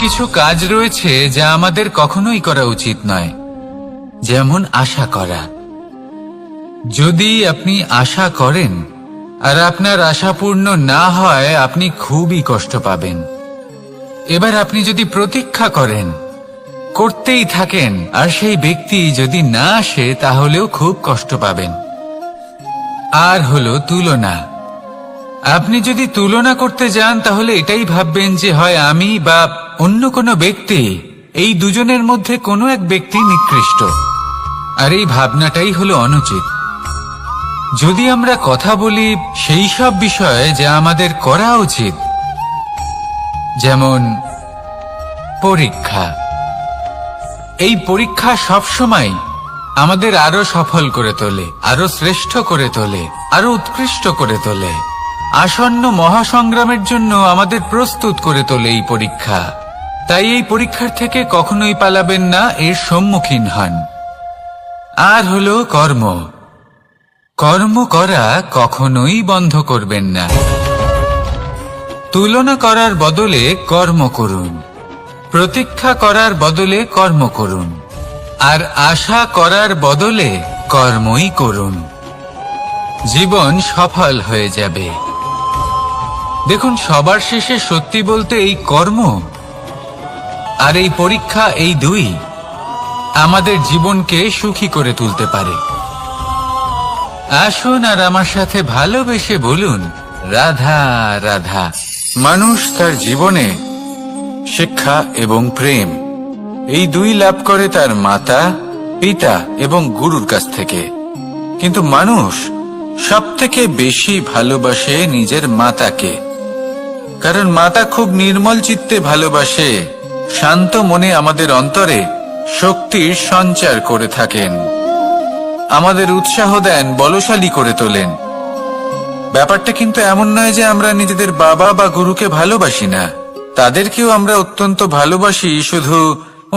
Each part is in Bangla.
কিছু কাজ রয়েছে যা আমাদের কখনোই করা উচিত নয়, যেমন আশা করা। যদি আপনি আশা করেন আর আপনার আশা পূর্ণ না হয়, আপনি খুবই কষ্ট পাবেন। এবার আপনি যদি প্রতীক্ষা করেন, করতেই থাকেন, আর সেই ব্যক্তি যদি না আসে, তাহলেও খুব কষ্ট পাবেন। আর হলো তুলনা। আপনি যদি তুলনা করতে যান, তাহলে এটাই ভাববেন যে হয় আমি বা অন্য কোনো ব্যক্তি, এই দুজনের মধ্যে কোনো এক ব্যক্তি নিকৃষ্ট। আর এই ভাবনাটাই হলো অনুচিত। যদি আমরা কথা বলি সেই সব বিষয়ে যা আমাদের করা উচিত, যেমন পরীক্ষা। এই পরীক্ষা সবসময় আমাদের আরো সফল করে তোলে, আরো শ্রেষ্ঠ করে তোলে, আরো উৎকৃষ্ট করে তোলে। আসন্ন মহাসংগ্রামের জন্য আমাদের প্রস্তুত করে তোলে এই পরীক্ষা। তাই এই পরীক্ষার থেকে কখনোই পালাবেন না, এর সম্মুখীন হন। আর হলো কর্ম। কর্ম করা কখনোই বন্ধ করবেন না। তুলনা করার বদলে কর্ম করুন, প্রতীক্ষা করার বদলে কর্ম করুন, আর আশা করার বদলে কর্মই করুন। জীবন সফল হয়ে যাবে। দেখুন, সবার শেষে সত্যি বলতে এই কর্ম আর এই পরীক্ষা, এই দুই আমাদের জীবনকে সুখী করে তুলতে পারে। আসুন আর আমার সাথে ভালোবেসে বলুন, রাধা রাধা। মানুষ তার জীবনে শিক্ষা এবং প্রেম, এই দুই লাভ করে তার মাতা, পিতা এবং গুরুর কাছ থেকে। কিন্তু মানুষ সবথেকে বেশি ভালোবাসে নিজের মাতাকে, কারণ মাতা খুব নির্মল চিত্তে ভালোবাসে, শান্ত মনে আমাদের অন্তরে শক্তির সঞ্চার করে থাকেন, আমাদের উৎসাহ দেন, বলশালী করে তোলেন। ব্যাপারটা কিন্তু এমন নয় যে আমরা নিজেদের বাবা বা গুরুকে ভালোবাসি না, তাদেরকেও আমরা অত্যন্ত ভালোবাসি, শুধু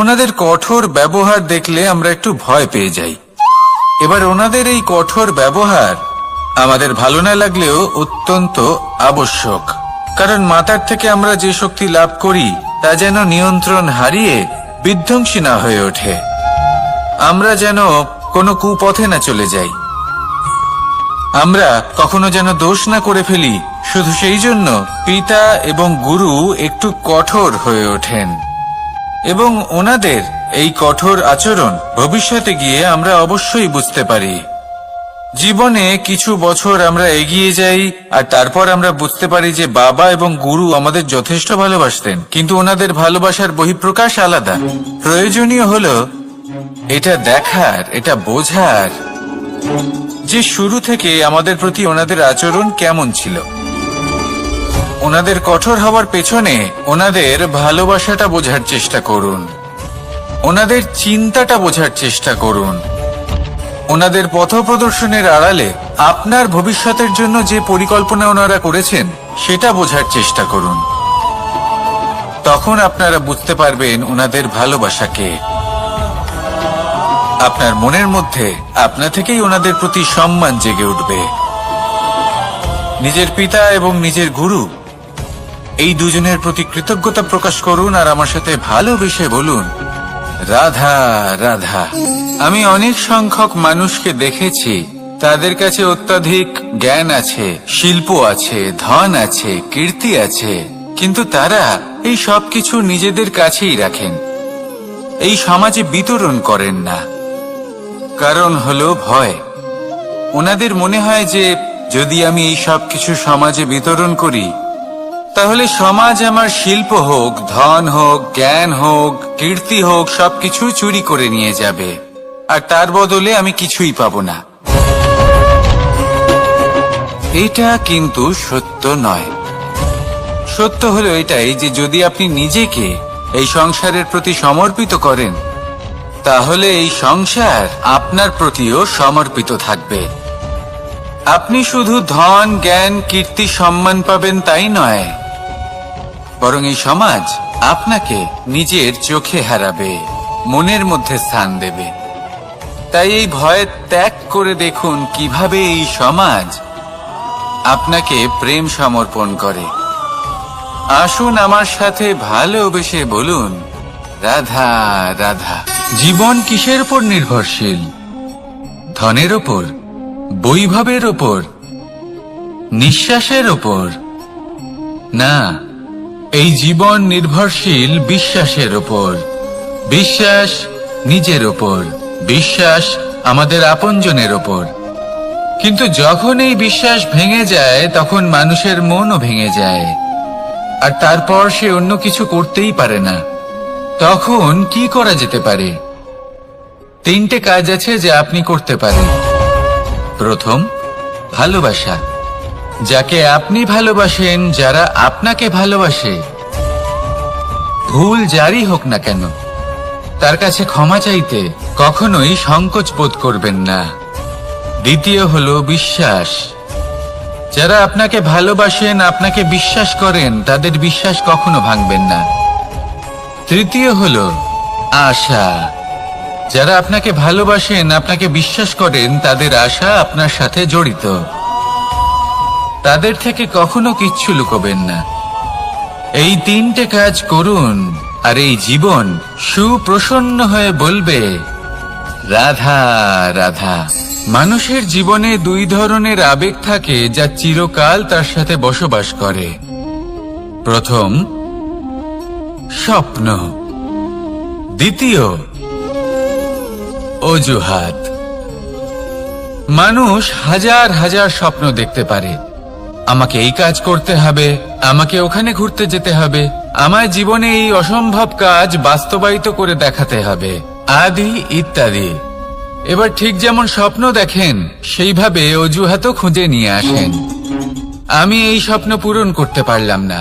ওনাদের কঠোর ব্যবহার দেখলে আমরা একটু ভয় পেয়ে যাই। এবার ওনাদের এই কঠোর ব্যবহার আমাদের ভালো না লাগলেও অত্যন্ত আবশ্যক, কারণ মাতার থেকে আমরা যে শক্তি লাভ করি তা যেন নিয়ন্ত্রণ হারিয়ে বিধ্বংসী না হয়ে ওঠে, আমরা যেন কোনো কুপথে না চলে যাই, আমরা কখনো যেন দোষ না করে ফেলি। শুধু সেই জন্য পিতা এবং গুরু একটু কঠোর হয়ে ওঠেন, এবং ওনাদের এই কঠোর আচরণ ভবিষ্যতে গিয়ে আমরা অবশ্যই বুঝতে পারি। জীবনে কিছু বছর আমরা এগিয়ে যাই আর তারপর আমরা বুঝতে পারি যে বাবা এবং গুরু আমাদের যথেষ্ট ভালোবাসতেন, কিন্তু ওনাদের ভালোবাসার বহিঃপ্রকাশ আলাদা। প্রয়োজনীয় হলো এটা দেখার, এটা বোঝার যে শুরু থেকে আমাদের প্রতি ওনাদের আচরণ কেমন ছিল। ওনাদের কঠোর হওয়ার পেছনে ওনাদের ভালোবাসাটা বোঝার চেষ্টা করুন, ওনাদের চিন্তাটা বোঝার চেষ্টা করুন, ওনাদের পথপ্রদর্শনের আড়ালে আপনার ভবিষ্যতের জন্য যে পরিকল্পনা ওনারা করেছেন সেটা বোঝার চেষ্টা করুন। তখন আপনারা বুঝতে পারবেন ওনাদের ভালোবাসাকে। আপনার মনের মধ্যে আপনা থেকেই ওনাদের প্রতি সম্মান জেগে উঠবে। নিজের পিতা এবং নিজের গুরু, এই দুজনের প্রতি কৃতজ্ঞতা প্রকাশ করুন আর আমার সাথে ভালোবেসে বলুন, রাধা রাধা। আমি অনেক সংখ্যক মানুষকে দেখেছি, তাদের কাছে অত্যাধিক জ্ঞান আছে, শিল্প আছে, ধন আছে, কীর্তি আছে, কিন্তু তারা এই সব কিছু নিজেদের কাছেই রাখেন, এই সমাজে বিতরণ করেন না। কারণ হলো ভয়। ওনাদের মনে হয় যে যদি আমি এই সব কিছু সমাজে বিতরণ করি, তাহলে সমাজ আমার শিল্প হোক, ধন হোক, জ্ঞান হোক, কীর্তি হোক, সবকিছু চুরি করে নিয়ে যাবে, আর তার বদলে আমি কিছুই পাবো না। এটা কিন্তু সত্য নয়। সত্য হলো এটাই যে যদি আপনি নিজেকে এই সংসারের প্রতি সমর্পিত করেন, তাহলে এই সংসার আপনার প্রতিও সমর্পিত থাকবে। আপনি শুধু ধন, জ্ঞান, কীর্তি, সম্মান পাবেন তাই নয়, বরং এই সমাজ আপনাকে নিজের চোখে হারাবে, মনের মধ্যে স্থান দেবে। তাই এই ভয় ত্যাগ করে দেখুন কিভাবে এই সমাজ আপনাকে প্রেম সমর্পণ করে। আসুন আমার সাথে ভালোবেসে বলুন, রাধা রাধা। জীবন কিসের উপর নির্ভরশীল? ধনের ওপর, বৈভবের ওপর, নিঃশ্বাসের ওপর? না, এই জীবন নির্ভরশীল বিশ্বাসের ওপর। বিশ্বাস নিজের ওপর, বিশ্বাস আমাদের আপনজনের ওপর। কিন্তু যখন এই বিশ্বাস ভেঙে যায় তখন মানুষের মনও ভেঙে যায়, আর তারপর সে অন্য কিছু করতেই পারে না। তখন কি করা যেতে পারে? 3টে কাজ আছে যা আপনি করতে পারেন। প্রথম, ভালোবাসা। যাকে আপনি ভালোবাসেন, যারা আপনাকে ভালোবাসে, ভুল যারই হোক না কেন, তার কাছে ক্ষমা চাইতে কখনোই সংকোচ বোধ করবেন না। দ্বিতীয় হলো বিশ্বাস। যারা আপনাকে ভালোবাসেন, আপনাকে বিশ্বাস করেন, তাদের বিশ্বাস কখনো ভাঙবেন না। তৃতীয় হলো আশা। যারা আপনাকে ভালোবাসেন, আপনাকে বিশ্বাস করেন, তাদের আশা আপনার সাথে জড়িত। তাদের থেকে কখনো কিচ্ছু লুকোবেন না। এই 3টে কাজ করুন, আর এই জীবন সুপ্রসন্ন হয়ে বলবে, রাধা রাধা। মানুষের জীবনে 2 ধরনের আবেগ থাকে যা চিরকাল তার সাথে বসবাস করে। প্রথম, স্বপ্ন। দ্বিতীয়, অজুহাত। মানুষ হাজার হাজার স্বপ্ন দেখতে পারে। আমাকে এই কাজ করতে হবে, আমাকে ওখানে ঘুরতে যেতে হবে, আমার জীবনে এই অসম্ভব কাজ বাস্তবায়িত করে দেখাতে হবে, আদি ইত্যাদি। এবার ঠিক যেমন স্বপ্ন দেখেন, সেইভাবে অজুহাতও খুঁজে নিয়ে আসেন। আমি এই স্বপ্ন পূরণ করতে পারলাম না,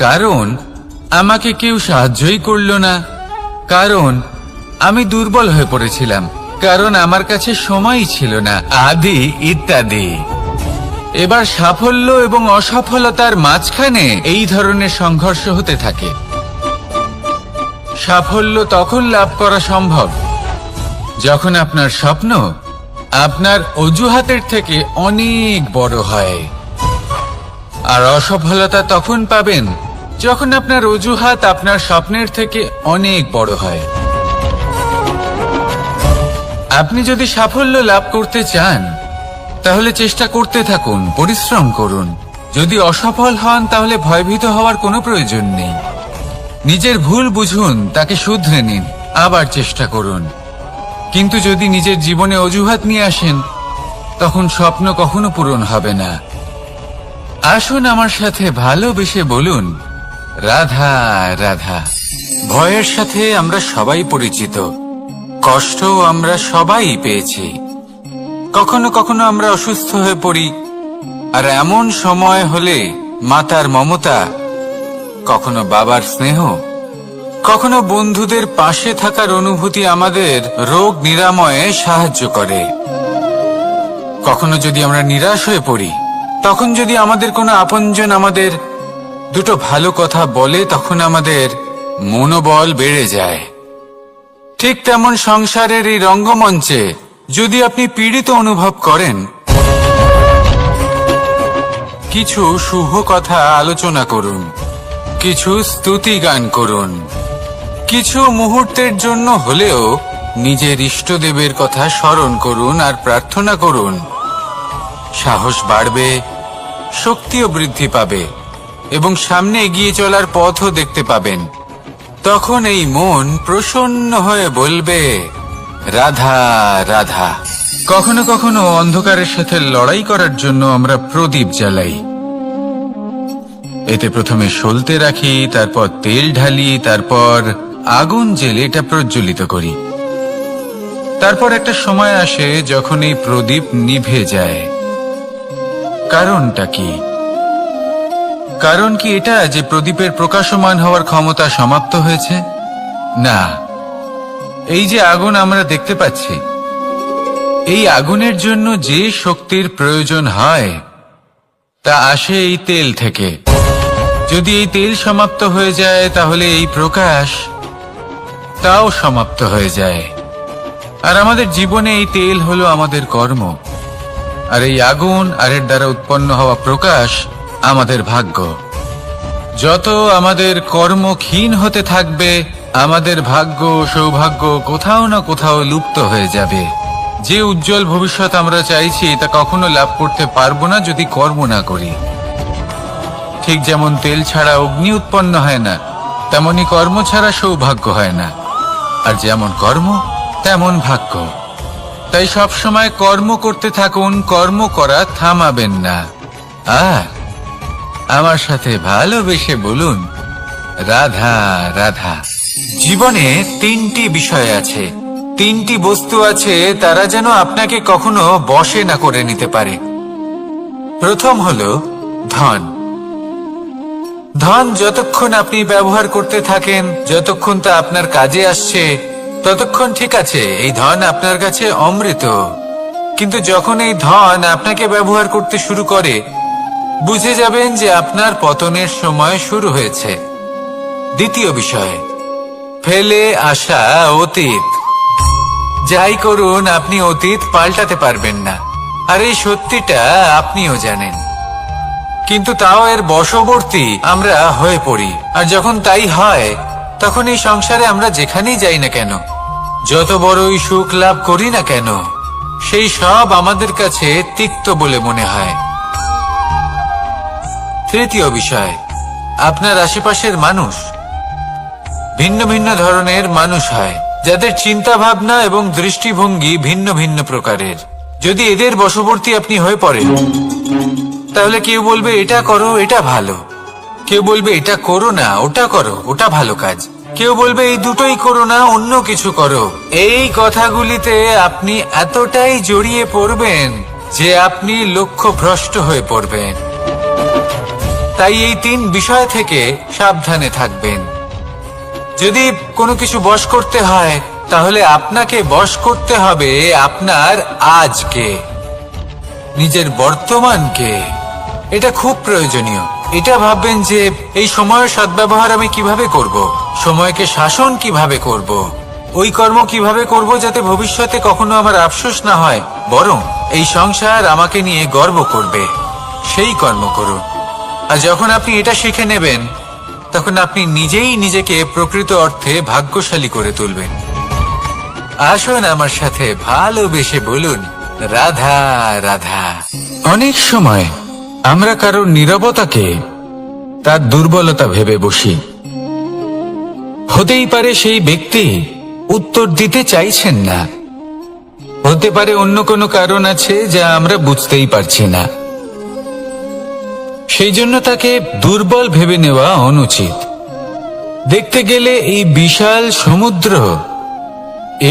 কারণ আমাকে কেউ সাহায্যই করল না, কারণ আমি দুর্বল হয়ে পড়েছিলাম, কারণ আমার কাছে সময়ই ছিল না, আদি ইত্যাদি। এবার সাফল্য এবং অসফলতার মাঝখানে এই ধরনের সংঘর্ষ হতে থাকে। সাফল্য তখন লাভ করা সম্ভব যখন আপনার স্বপ্ন আপনার অজুহাতের থেকে অনেক বড় হয়, আর অসফলতা তখন পাবেন যখন আপনার অজুহাত আপনার স্বপ্নের থেকে অনেক বড় হয়। আপনি যদি সাফল্য লাভ করতে চান, তাহলে চেষ্টা করতে থাকুন, পরিশ্রম করুন। যদি অসফল হন, তাহলে ভয়ভীত হওয়ার কোনো প্রয়োজন নেই। নিজের ভুল বুঝুন, তাকে শুধরে নিন, আবার চেষ্টা করুন। কিন্তু যদি নিজের জীবনে অজুহাত নিয়ে আসেন, তখন স্বপ্ন কখনো পূরণ হবে না। আসুন আমার সাথে ভালোবেসে বলুন, রাধা রাধা। ভয়ের সাথে আমরা সবাই পরিচিত, কষ্টও আমরা সবাই পেয়েছি। কখনো কখনো আমরা অসুস্থ হয়ে পড়ি, আর এমন সময় হলে মাতার মমতা, কখনো বাবার স্নেহ, কখনো বন্ধুদের পাশে থাকার অনুভূতি আমাদের রোগ নিরাময়ে সাহায্য করে। কখনো যদি আমরা নিরাশ হয়ে পড়ি, তখন যদি আমাদের কোনো আপনজন আমাদের 2টো ভালো কথা বলে, তখন আমাদের মনোবল বেড়ে যায়। ঠিক তেমন সংসারের এই রঙ্গমঞ্চে যদি আপনি পীড়িত অনুভব করেন, কিছু শুভ কথা আলোচনা করুন, কিছু স্তুতি গান করুন, কিছু মুহূর্তের জন্য হলেও নিজের ইষ্টদেবের কথা স্মরণ করুন আর প্রার্থনা করুন। সাহস বাড়বে, শক্তিও বৃদ্ধি পাবে, এবং সামনে এগিয়ে চলার পথও দেখতে পাবেন। তখন এই মন প্রসন্ন হয়ে বলবে, রাধা রাধা। কখনো কখনো অন্ধকারের সাথে লড়াই করার জন্য আমরা প্রদীপ জ্বালাই। এতে প্রথমে সলতে রাখি, তারপর তেল ঢালি, তারপর আগুন জ্বেলে এটা প্রজ্বলিত করি। তারপর একটা সময় আসে যখন এই প্রদীপ নিভে যায়। কারণটা কি? কারণ কি এটা যে প্রদীপের প্রকাশমান হওয়ার ক্ষমতা সমাপ্ত হয়েছে? না, এই যে আগুন আমরা দেখতে পাচ্ছি, এই আগুনের জন্য যে শক্তির প্রয়োজন হয় তা আসে এই তেল থেকে। যদি এই তেল সমাপ্ত হয়ে যায়, তাহলে এই প্রকাশ তাও সমাপ্ত হয়ে যায়। আর আমাদের জীবনে এই তেল হলো আমাদের কর্ম, আর এই আগুন আর এর দ্বারা উৎপন্ন হওয়া প্রকাশ আমাদের ভাগ্য। যত আমাদের কর্ম ক্ষীণ হতে থাকবে, আমাদের ভাগ্য সৌভাগ্য কোথাও না কোথাও লুপ্ত হয়ে যাবে। যে উজ্জ্বল ভবিষ্যৎ আমরা চাইছি তা কখনো লাভ করতে পারবো না যদি কর্ম না করি। ঠিক যেমন তেল ছাড়া অগ্নি উৎপন্ন হয় না, তেমনি কর্ম ছাড়া সৌভাগ্য হয় না। আর যেমন কর্ম তেমন ভাগ্য। তাই সব সময় কর্ম করতে থাকুন, কর্ম করা থামাবেন না। আর আমার সাথে ভালোবেসে বলুন, রাধা রাধা। জীবনে তিনটি বিষয় আছে, তিনটি বস্তু আছে, তারা যেন আপনাকে কখনো বশে না করে নিতে পারে। প্রথম হলো ধন। ধন যতক্ষণ আপনি ব্যবহার করতে থাকেন, যতক্ষণ তা আপনার কাজে আসছে, ততক্ষণ ঠিক আছে, এই ধন আপনার কাছে অমৃত। কিন্তু যখন এই ধন আপনাকে ব্যবহার করতে শুরু করে, বুঝে যাবেন যে আপনার পতনের সময় শুরু হয়েছে। দ্বিতীয় বিষয়, ফেলে আসা অতীত। যাই করুন, আপনি অতীত পাল্টাতে পারবেন না, আর এই সত্যিটা আপনিও জানেন। কিন্তু তাও এর বশবর্তী আমরা হয়ে পড়ি। আর যখন তাই হয়, তখন এই সংসারে আমরা যেখানেই যাই না কেন, যত বড়ই সুখ লাভ করি না কেন, সেই সব আমাদের কাছে তিক্ত বলে মনে হয়। তৃতীয় বিষয়, আপনার আশেপাশের মানুষ ভিন্ন ভিন্ন ধরনের মানুষ হয়, যাদের চিন্তা ভাবনা এবং দৃষ্টিভঙ্গি ভিন্ন ভিন্ন প্রকারের। যদি এদের বশবর্তী আপনি হয়ে পড়েন, তাহলে কেউ বলবে এটা করো, এটা ভালো। কেউ বলবে এটা করো না, ওটা করো, ওটা ভালো কাজ। কেউ বলবে এই দুটোই করো না, অন্য কিছু করো। এই কথাগুলিতে আপনি এতটাই জড়িয়ে পড়বেন যে আপনি লক্ষ্যভ্রষ্ট হয়ে পড়বেন। তাই এই তিন বিষয় থেকে সাবধানে থাকবেন। যদি কোনো কিছু বশ করতে হয়, তাহলে আপনাকে বশ করতে হবে আপনার আজকে, নিজের বর্তমানকে। এটা খুব প্রয়োজনীয়। এটা ভাববেন যে এই সময়ের সদ্ব্যবহার আমি কিভাবে করব, সময়কে শাসন কিভাবে করব, ওই কর্ম কিভাবে করব যাতে ভবিষ্যতে কখনো আমার আফসোস না হয়, বরং এই সংসার আমাকে নিয়ে গর্ব করবে, সেই কর্ম করুন। আর যখন আপনি এটা শিখে নেবেন, তখন আপনি নিজেই নিজেকে প্রকৃত অর্থে ভাগ্যশালী করে তুলবেন। আসুন আমার সাথে ভালোবেসে বলুন, রাধা রাধা। অনেক সময় আমরা কারোর নীরবতাকে তার দুর্বলতা ভেবে বসি। হতেই পারে সেই ব্যক্তি উত্তর দিতে চাইছেন না, হতে পারে অন্য কোনো কারণ আছে যা আমরা বুঝতেই পারছি না। সেই জন্য তাকে দুর্বল ভেবে নেওয়া অনুচিত। দেখতে গেলে এই বিশাল সমুদ্র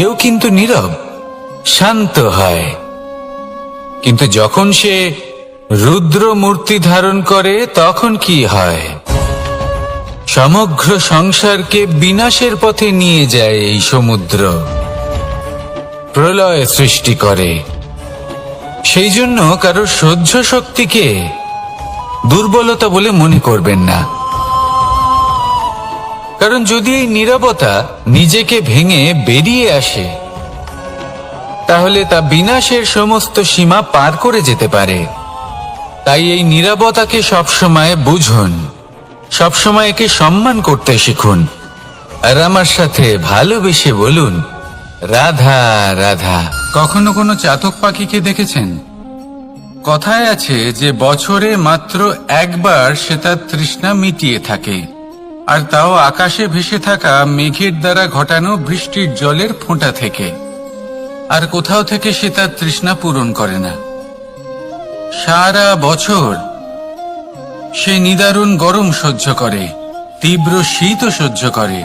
এও কিন্তু নীরব, শান্ত হয়। কিন্তু যখন সে রুদ্র মূর্তি ধারণ করে, তখন কি হয়? সমগ্র সংসারকে বিনাশের পথে নিয়ে যায় এই সমুদ্র, প্রলয় সৃষ্টি করে। সেই জন্য কারো সহ্য শক্তিকে দুর্বলতা বলে মনে করবেন না। কারণ যদি এই নীরবতা নিজেকে ভেঙে বেরিয়ে আসে, তাহলে তা বিনাশের সমস্ত সীমা পার করে যেতে পারে। তাই এই নীরবতাকে সবসময় বুঝুন, সবসময় একে সম্মান করতে শিখুন। আর আমার সাথে ভালোবেসে বলুন, রাধা রাধা। কখনো কোনো চাতক পাখিকে দেখেছেন? কথায় আছে যে বছরে মাত্র একবার সে তার তৃষ্ণা মিটিয়ে থাকে, আর তাও আকাশে ভেসে থাকা মেঘের দ্বারা ঘটানো বৃষ্টির জলের ফোঁটা থেকে। আর কোথাও থেকে সে তার তৃষ্ণা পূরণ করে না। সারা বছর সে নিদারুণ গরম সহ্য করে, তীব্র শীতও সহ্য করে,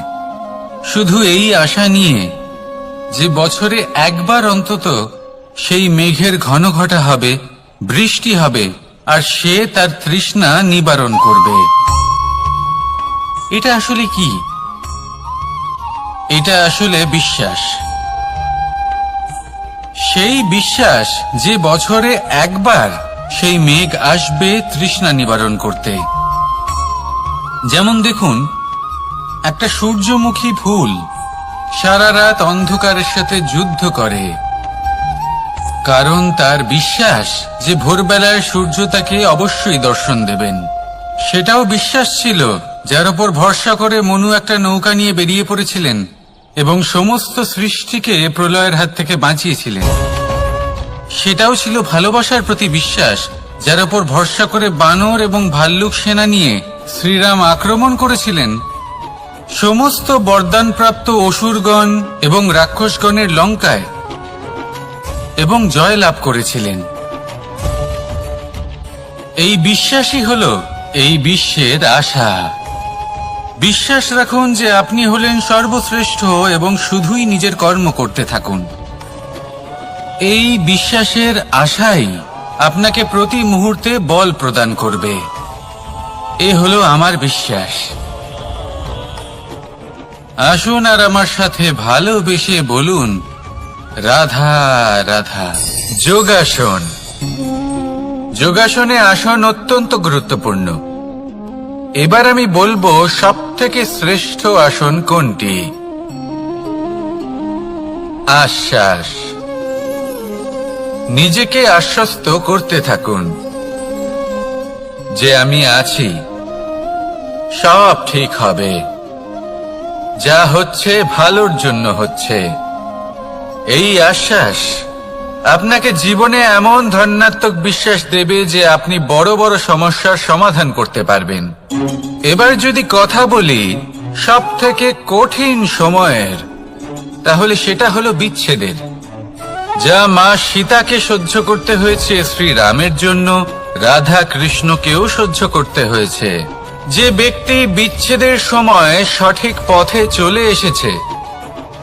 শুধু এই আশা নিয়ে যে বছরে একবার অন্তত সেই মেঘের ঘন ঘটা হবে, বৃষ্টি হবে, আর সে তার তৃষ্ণা নিবারণ করবে। এটা আসলে কি? এটা আসলে বিশ্বাস। সেই বিশ্বাস যে বছরে একবার সেই মেঘ আসবে তৃষ্ণা নিবারণ করতে। যেমন দেখুন, একটা সূর্যমুখী ফুল সারা রাত অন্ধকারের সাথে যুদ্ধ করে, কারণ তার বিশ্বাস যে ভোরবেলায় সূর্য তাকে অবশ্যই দর্শন দেবেন। সেটাও বিশ্বাস ছিল যার উপর ভরসা করে মনু একটা নৌকা নিয়ে বেরিয়ে পড়েছিলেন এবং সমস্ত সৃষ্টিকে প্রলয়ের হাত থেকে বাঁচিয়েছিলেন। সেটাও ছিল ভালোবাসার প্রতি বিশ্বাস, যার উপর ভরসা করে বানর এবং ভাল্লুক সেনা নিয়ে শ্রীরাম আক্রমণ করেছিলেন সমস্ত বরদানপ্রাপ্ত অসুরগণ এবং রাক্ষসগণের লঙ্কায় এবং জয় লাভ করেছিলেন। এই বিশ্বাসই হল এই বিশ্বের আশা। বিশ্বাস রাখুন যে আপনি হলেন সর্বশ্রেষ্ঠ এবং শুধুই নিজের কর্ম করতে থাকুন। এই বিশ্বাসের আশাই আপনাকে প্রতি মুহূর্তে বল প্রদান করবে। এ হলো আমার বিশ্বাস। আসুন আর আমার সাথে ভালোবেসে বলুন, রাধা রাধা। যোগাসন। যোগাসনে আসন অত্যন্ত গুরুত্বপূর্ণ। এবার আমি বলবো সবথেকে শ্রেষ্ঠ আসন কোনটি। আশ্বাস। নিজেকে আশ্বস্ত করতে থাকুন যে আমি আছি, সব ঠিক হবে, যা হচ্ছে ভালোর জন্য হচ্ছে। এই আশ্বাস আপনাকে জীবনে এমন ধনাত্মক বিশ্বাস দেবে যে আপনি বড় বড় সমস্যার সমাধান করতে পারবেন। এবার যদি কথা বলি সবথেকে কঠিন সময়ের, তাহলে সেটা হলো বিচ্ছেদের। যা মা সীতাকে সহ্য করতে হয়েছে শ্রীরামের জন্য, রাধা কৃষ্ণকেও সহ্য করতে হয়েছে। যে ব্যক্তি বিচ্ছেদের সময় সঠিক পথে চলে এসেছে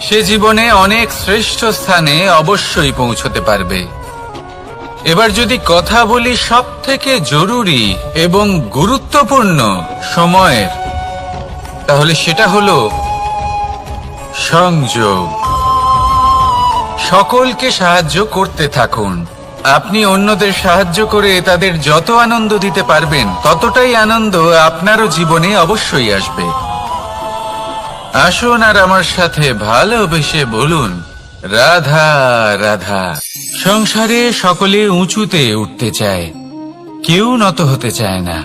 সে জীবনে অনেক শ্রেষ্ঠ স্থানে অবশ্যই পৌঁছতে পারবে। এবার যদি কথা বলি সবথেকে জরুরি এবং গুরুত্বপূর্ণ সময়ের, তাহলে সেটা হলো সংযোগ। সকলকে সাহায্য করতে থাকুন। আপনি অন্যদের সাহায্য করে তাদের যত আনন্দ দিতে পারবেন ততটাই আনন্দ আপনারও জীবনে অবশ্যই আসবে। আসুন আর আমার সাথে ভালোবেসে বলুন, রাধা রাধা। সংসারে সকলে উঁচুতে উঠতে চায়, কেউ নত হতে চায় না।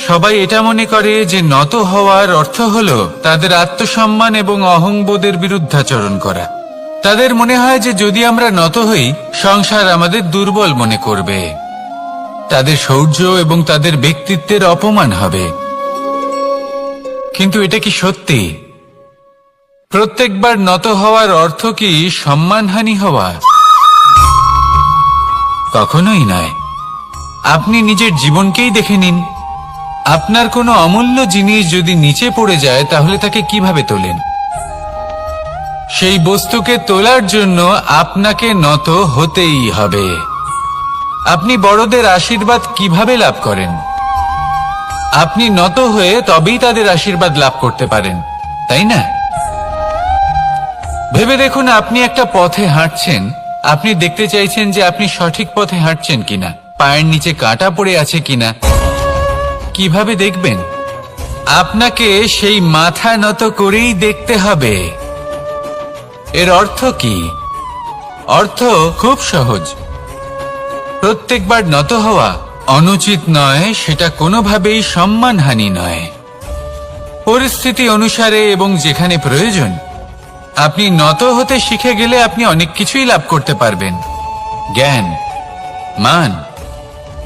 সবাই এটা মনে করে যে নত হওয়ার অর্থ হলো তাদের আত্মসম্মান এবং অহংবোধের বিরুদ্ধাচরণ করা। তাদের মনে হয় যে যদি আমরা নত হই সংসার আমাদের দুর্বল মনে করবে, তাদের শৌর্য এবং তাদের ব্যক্তিত্বের অপমান হবে। কিন্তু এটা কি সত্যি? প্রত্যেকবার নত হওয়ার অর্থ কি সম্মানহানি হওয়া? কখনোই নয়। আপনি নিজের জীবনকেই দেখে নিন। আপনার কোনো অমূল্য জিনিস যদি নিচে পড়ে যায় তাহলে তাকে কিভাবে তোলেন? সেই বস্তুকে তোলার জন্য আপনাকে নত হতেই হবে। আপনি বড়দের আশীর্বাদ কিভাবে লাভ করেন? আপনি নত হয়ে তবেই তাদের আশীর্বাদ লাভ করতে পারেন, তাই না? ভেবে দেখুন, আপনি একটা পথে হাঁটছেন, আপনি দেখতে চাইছেন যে আপনি সঠিক পথে হাঁটছেন কিনা, পায়ের নিচে কাঁটা পড়ে আছে কিনা। কিভাবে দেখবেন? আপনাকে সেই মাথা নত করেই দেখতে হবে। এর অর্থ কি? অর্থ খুব সহজ। প্রত্যেকবার নত হওয়া অনুচিত নয়, সেটা কোনোভাবেই সম্মানহানি নয়। পরিস্থিতি অনুসারে এবং যেখানে প্রয়োজন আপনি নত হতে শিখে গেলে আপনি অনেক কিছুই লাভ করতে পারবেন। জ্ঞান, মান,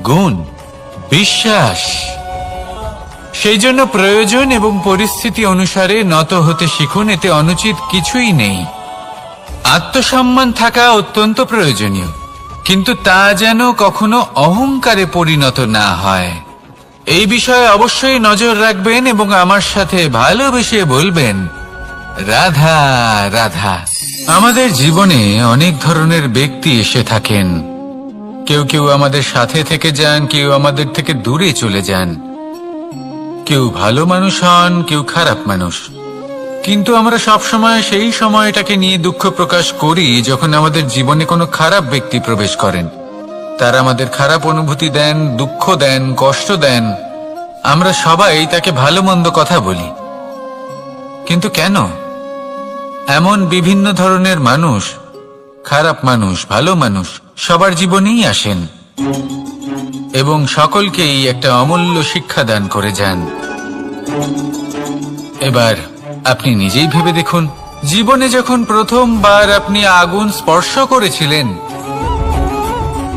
গুণ, বিশ্বাস। সেই জন্য প্রয়োজন এবং পরিস্থিতি অনুসারে নত হতে শিখুন, এতে অনুচিত কিছুই নেই। আত্মসম্মান থাকা অত্যন্ত প্রয়োজনীয়, কিন্তু তা যেন কখনো অহংকারে পরিণত না হয়। এই বিষয়ে অবশ্যই নজর রাখবেন এবং আমার সাথে ভালোবেসে বলবেন, রাধা রাধা। আমাদের জীবনে অনেক ধরনের ব্যক্তি এসে থাকেন। কেউ কেউ আমাদের সাথে থেকে যান, কেউ আমাদের থেকে দূরে চলে যান। কেউ ভালো মানুষ হন, কেউ খারাপ মানুষ। কিন্তু আমরা সবসময় সেই সময়টাকে নিয়ে দুঃখ প্রকাশ করি যখন আমাদের জীবনে কোনো খারাপ ব্যক্তি প্রবেশ করেন। তারা আমাদের খারাপ অনুভূতি দেন, দুঃখ দেন, কষ্ট দেন। আমরা সবাই তাকে ভালো মন্দ কথা বলি। কিন্তু কেন? এমন বিভিন্ন ধরনের মানুষ, খারাপ মানুষ, ভালো মানুষ সবার জীবনেই আসেন। এবং সকলকেই একটা অমূল্য শিক্ষা দান করে যান। এবার আপনি নিজেই ভেবে দেখুন, জীবনে যখন প্রথমবার আপনি আগুন স্পর্শ করেছিলেন,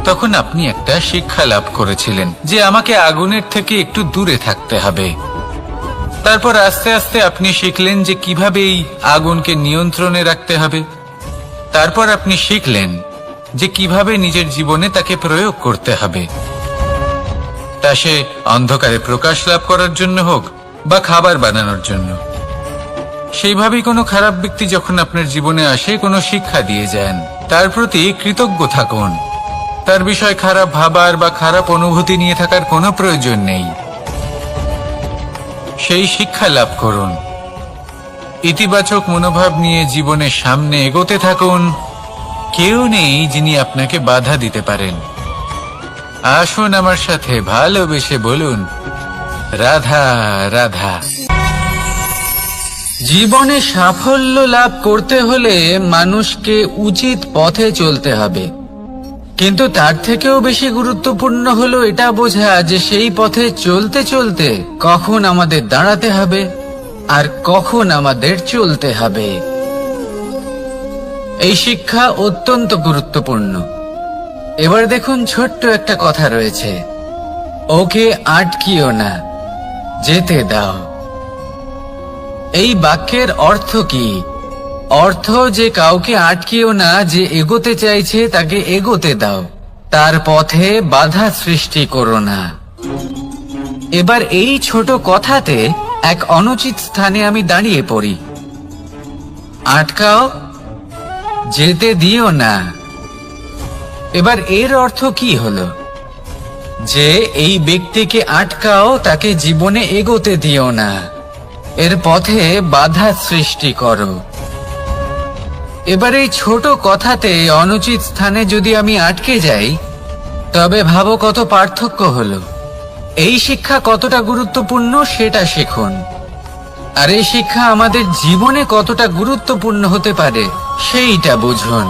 তখন আপনি একটা শিক্ষা লাভ করেছিলেন যে আমাকে আগুনের থেকে একটু দূরে থাকতে হবে। তারপর আস্তে আস্তে আপনি শিখলেন যে কিভাবে এই আগুনকে নিয়ন্ত্রণে রাখতে হবে। তারপর আপনি শিখলেন যে কিভাবে নিজের জীবনে তাকে প্রয়োগ করতে হবে, তা সে অন্ধকারে প্রকাশ লাভ করার জন্য হোক বা খাবার বানানোর জন্য। সেইভাবেই কোনো খারাপ ব্যক্তি যখন আপনার জীবনে আসে কোনো শিক্ষা দিয়ে যান, তার প্রতি কৃতজ্ঞ থাকুন। তার বিষয় খারাপ ভাবার বা খারাপ অনুভূতি নিয়ে থাকার কোনো প্রয়োজন নেই। সেই শিক্ষা লাভ করুন, ইতিবাচক মনোভাব নিয়ে জীবনের সামনে এগোতে থাকুন। কেউ নেই যিনি আপনাকে বাধা দিতে পারেন। আসুন আমার সাথে ভালোবেসে বলুন, রাধা রাধা। জীবনে সাফল্য লাভ করতে হলে মানুষকে উচিত পথে চলতে হবে, কিন্তু তার থেকেও বেশি গুরুত্বপূর্ণ হলো এটা বোঝা যে সেই পথে চলতে চলতে কখন আমাদের দাঁড়াতে হবে আর কখন আমাদের চলতে হবে। এই শিক্ষা অত্যন্ত গুরুত্বপূর্ণ। এবার দেখুন, ছোট্ট একটা কথা রয়েছে, ওকে আটকিও না, যেতে দাও। এই বাক্যের অর্থ কি? অর্থ যে কাউকে আটকিও না, যে এগোতে চাইছে তাকে এগোতে দাও, তার পথে বাধা সৃষ্টি করো না। এবার এই ছোট কথাতে এক অনুচিত স্থানে আমি দাঁড়িয়ে পড়ি। আটকাও, যেতে দিও না। এবার এর অর্থ কি হলো? যে এই ব্যক্তিকে আটকাও, তাকে জীবনে এগোতে দিও না, এর পথে বাধা সৃষ্টি করো। এবার এই ছোট কথাতে অনুচিত স্থানে যদি আমি আটকে যাই, তবে ভাবো কত পার্থক্য হলো। এই শিক্ষা কতটা গুরুত্বপূর্ণ সেটা শিখুন, আর এই শিক্ষা আমাদের জীবনে কতটা গুরুত্বপূর্ণ হতে পারে সেইটা বুঝুন।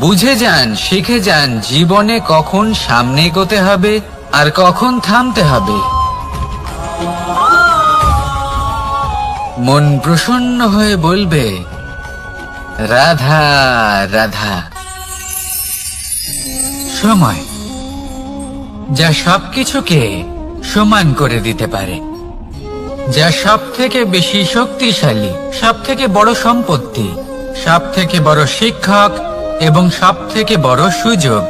বুঝে যান, শিখে যান জীবনে কখন সামনে এগোতে হবে আর কখন থামতে হবে। মন প্রসন্ন হয়ে বলবে, রাধা রাধা। সময় যা সবকিছুকে সমান করে দিতে পারে, যা সব থেকে বেশি শক্তিশালী, সব থেকে বড় সম্পত্তি, সব থেকে বড় শিক্ষক এবং সব থেকে বড় সুযোগ।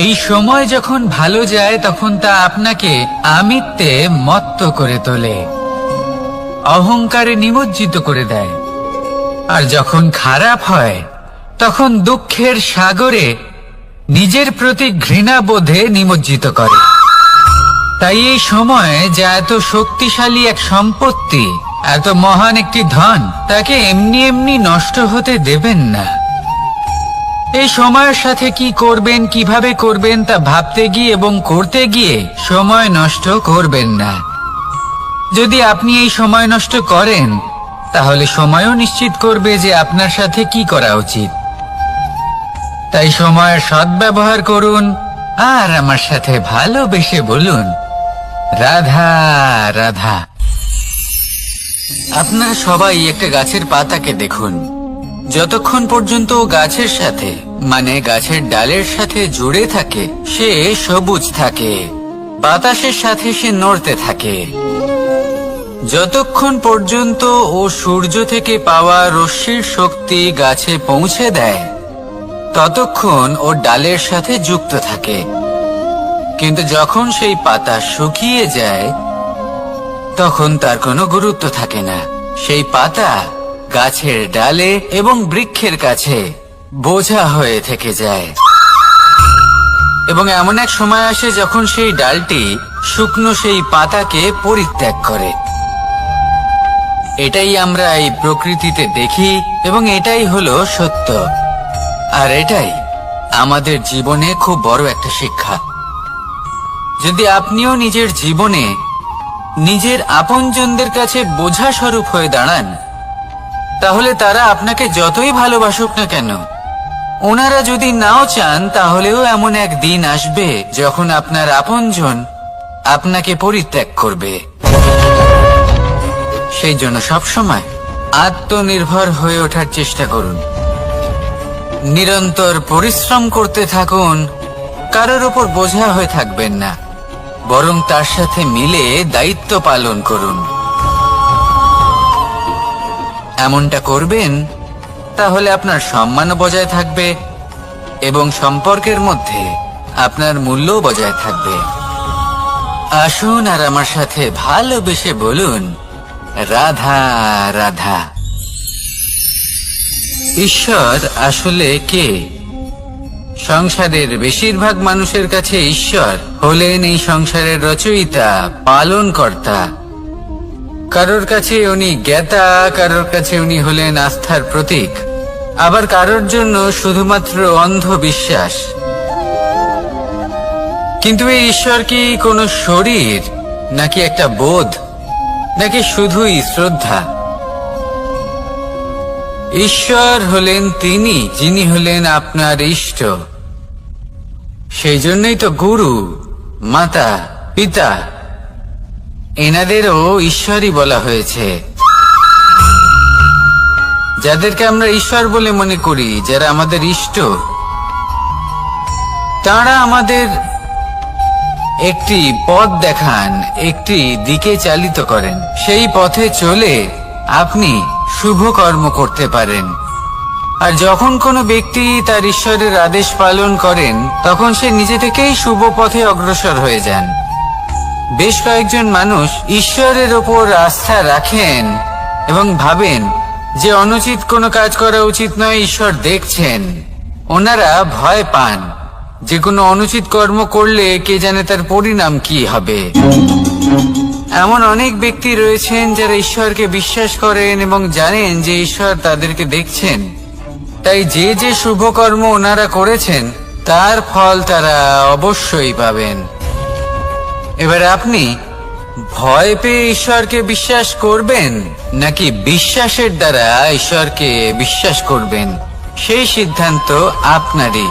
এই সময় যখন ভালো যায় তখন তা আপনাকে আমিত্বে মত্ত করে তোলে, অহংকারে নিমজ্জিত করে দেয়। আর যখন খারাপ হয় তখন দুঃখের সাগরে নিজের প্রতি ঘৃণাবোধে নিমজ্জিত করে। তাই এই সময় যা এত শক্তিশালী এক সম্পত্তি, এত মহান একটি ধন, তাকে এমনি এমনি নষ্ট হতে দেবেন না। এই সময়ের সাথে কি করবেন, কিভাবে করবেন তা ভাবতে গিয়ে এবং করতে গিয়ে সময় নষ্ট করবেন না। যদি আপনি এই সময় নষ্ট করেন, তাহলে সময়ও নিশ্চিত করবে যে আপনার সাথে কি করা উচিত। তাই সময়ের সদ্ব্যবহার করুন আর আমার সাথে ভালোবেসে বলুন, রাধা রাধা। আপনারা সবাই একটা গাছের পাতাকে দেখুন, যতক্ষণ পর্যন্ত গাছের সাথে মানে গাছের ডালের সাথে জুড়ে থাকে সে সবুজ থাকে, বাতাসের সাথে সে নড়তে থাকে। যতক্ষণ পর্যন্ত ও সূর্য থেকে পাওয়া রশ্মির শক্তি গাছে পৌঁছে দেয়, ততক্ষণ ও ডালের সাথে যুক্ত থাকে। কিন্তু যখন সেই পাতা শুকিয়ে যায়, তখন তার কোনো গুরুত্ব থাকে না। সেই পাতা গাছের ডালে এবং বৃক্ষের কাছে বোঝা হয়ে থেকে যায়। এবং এমন এক সময় আসে যখন সেই ডালটি শুকনো সেই পাতাকে পরিত্যাগ করে। এটাই আমরা এই প্রকৃতিতে দেখি এবং এটাই হলো সত্য। আর এটাই আমাদের জীবনে খুব বড় একটা শিক্ষা। যদি আপনিও নিজের জীবনে নিজের আপনজনদের কাছে বোঝা স্বরূপ হয়ে দাঁড়ান, তাহলে তারা আপনাকে যতই ভালোবাসুক না কেন, ওনারা যদি নাও চান তাহলেও এমন এক দিন আসবে যখন আপনার আপনজন আপনাকে পরিত্যাগ করবে। সেই জন্য সবসময় আত্মনির্ভর হয়ে ওঠার চেষ্টা করুন। নিরন্তর পরিশ্রম করতে থাকুন, কারোর ওপর বোঝা হয়ে থাকবেন না, বরং তার সাথে মিলে দায়িত্ব পালন করুন। এমনটা করবেন তাহলে আপনার সম্মানও বজায় থাকবে এবং সম্পর্কের মধ্যে আপনার মূল্যও বজায় থাকবে। আসুন আর আমার সাথে ভালোবেসে বলুন, রাধা রাধা। ঈশ্বর আসলে কে? সংসারের বেশিরভাগ মানুষের কাছে ঈশ্বর হলেন এই সংসারের রচয়িতা, পালনকর্তা। কারোর কাছে উনি জ্ঞাতা, কারোর কাছে উনি হলেন আস্থার প্রতীক, আবার কারোর জন্য শুধুমাত্র অন্ধবিশ্বাস। কিন্তু এই ঈশ্বর কি কোনো শরীর, নাকি একটা বোধ, নাকি শুধুই শ্রদ্ধা? ঈশ্বর হলেন তিনি যিনি হলেন আপনার ইষ্ট। সেই জন্যই তো গুরু, মাতা, পিতা এনাদেরও ঈশ্বরই বলা হয়েছে। যাদেরকে আমরা ঈশ্বর বলে মনে করি, যারা আমাদের ইষ্ট, তারা আমাদের একটি পথ দেখান, একটি দিকে চালিত করেন। সেই পথে চলে আপনি শুভ কর্ম করতে পারেন। আর যখন কোনো ব্যক্তি তার ঈশ্বরের আদেশ পালন করেন, তখন সে নিজে থেকেই শুভ পথে অগ্রসর হয়ে যান। বেশ কয়েকজন মানুষ ঈশ্বরের ওপর আস্থা রাখেন এবং ভাবেন যে অনুচিত কোনো কাজ করা উচিত নয়, ঈশ্বর দেখছেন। ওনারা ভয় পান যে কোনো অনুচিত কর্ম করলে কে জানে তার পরিণাম কি হবে। এমন অনেক ব্যক্তি রয়েছেন যারা ঈশ্বরকে বিশ্বাস করেন এবং জানেন যে ঈশ্বর তাদেরকে দেখছেন। তাই যে যে শুভ কর্ম ওনারা করেছেন তার ফল তারা অবশ্যই পাবেন। এবার আপনি ভয় পেয়ে ঈশ্বরকে বিশ্বাস করবেন, নাকি বিশ্বাসের দ্বারা ঈশ্বরকে বিশ্বাস করবেন, সেই সিদ্ধান্ত আপনারই।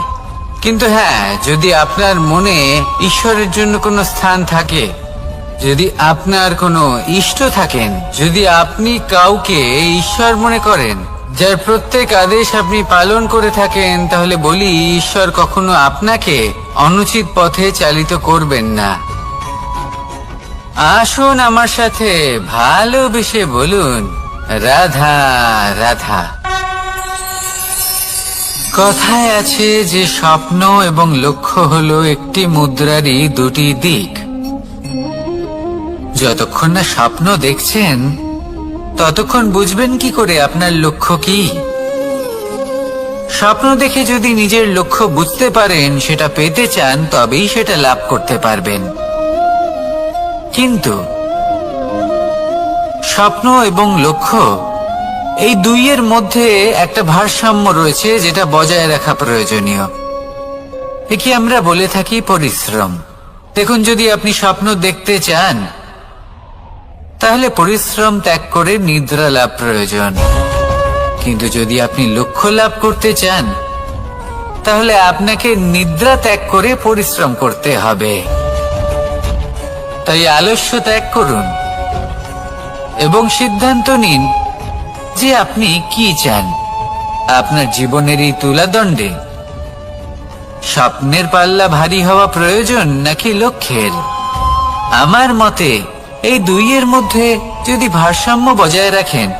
কিন্তু হ্যাঁ, যদি আপনার মনে ঈশ্বরের জন্য কোনো স্থান থাকে, যদি আপনার কোনো ইষ্ট থাকেন, যদি আপনি কাউকে ঈশ্বর মনে করেন, যার প্রত্যেক আদেশ আপনি পালন করে থাকেন, তাহলে বলি ঈশ্বর কখনো আপনাকে অনুচিত পথে চালিত করবেন না। আসুন আমার সাথে ভালোবেসে বলুন, রাধা রাধা। কথায় আছে যে স্বপ্ন এবং লক্ষ্য হলো একটি মুদ্রারই দুটি দিক। যতক্ষণ না স্বপ্ন দেখছেন ততক্ষণ বুঝবেন কি করে আপনার লক্ষ্য কি? স্বপ্ন দেখে যদি নিজের লক্ষ্য বুঝতে পারেন, সেটা পেতে চান, তবেই সেটা লাভ করতে পারবেন। কিন্তু স্বপ্ন এবং লক্ষ্য এই দুইয়ের মধ্যে একটা ভারসাম্য রয়েছে, যেটা বজায় রাখা প্রয়োজনীয়। একে আমরা বলে থাকি পরিশ্রম। দেখুন, যদি আপনি স্বপ্ন দেখতে চান, তাহলে পরিশ্রম ত্যাগ করে নিদ্রা লাভ প্রয়োজন। কিন্তু যদি আপনি লক্ষ্য লাভ করতে চান, তাহলে আপনাকে নিদ্রা ত্যাগ করে পরিশ্রম করতে হবে। তাই আলস্য ত্যাগ করুন এবং সিদ্ধান্ত নিন যে আপনি কি চান। আপনার জীবনের এই তুলাদণ্ডে স্বপ্নের পাল্লা ভারী হওয়া প্রয়োজন নাকি লক্ষ্যের? আমার মতে এই দুইয়ের মধ্যে যদি ভারসাম্য বজায় রাখেন,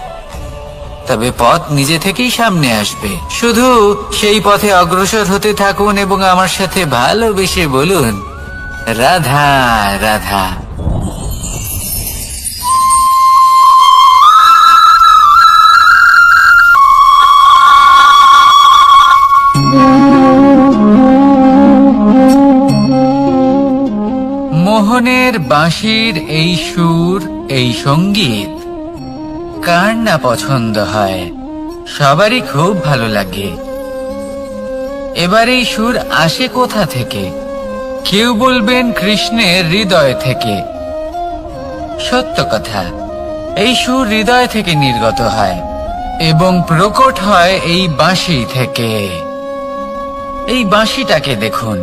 তবে পথ নিজে থেকেই সামনে আসবে। শুধু সেই পথে অগ্রসর হতে থাকুন এবং আমার সাথে ভালোবেসে বলুন, রাধা রাধা। মোহনের বাঁশির এই সুর, এই সঙ্গীত কার না পছন্দ হয়? সবারই খুব ভালো লাগে। এবার এই সুর আসে কোথা থেকে? কেউ বলবেন কৃষ্ণের হৃদয় থেকে। সত্য কথা, এই সুর হৃদয় থেকে নির্গত হয় এবং প্রকট হয় এই বাঁশি থেকে। এই বাঁশিটাকে দেখুন,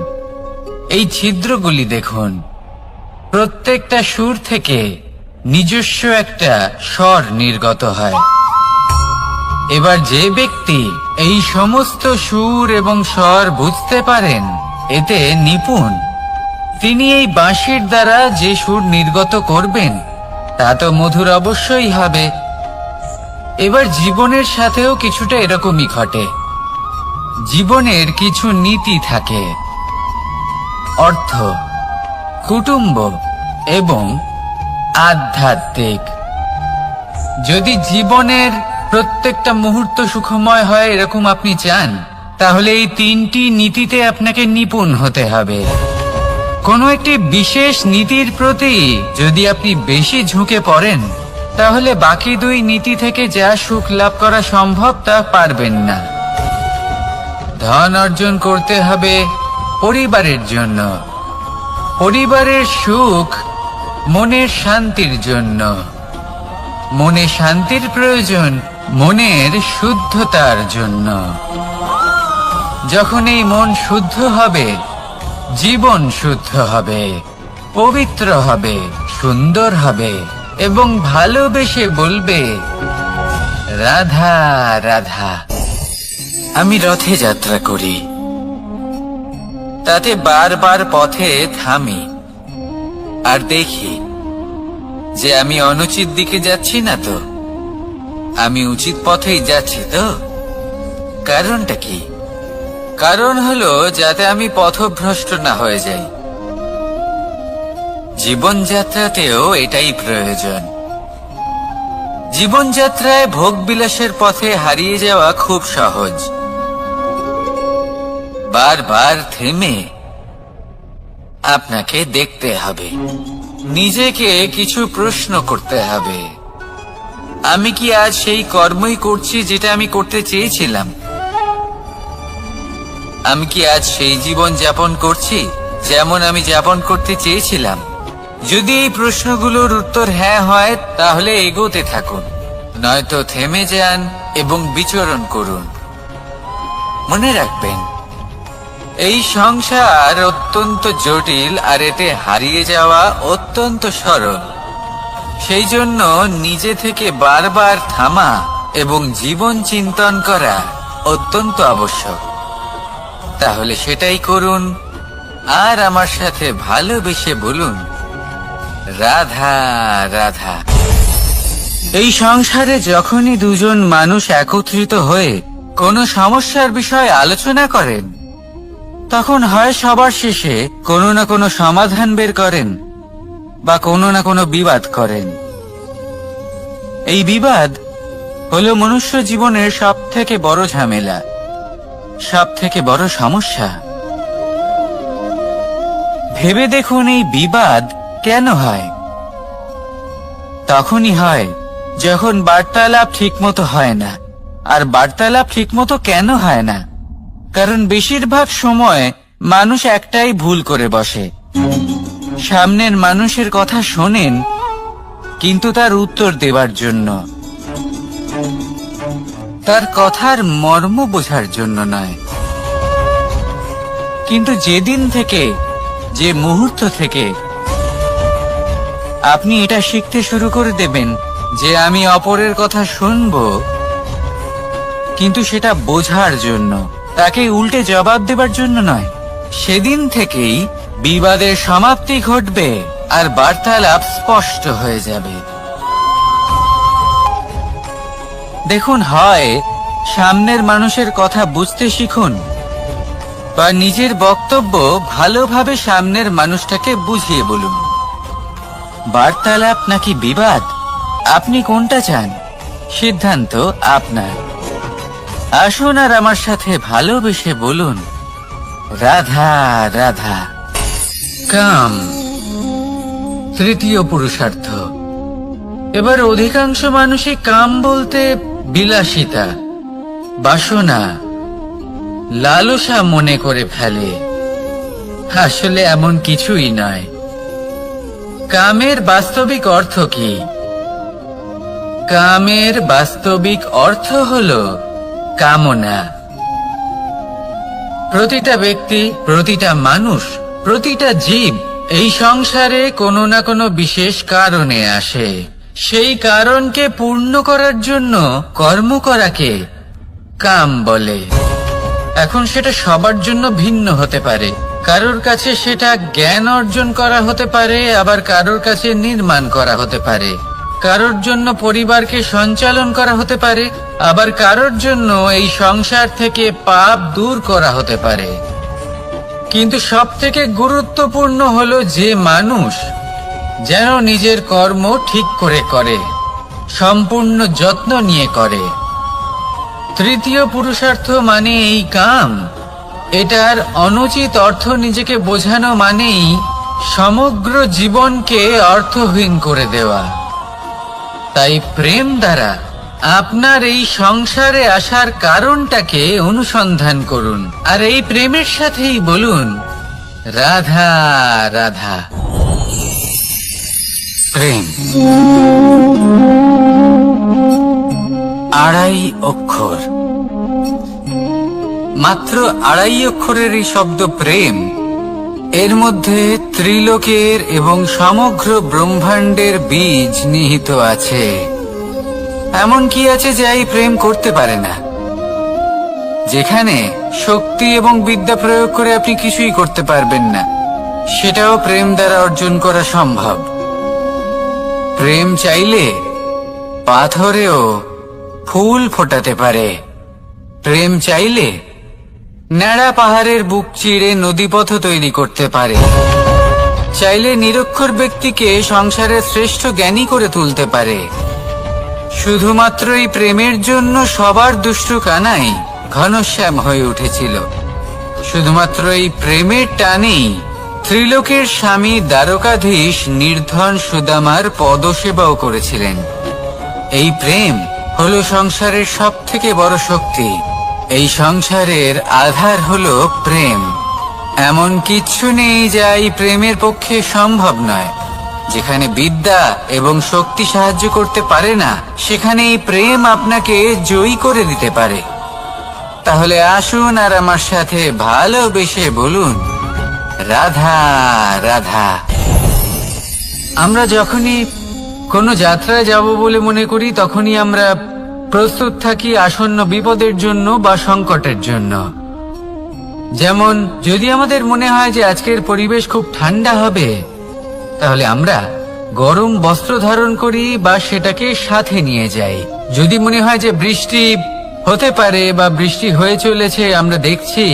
এই ছিদ্রগুলি দেখুন, প্রত্যেকটা সুর থেকে নিজস্ব একটা স্বর নির্গত হয়। এবার যে ব্যক্তি এই সমস্ত সুর এবং স্বর বুঝতে পারেন, এতে নিপুণ, তিনি এই বাঁশির দ্বারা যে সুর নির্গত করবেন তা তো মধুর অবশ্যই হবে। এবার জীবনের সাথেও কিছুটা এরকমই ঘটে। জীবনের কিছু নীতি থাকে, অর্থ, কুটুম্ব এবং আধ্যাত্মিক। যদি জীবনের প্রত্যেকটা মুহূর্ত সুখময় হয় এরকম আপনি চান, তাহলে এই তিনটি নীতিতে আপনাকে নিপুণ হতে হবে। কোনো একটি বিশেষ নীতির প্রতি যদি আপনি বেশি ঝুঁকে পড়েন, তাহলে বাকি দুই নীতি থেকে যা সুখ লাভ করা সম্ভব তা পারবেন না। ধন অর্জন করতে হবে পরিবারের জন্য, পরিবারের সুখ মনের শান্তির জন্য, মনে শান্তির প্রয়োজন মনের শুদ্ধতার জন্য। যখন এই মন শুদ্ধ হবে, জীবন শুদ্ধ হবে, পবিত্র হবে, সুন্দর হবে এবং ভালোবেসে বলবে, রাধা রাধা। আমি রথে যাত্রা করি, তাতে বারবার পথে থামি আর দেখি যে আমি অনুচিত দিকে যাচ্ছি না তো, আমি উচিত পথেই যাচ্ছি তো। কারণটা কি? কারণ হলো যাতে আমি পথভ্রষ্ট না হয়ে যাই। জীবনযাত্রাতেও এটাই প্রয়োজন। জীবনযাত্রায় ভোগবিলাসের পথে হারিয়ে যাওয়া খুব সহজ। বারবার থেমে আপনাকে দেখতে হবে, নিজেকে কিছু প্রশ্ন করতে হবে। আমি কি আজ সেই কর্মই করছি যেটা আমি করতে চেয়েছিলাম? আমি কি আজ সেই জীবন যাপন করছি যেমন আমি যাপন করতে চেয়েছিলাম? যদি এই প্রশ্নগুলোর উত্তর হ্যাঁ হয়, তাহলে এগোতে থাকুন, নয়তো থেমে যান এবং বিচরণ করুন। মনে রাখবেন, এই সংসার অত্যন্ত জটিল আর এতে হারিয়ে যাওয়া অত্যন্ত সরল। সেই জন্য নিজে থেকে বারবার থামা এবং জীবন চিন্তন করা অত্যন্ত আবশ্যক। তাহলে সেটাই করুন আর আমার সাথে ভালোবেসে বলুন, রাধা রাধা। এই সংসারে যখনই দুজন মানুষ একত্রিত হয়ে কোনো সমস্যার বিষয়ে আলোচনা করেন, তখন হয় সবার শেষে কোনো না কোনো সমাধান বের করেন বা কোনো না কোনো বিবাদ করেন। এই বিবাদ হলো মনুষ্য জীবনের সব থেকে বড় ঝামেলা, সব থেকে বড় সমস্যা। ভেবে দেখুন, এই বিবাদ কেন হয়? তখনই হয় যখন বার্তালাপ ঠিকমতো হয় না। আর বার্তালাপ ঠিকমতো কেন হয় না? কারণ বেশিরভাগ সময় মানুষ একটাই ভুল করে বসে। সামনের মানুষের কথা শোনেন, কিন্তু তার উত্তর দেবার জন্য, তার কথার মর্ম বোঝার জন্য নয়। কিন্তু যেদিন থেকে, যে মুহূর্ত থেকে আপনি এটা শিখতে শুরু করে দেবেন যে আমি অপরের কথা শুনবো, কিন্তু সেটা বোঝার জন্য, তাকে উল্টে জবাব দেবার জন্য নয়, সেদিন থেকেই বিবাদের সমাপ্তি ঘটবে আর বার্তালাপ স্পষ্ট হয়ে যাবে। দেখুন, হয় সামনের মানুষের কথা বুঝতে শিখুন বা নিজের বক্তব্য ভালোভাবে সামনের মানুষটাকে বুঝিয়ে বলুন। বার্তালাপ নাকি বিবাদ, আপনি কোনটা চান? সিদ্ধান্ত আপনার। আসুন আর আমার সাথে ভালোবেসে বলুন, রাধা রাধা। কাম, তৃতীয় পুরুষার্থ। এবার অধিকাংশ মানুষই কাম বলতে বিলাসিতা, বাসনা, লালসা মনে করে ফেলে। আসলে এমন কিছুই নয়। কামের বাস্তবিক অর্থ কি? কামের বাস্তবিক অর্থ হলো কামনা। প্রতিটা ব্যক্তি, প্রতিটা মানুষ, প্রতিটা জীব এই সংসারে কোনো না কোনো বিশেষ কারণে আসে। সেই কারণকে পূর্ণ করার জন্য কর্ম করাকে কাম বলে। এখন সেটা সবার জন্য ভিন্ন হতে পারে। কারোর কাছে সেটা জ্ঞান অর্জন করা হতে পারে, আবার কারোর কাছে নির্মাণ করা হতে পারে। কারোর জন্য পরিবারকে সঞ্চালন করা হতে পারে, আবার কারোর জন্য এই সংসার থেকে পাপ দূর করা হতে পারে। কিন্তু সবথেকে গুরুত্বপূর্ণ হলো যে মানুষ যেন নিজের কর্ম ঠিক করে করে, সম্পূর্ণ যত্ন নিয়ে করে। তৃতীয় পুরুষার্থ মানে এই কাম। এটার অনুচিত অর্থ নিজেকে বোঝানো মানেই সমগ্র জীবনকে অর্থহীন করে দেওয়া। তাই প্রেম দ্বারা আপনার এই সংসারে আসার কারণটাকে অনুসন্ধান করুন, আর এই প্রেমের সাথেই বলুন রাধা রাধা। প্রেম 2.5 অক্ষর, মাত্র 2.5 অক্ষরের এই শব্দ প্রেম, এর মধ্যে ত্রিলোকের এবং সমগ্র ব্রহ্মাণ্ডের বীজ নিহিত আছে। এমন কি আছে যা এই প্রেম করতে পারে না? যেখানে শক্তি এবং বিদ্যা প্রয়োগ করে আপনি কিছুই করতে পারবেন না, সেটাও প্রেম দ্বারা অর্জন করা সম্ভব। প্রেম চাইলে পাথরেও ফুল ফোটাতে পারে। প্রেম চাইলে ন্যাড়া পাহাড়ের বুক চিরে নদীপথ তৈরি করতে পারে। চাইলে নিরক্ষর ব্যক্তিকে সংসারের শ্রেষ্ঠ জ্ঞানী করে তুলতে পারে। শুধুমাত্র এই প্রেমের জন্য সবার দুষ্টু কানাই ঘনশ্যাম হয়ে উঠেছিল। শুধুমাত্র এই প্রেমের টানেই ত্রিলোকের স্বামী দ্বারকাধীশ নির্ধন সুদামার পদসেবাও করেছিলেন। এই প্রেম হলো সংসারের সবথেকে বড় শক্তি। এই সংসারের আধার হলো প্রেম। এমন কিচ্ছু নেই যা এই প্রেমের পক্ষে সম্ভব নয়। যেখানে বিদ্যা এবং শক্তি সাহায্য করতে পারে না, সেখানে এই প্রেম আপনাকে জয়ী করে দিতে পারে। তাহলে আসুন আর আমার সাথে ভালোবেসে বলুন রাধা রাধা। আমরা যখনই কোনো যাত্রায় যাব বলে মনে করি, তখনই আমরা প্রস্তুত থাকি আসন্ন বিপদের জন্য বা সংকটের জন্য। যেমন যদি আমাদের মনে হয় যে আজকের পরিবেশ খুব ঠান্ডা হবে, তাহলে আমরা গরম বস্ত্র ধারণ করি বা সেটাকে সাথে নিয়ে যাই। যদি মনে হয় যে বৃষ্টি হতে পারে বা বৃষ্টি হয়ে চলেছে, আমরা দেখছি,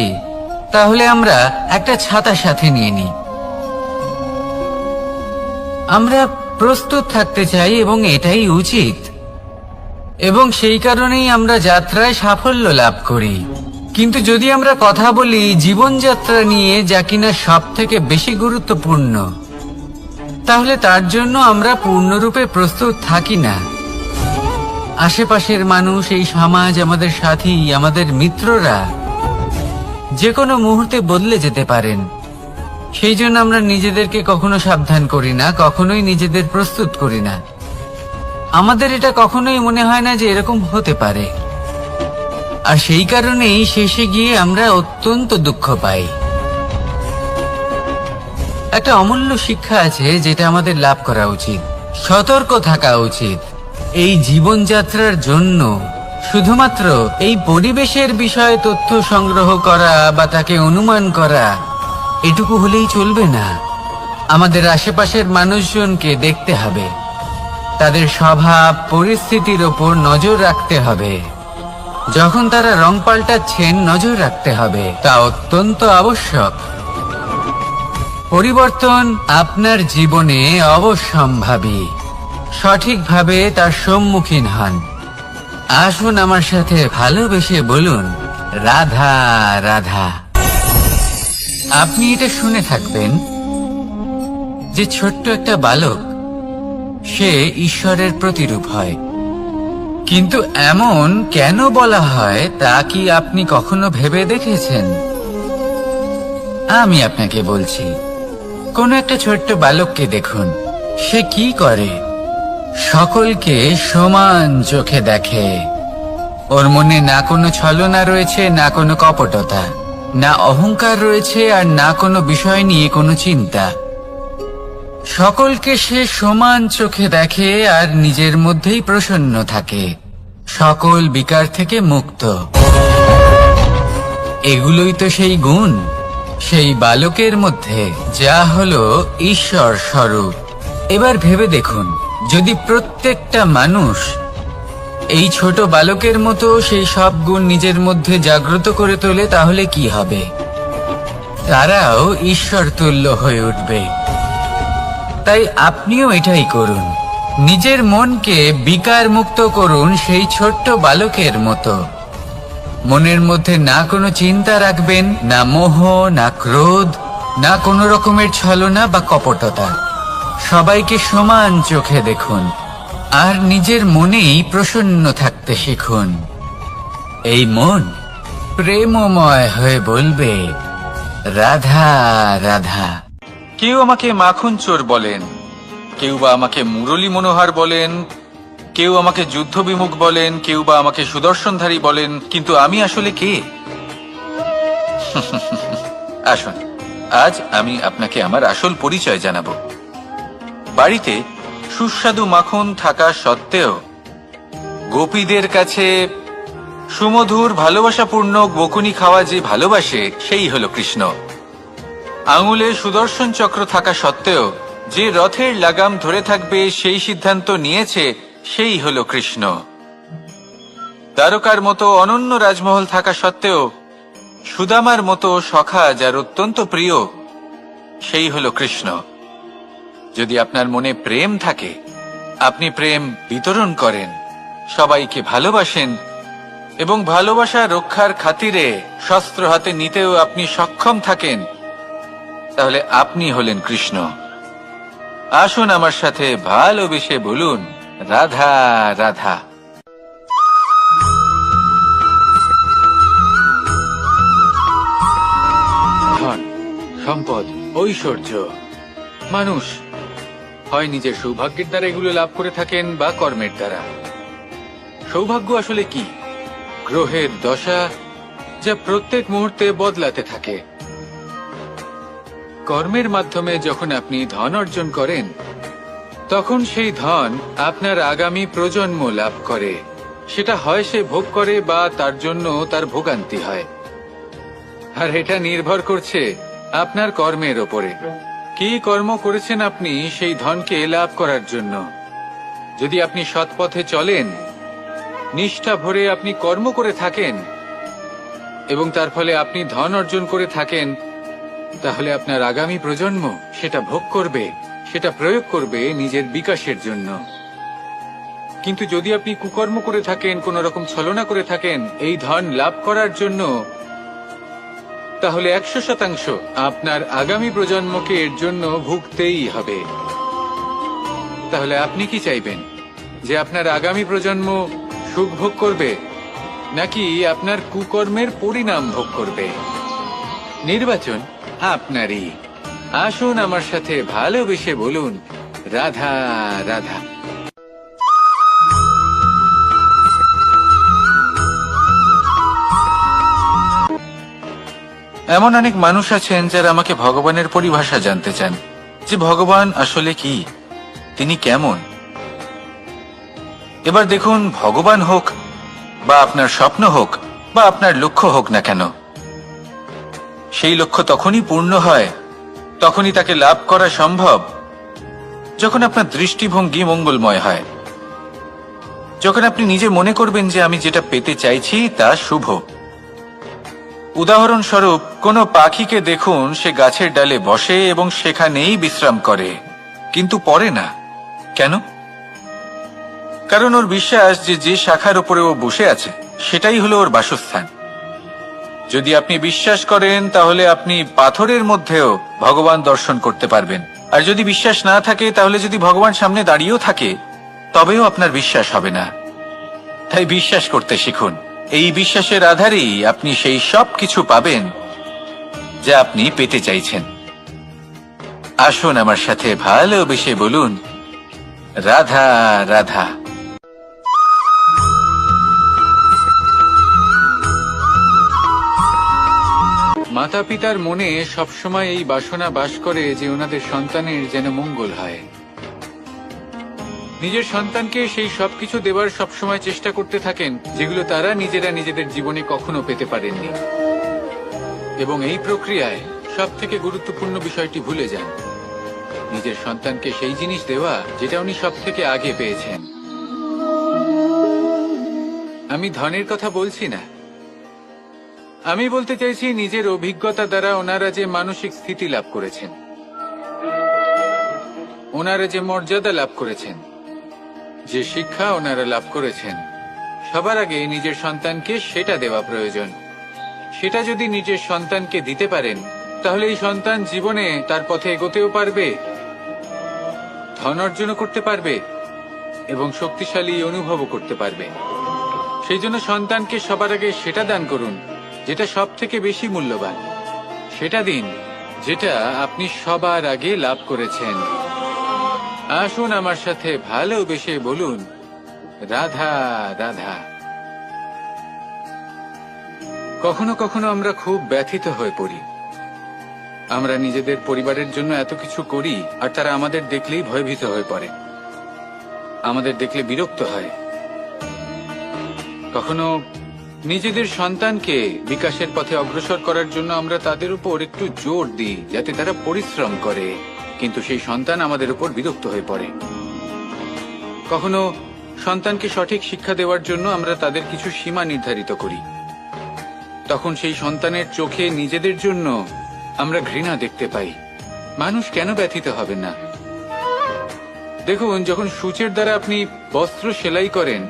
তাহলে আমরা একটা ছাতা সাথে নিয়ে নিই। আমরা প্রস্তুত থাকতে চাই এবং এটাই উচিত, এবং সেই কারণেই আমরা যাত্রায় সাফল্য লাভ করি। কিন্তু যদি আমরা কথা বলি জীবনযাত্রা নিয়ে, যা কিনা সব থেকে বেশি গুরুত্বপূর্ণ, তাহলে তার জন্য আমরা পূর্ণরূপে প্রস্তুত থাকি না। আশেপাশের মানুষ, এই সমাজ, আমাদের সাথী, আমাদের মিত্ররা যে কোনো মুহূর্তে বদলে যেতে পারেন। সেই জন্য আমরা নিজেদেরকে কখনো সাবধান করি না, কখনোই নিজেদের প্রস্তুত করি না। আমাদের এটা কখনোই মনে হয় না যে এরকম হতে পারে, আর সেই কারণেই শেষে গিয়ে আমরা অত্যন্ত দুঃখ পাই। একটা অমূল্য শিক্ষা আছে যেটা আমাদের লাভ করা উচিত। সতর্ক থাকা উচিত। এই জীবনযাত্রার জন্য শুধুমাত্র এই পরিবেশের বিষয়ে তথ্য সংগ্রহ করা বা তাকে অনুমান করা, এটুকু হলেই চলবে না। আমাদের আশেপাশের মানুষজনকে দেখতে হবে, তাদের স্বভাব পরিস্থিতির ওপর নজর রাখতে হবে। যখন তারা রং পাল্টাচ্ছেন, নজর রাখতে হবে, তা অত্যন্ত আবশ্যক। পরিবর্তন আপনার জীবনে অবশ্যম্ভাবী। সঠিকভাবে তার সম্মুখীন হন। আসুন আমার সাথে ভালোবেসে বলুন রাধা রাধা। আপনি এটা শুনে থাকবেন যে ছোট্ট একটা বালক, সে ঈশ্বরের প্রতিরূপ হয়। কিন্তু এমন কেন বলা হয় তা কি আপনি কখনো ভেবে দেখেছেন? আমি আপনাকে বলছি। কোন একটা ছোট্ট বালককে দেখুন, সে কি করে? সকলকে সমান চোখে দেখে। ওর মনে না কোনো ছলনা রয়েছে, না কোনো কপটতা। না অহংকার রয়েছে আর না কোনো বিষয় নিয়ে কোনো চিন্তা। সকলকে সে সমান চোখে দেখে আর নিজের মধ্যেই প্রসন্ন থাকে, সকল বিকার থেকে মুক্ত। এগুলোই তো সেই গুণ, সেই বালকের মধ্যে যা হলো ঈশ্বর স্বরূপ। এবার ভেবে দেখুন, যদি প্রত্যেকটা মানুষ এই ছোট বালকের মতো সেই সব গুণ নিজের মধ্যে জাগ্রত করে তোলে, তাহলে কি হবে? তারাও ঈশ্বর তুল্য হয়ে উঠবে। তাই আপনিও এটাই করুন, নিজের মনকে বিকার মুক্ত করুন সেই ছোট্ট বালকের মতো। মনের মধ্যে না কোনো চিন্তা রাখবেন, না মোহ, না ক্রোধ, না কোনো রকমের ছলনা বা কপটতা। সবাইকে সমান চোখে দেখুন আর নিজের মনেই প্রসন্ন থাকতে শিখুন। এই মন প্রেমময় হয়ে বলবে, রাধা রাধা। কেউ আমাকে মাখন চোর বলেন, কেউ বা আমাকে মুরলী মনোহর বলেন, কেউ আমাকে যুদ্ধ বিমুখ বলেন, কেউ বা আমাকে সুদর্শনধারী বলেন, কিন্তু আমি আসলে কে? আসুন, আজ আমি আপনাকে আমার আসল পরিচয় জানাবো। বাড়িতে সুস্বাদু মাখন থাকা সত্ত্বেও গোপীদের কাছে সুমধুর ভালোবাসাপূর্ণ বকুনি খাওয়া যে ভালোবাসে, সেই হলো কৃষ্ণ। আঙুলে সুদর্শন চক্র থাকা সত্ত্বেও যে রথের লাগাম ধরে থাকবে সেই সিদ্ধান্ত নিয়েছে, সেই হলো কৃষ্ণ। তারকার মতো অনন্য রাজমহল থাকা সত্ত্বেও সুদামার মতো সখা যার অত্যন্ত প্রিয়, সেই হলো কৃষ্ণ। যদি আপনার মনে প্রেম থাকে, আপনি প্রেম বিতরণ করেন, সবাইকে ভালোবাসেন এবং ভালোবাসা রক্ষার খাতিরে শস্ত্র হাতে নিতেও আপনি সক্ষম থাকেন, তাহলে আপনি হলেন কৃষ্ণ। আসুন আমার সাথে ভালোবেসে বলুন, রাধা রাধা। ধন, সম্পদ, ঐশ্বর্য, মানুষ হয় নিজের সৌভাগ্যের দ্বারা এগুলো লাভ করে থাকেন বা কর্মের দ্বারা। সৌভাগ্য আসলে কি? গ্রহের দশা, যা প্রত্যেক মুহূর্তে বদলাতে থাকে। কর্মের মাধ্যমে যখন আপনি ধন অর্জন করেন, তখন সেই ধন আপনার আগামী প্রজন্ম লাভ করে। সেটা হয় সে ভোগ করে বা তার জন্য তার ভোগান্তি হয়। আর এটা নির্ভর করছে আপনার কর্মের ওপরে। কি কর্ম করেছেন আপনি সেই ধনকে লাভ করার জন্য? যদি আপনি সৎ পথে চলেন, নিষ্ঠা ভরে আপনি কর্ম করে থাকেন এবং তার ফলে আপনি ধন অর্জন করে থাকেন, তাহলে আপনার আগামী প্রজন্ম সেটা ভোগ করবে, সেটা প্রয়োগ করবে নিজের বিকাশের জন্য। কিন্তু যদি আপনি কুকর্ম করে থাকেন, কোন রকম ছলনা করে থাকেন এই ধন লাভ করার জন্য, তাহলে 100% আপনার আগামী প্রজন্মকে এর জন্য ভুগতেই হবে। তাহলে আপনি কি চাইবেন? যে আপনার আগামী প্রজন্ম সুখ ভোগ করবে, নাকি আপনার কুকর্মের পরিণাম ভোগ করবে? নির্বাচন আপনারই। আসুন আমার সাথে ভালোবেসে বলুন, রাধা রাধা। এমন অনেক মানুষ আছেন যারা আমাকে ভগবানের পরিভাষা জানতে চান, যে ভগবান আসলে কি, তিনি কেমন। এবার দেখুন, ভগবান হোক বা আপনার স্বপ্ন হোক বা আপনার লক্ষ্য হোক না কেন, সেই লক্ষ্য তখনই পূর্ণ হয়, তখনই তাকে লাভ করা সম্ভব, যখন আপনার দৃষ্টিভঙ্গি মঙ্গলময় হয়, যখন আপনি নিজে মনে করবেন যে আমি যেটা পেতে চাইছি তা শুভ। উদাহরণস্বরূপ, কোনো পাখিকে দেখুন, সে গাছের ডালে বসে এবং সেখানেই বিশ্রাম করে, কিন্তু পড়ে না। কেন? কারণ ওর বিশ্বাস যে যে শাখার উপরে ও বসে আছে সেটাই হলো ওর বাসস্থান। যদি আপনি বিশ্বাস করেন, তাহলে আপনি পাথরের মধ্যেও ভগবান দর্শন করতে পারবেন। আর যদি বিশ্বাস না থাকে, তাহলে যদি ভগবান সামনে দাঁড়িয়েও থাকে, তবেও আপনার বিশ্বাস হবে না। তাই বিশ্বাস করতে শিখুন। এই বিশ্বাসের আধারেই আপনি সেই সব কিছু পাবেন যা আপনি পেতে চাইছেন। আসুন আমার সাথে ভালোবেসে বলুন, রাধা রাধা। মাতা পিতার মনে সবসময় এই বাসনা বাস করে যে ওনাদের সন্তানের যেন মঙ্গল হয়। নিজের সন্তানকে সেই সবকিছু দেবার সবসময় চেষ্টা করতে থাকেন যেগুলো তারা নিজেরা নিজেদের জীবনে কখনো পেতে পারেননি, এবং এই প্রক্রিয়ায় সব থেকে গুরুত্বপূর্ণ বিষয়টি ভুলে যান, নিজের সন্তানকে সেই জিনিস দেওয়া যেটা উনি সব থেকে আগে পেয়েছেন। আমি ধনের কথা বলছি না, আমি বলতে চাইছি নিজের অভিজ্ঞতা দ্বারা ওনারা যে মানসিক স্থিতি লাভ করেছেন, ওনারা যে মর্যাদা লাভ করেছেন, যে শিক্ষা ওনারা লাভ করেছেন, সবার আগে নিজের সন্তানকে সেটা দেওয়া প্রয়োজন। সেটা যদি নিজের সন্তানকে দিতে পারেন তাহলে এই সন্তান জীবনে তার পথে এগোতেও পারবে, ধন অর্জনও করতে পারবে এবং শক্তিশালী অনুভবও করতে পারবে। সেই জন্য সন্তানকে সবার আগে সেটা দান করুন যেটা সব থেকে বেশি মূল্যবান। সেটা দিন যেটা আপনি সবার আগে লাভ করেছেন। আসুন আমার সাথে ভালোবেসে বলুন, রাধা রাধা। কখনো কখনো আমরা খুব ব্যথিত হয়ে পড়ি। আমরা নিজেদের পরিবারের জন্য এত কিছু করি আর তারা আমাদের দেখলেই ভয়ভীত হয়ে পড়ে, আমাদের দেখলে বিরক্ত হয়। কখনো নিজেদের সন্তানকে বিকাশের পথে অগ্রসর করার জন্য আমরা তাদের উপর একটু জোর দিই যাতে তারা পরিশ্রম করে, কিন্তু সেই সন্তান আমাদের উপর বিরক্ত হয়ে পড়ে। কখনো সন্তানকে সঠিক শিক্ষা দেওয়ার জন্য আমরা তাদের কিছু সীমা নির্ধারিত করি, তখন সেই সন্তানের চোখে নিজেদের জন্য আমরা ঘৃণা দেখতে পাই। মানুষ কেন ব্যথিত হবে না? দেখুন, যখন সূচের দ্বারা আপনি বস্ত্র সেলাই করেন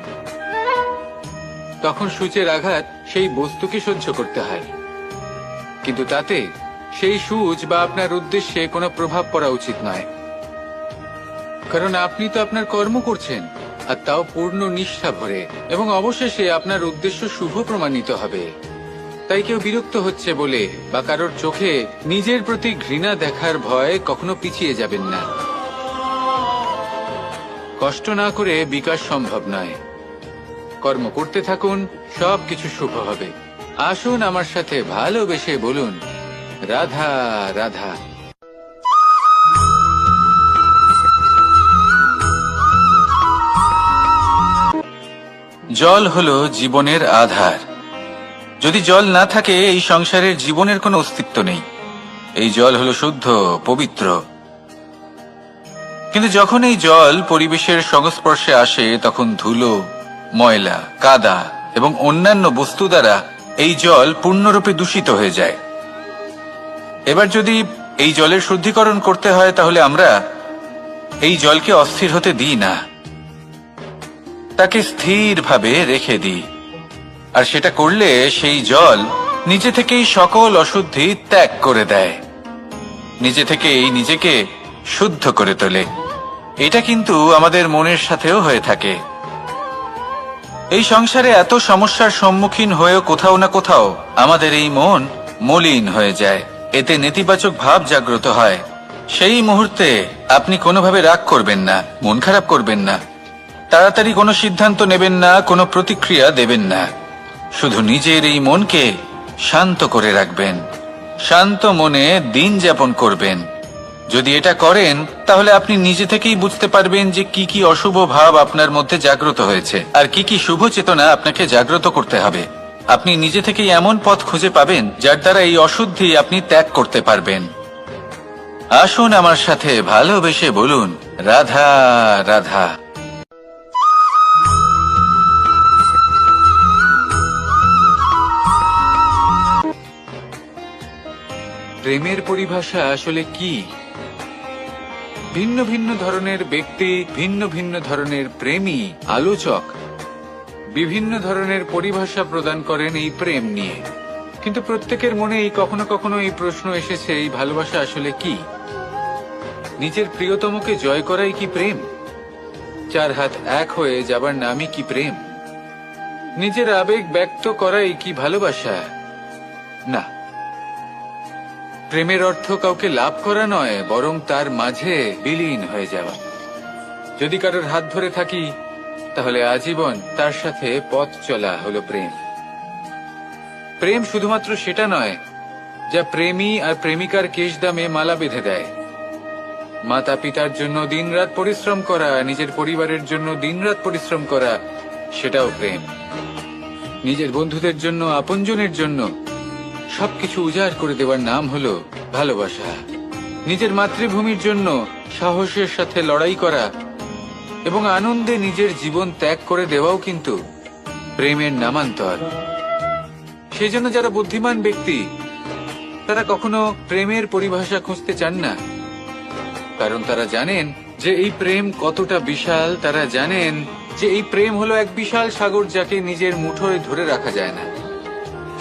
তখন সূচের আঘাত সেই বস্তুকে সহ্য করতে হয়, কিন্তু তাতে সেই সূচ বা আপনার উদ্দেশ্যে কোনো প্রভাব পড়া উচিত নয়, কারণ আপনি তো আপনার কর্ম করছেন আর তাও পূর্ণ নিষ্ঠা ভরে, এবং অবশেষে আপনার উদ্দেশ্য শুভ প্রমাণিত হবে। তাই কেউ বিরক্ত হচ্ছে বলে বা কারোর চোখে নিজের প্রতি ঘৃণা দেখার ভয় কখনো পিছিয়ে যাবেন না। কষ্ট না করে বিকাশ সম্ভব নয়। কর্ম করতে থাকুন, সবকিছু শুভ হবে। আসুন আমার সাথে ভালোবেসে বলুন, রাধা রাধা। জল হলো জীবনের আধার। যদি জল না থাকে এই সংসারের জীবনের কোনো অস্তিত্ব নেই। এই জল হলো শুদ্ধ, পবিত্র। কিন্তু যখন এই জল পরিবেশের সংস্পর্শে আসে তখন ধুলো, ময়লা, কাদা এবং অন্যান্য বস্তু দ্বারা এই জল পূর্ণরূপে দূষিত হয়ে যায়। এবার যদি এই জলের শুদ্ধিকরণ করতে হয় তাহলে আমরা এই জলকে অস্থির হতে দিই না, তাকে স্থিরভাবে রেখে দিই। আর সেটা করলে সেই জল নিজে থেকেই সকল অশুদ্ধি ত্যাগ করে দেয়, নিজে থেকেই নিজেকে শুদ্ধ করে তোলে। এটা কিন্তু আমাদের মনের সাথেও হয়ে থাকে। এই সংসারে এত সমস্যার সম্মুখীন হয়েও কোথাও না কোথাও আমাদের এই মন মলিন হয়ে যায়, এতে নেতিবাচক ভাব জাগ্রত হয়। সেই মুহূর্তে আপনি কোনোভাবে রাগ করবেন না, মন খারাপ করবেন না, তাড়াতাড়ি কোনো সিদ্ধান্ত নেবেন না, কোনো প্রতিক্রিয়া দেবেন না। শুধু নিজের এই মনকে শান্ত করে রাখবেন, শান্ত মনে দিন যাপন করবেন। যদি এটা করেন তাহলে আপনি নিজে থেকেই বুঝতে পারবেন যে কি কি অশুভ ভাব আপনার মধ্যে জাগ্রত হয়েছে আর কি কি শুভ চেতনা আপনাকে জাগ্রত করতে হবে। আপনি নিজে থেকেই এমন পথ খুঁজে পাবেন যার দ্বারা এই অশুদ্ধি আপনি ত্যাগ করতে পারবেন। আসুন আমার সাথে ভালোবেসে বলুন, রাধা রাধা। প্রেমের পরিভাষা আসলে কি? ভিন্ন ভিন্ন ধরনের ব্যক্তি, ভিন্ন ভিন্ন ধরনের প্রেমী, আলোচক বিভিন্ন ধরনের পরিভাষা প্রদান করেন এই প্রেম নিয়ে। কিন্তু প্রত্যেকের মনেই কখনো কখনো এই প্রশ্ন এসেছে, এই ভালোবাসা আসলে কি? নিজের প্রিয়তমকে জয় করাই কি প্রেম? চার হাত এক হয়ে যাবার নামই কি প্রেম? নিজের আবেগ ব্যক্ত করাই কি ভালোবাসা? না, প্রেমের অর্থ কাউকে লাভ করা নয়, বরং তার মাঝে বিলীন হয়ে যাওয়া। যদি কারোর হাত ধরে থাকি তাহলে আজীবন তার সাথে পথ চলা হলো প্রেম। প্রেম শুধুমাত্র সেটা নয় যা প্রেমী আর প্রেমিকার কেশদামে মালা বেঁধে দেয়। মাতা পিতার জন্য দিনরাত পরিশ্রম করা, নিজের পরিবারের জন্য দিনরাত পরিশ্রম করা, সেটাও প্রেম। নিজের বন্ধুদের জন্য, আপনজনের জন্য সবকিছু উজাড় করে দেওয়ার নাম হলো ভালোবাসা। নিজের মাতৃভূমির জন্য সাহসের সাথে লড়াই করা এবং আনন্দে নিজের জীবন ত্যাগ করে দেওয়াও কিন্তু প্রেমের নামান্তর। সেই জন্য যারা বুদ্ধিমান ব্যক্তি তারা কখনো প্রেমের পরিভাষা খুঁজতে চান না, কারণ তারা জানেন যে এই প্রেম কতটা বিশাল। তারা জানেন যে এই প্রেম হলো এক বিশাল সাগর, যাকে নিজের মুঠোয় ধরে রাখা যায় না।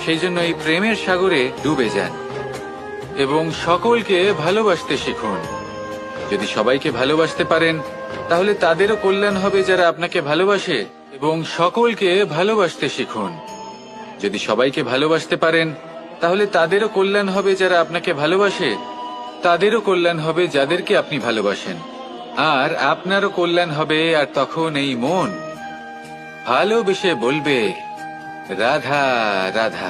সেই জন্য এই প্রেমের সাগরে ডুবে যান এবং সকলকে ভালোবাসতে শিখুন। যদি সবাইকে ভালোবাসতে পারেন তাহলে তাদেরও কল্যাণ হবে যারা আপনাকে ভালোবাসে, এবং সকলকে ভালোবাসতে শিখুন। যদি সবাইকে ভালোবাসতে পারেন তাহলে তাদেরও কল্যাণ হবে যারা আপনাকে ভালোবাসে, তাদেরও কল্যাণ হবে যাদেরকে আপনি ভালোবাসেন, আর আপনারও কল্যাণ হবে। আর তখন এই মন ভালোবেসে বলবে, রাধা রাধা।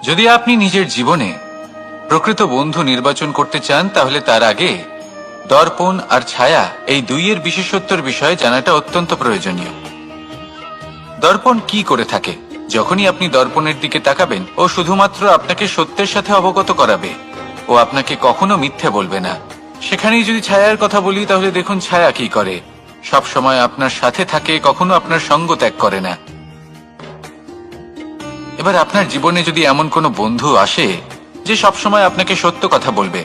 যদি আপনি নিজের জীবনে প্রকৃত বন্ধু নির্বাচন করতে চান তাহলে তার আগে দর্পণ আর ছায়া এই দুইয়ের বিশেষত্বর বিষয়ে জানাটা অত্যন্ত প্রয়োজনীয়। দর্পণ কি করে থাকে? যখনই আপনি দর্পণের দিকে তাকাবেন, ও শুধুমাত্র আপনাকে সত্যের সাথে অবগত করাবে, ও আপনাকে কখনো মিথ্যে বলবে না। সেখানেই যদি ছায়ার কথা বলি তাহলে দেখুন ছায়া কি করে। সব সময় আপনার সাথে থাকে, কখনো আপনার সঙ্গ ত্যাগ করে না। এবার আপনার জীবনে যদি এমন কোনো বন্ধু আসে যে সবসময় আপনাকে সত্য কথা বলবে,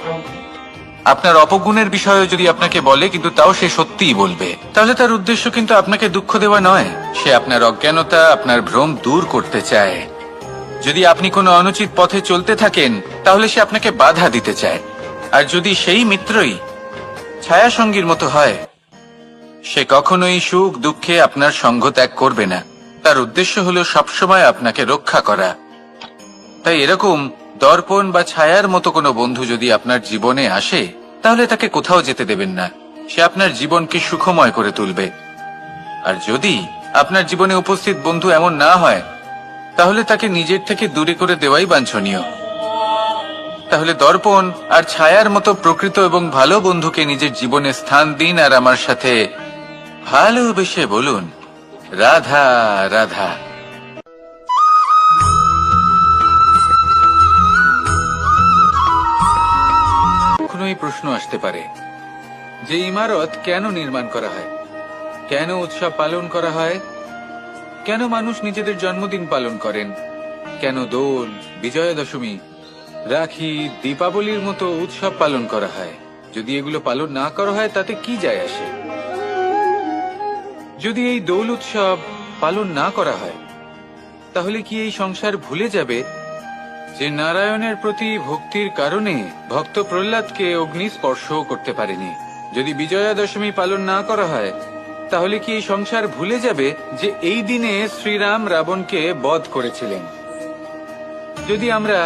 আপনার অপগুণের বিষয়ে যদি আপনাকে বলে কিন্তু তাও সে সত্যিই বলবে, তাহলে তার উদ্দেশ্য কিন্তু আপনাকে দুঃখ দেওয়া নয়। সে আপনার অজ্ঞানতা, আপনার ভ্রম দূর করতে চায়। যদি আপনি কোনো অনুচিত পথে চলতে থাকেন তাহলে সে আপনাকে বাধা দিতে চায়। আর যদি সেই মিত্রই ছায়া সঙ্গীর মতো হয়, সে কখনোই সুখ দুঃখে আপনার সঙ্গ ত্যাগ করবে না। তার উদ্দেশ্য হলো সবসময় আপনাকে রক্ষা করা। তাই এরকম দর্পণ বা ছায়ার মতো কোনো বন্ধু যদি আপনার জীবনে আসে তাহলে তাকে কোথাও যেতে দেবেন না। সে আপনার জীবনকে সুখময় করে তুলবে। আর যদি আপনার জীবনে উপস্থিত বন্ধু এমন না হয় তাহলে তাকে নিজের থেকে দূরে করে দেওয়াই বাঞ্ছনীয়। তাহলে দর্পণ আর ছায়ার মতো প্রকৃত এবং ভালো বন্ধুকে নিজের জীবনে স্থান দিন, আর আমার সাথে ভালোবেসে বলুন, রাধা রাধা। কখনো এই প্রশ্ন আসতে পারে যে ইমারত কেন নির্মাণ করা হয়, কেন উৎসব পালন করা হয়, কেন মানুষ নিজেদের জন্মদিন পালন করেন, কেন দোল, বিজয়া দশমী, রাখি, দীপাবলির মতো উৎসব পালন করা হয়। যদি এগুলো পালন না করা হয় তাতে কি যায় আসে? যদি এই দোল উৎসব পালন না করা হয় তাহলে কি এই সংসার ভুলে যাবে যে নারায়ণের প্রতি ভক্তির কারণে ভক্ত প্রহ্লাদকে অগ্নি স্পর্শ করতে পারেনি? যদি বিজয়া দশমী পালন না করা হয় তাহলে কি এই সংসার ভুলে যাবে যে এই দিনে শ্রীরাম রাবণকে বধ করেছিলেন? যদি আমরা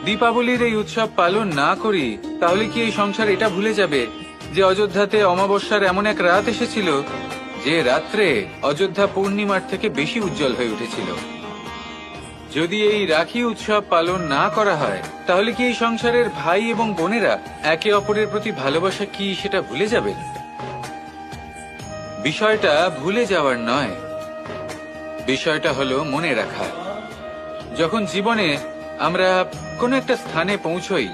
দীপাবলির এই উৎসব পালন না করি তাহলে কি এই সংসার এটা ভুলে যাবে যে অযোধ্যাতে অমাবস্যার এমন এক রাত এসেছিল যে রাত্রে অযোধ্যা পূর্ণিমার থেকে বেশি উজ্জ্বল হয়ে উঠেছিল? যদি এই রাখি উৎসব পালন না করা হয় তাহলে কি এই সংসারের ভাই এবং বোনেরা একে অপরের প্রতি ভালোবাসা কি সেটা ভুলে যাবে? বিষয়টা ভুলে যাওয়ার নয়, বিষয়টা হলো মনে রাখা। যখন জীবনে আমরা কোনো একটা স্থানে পৌঁছই,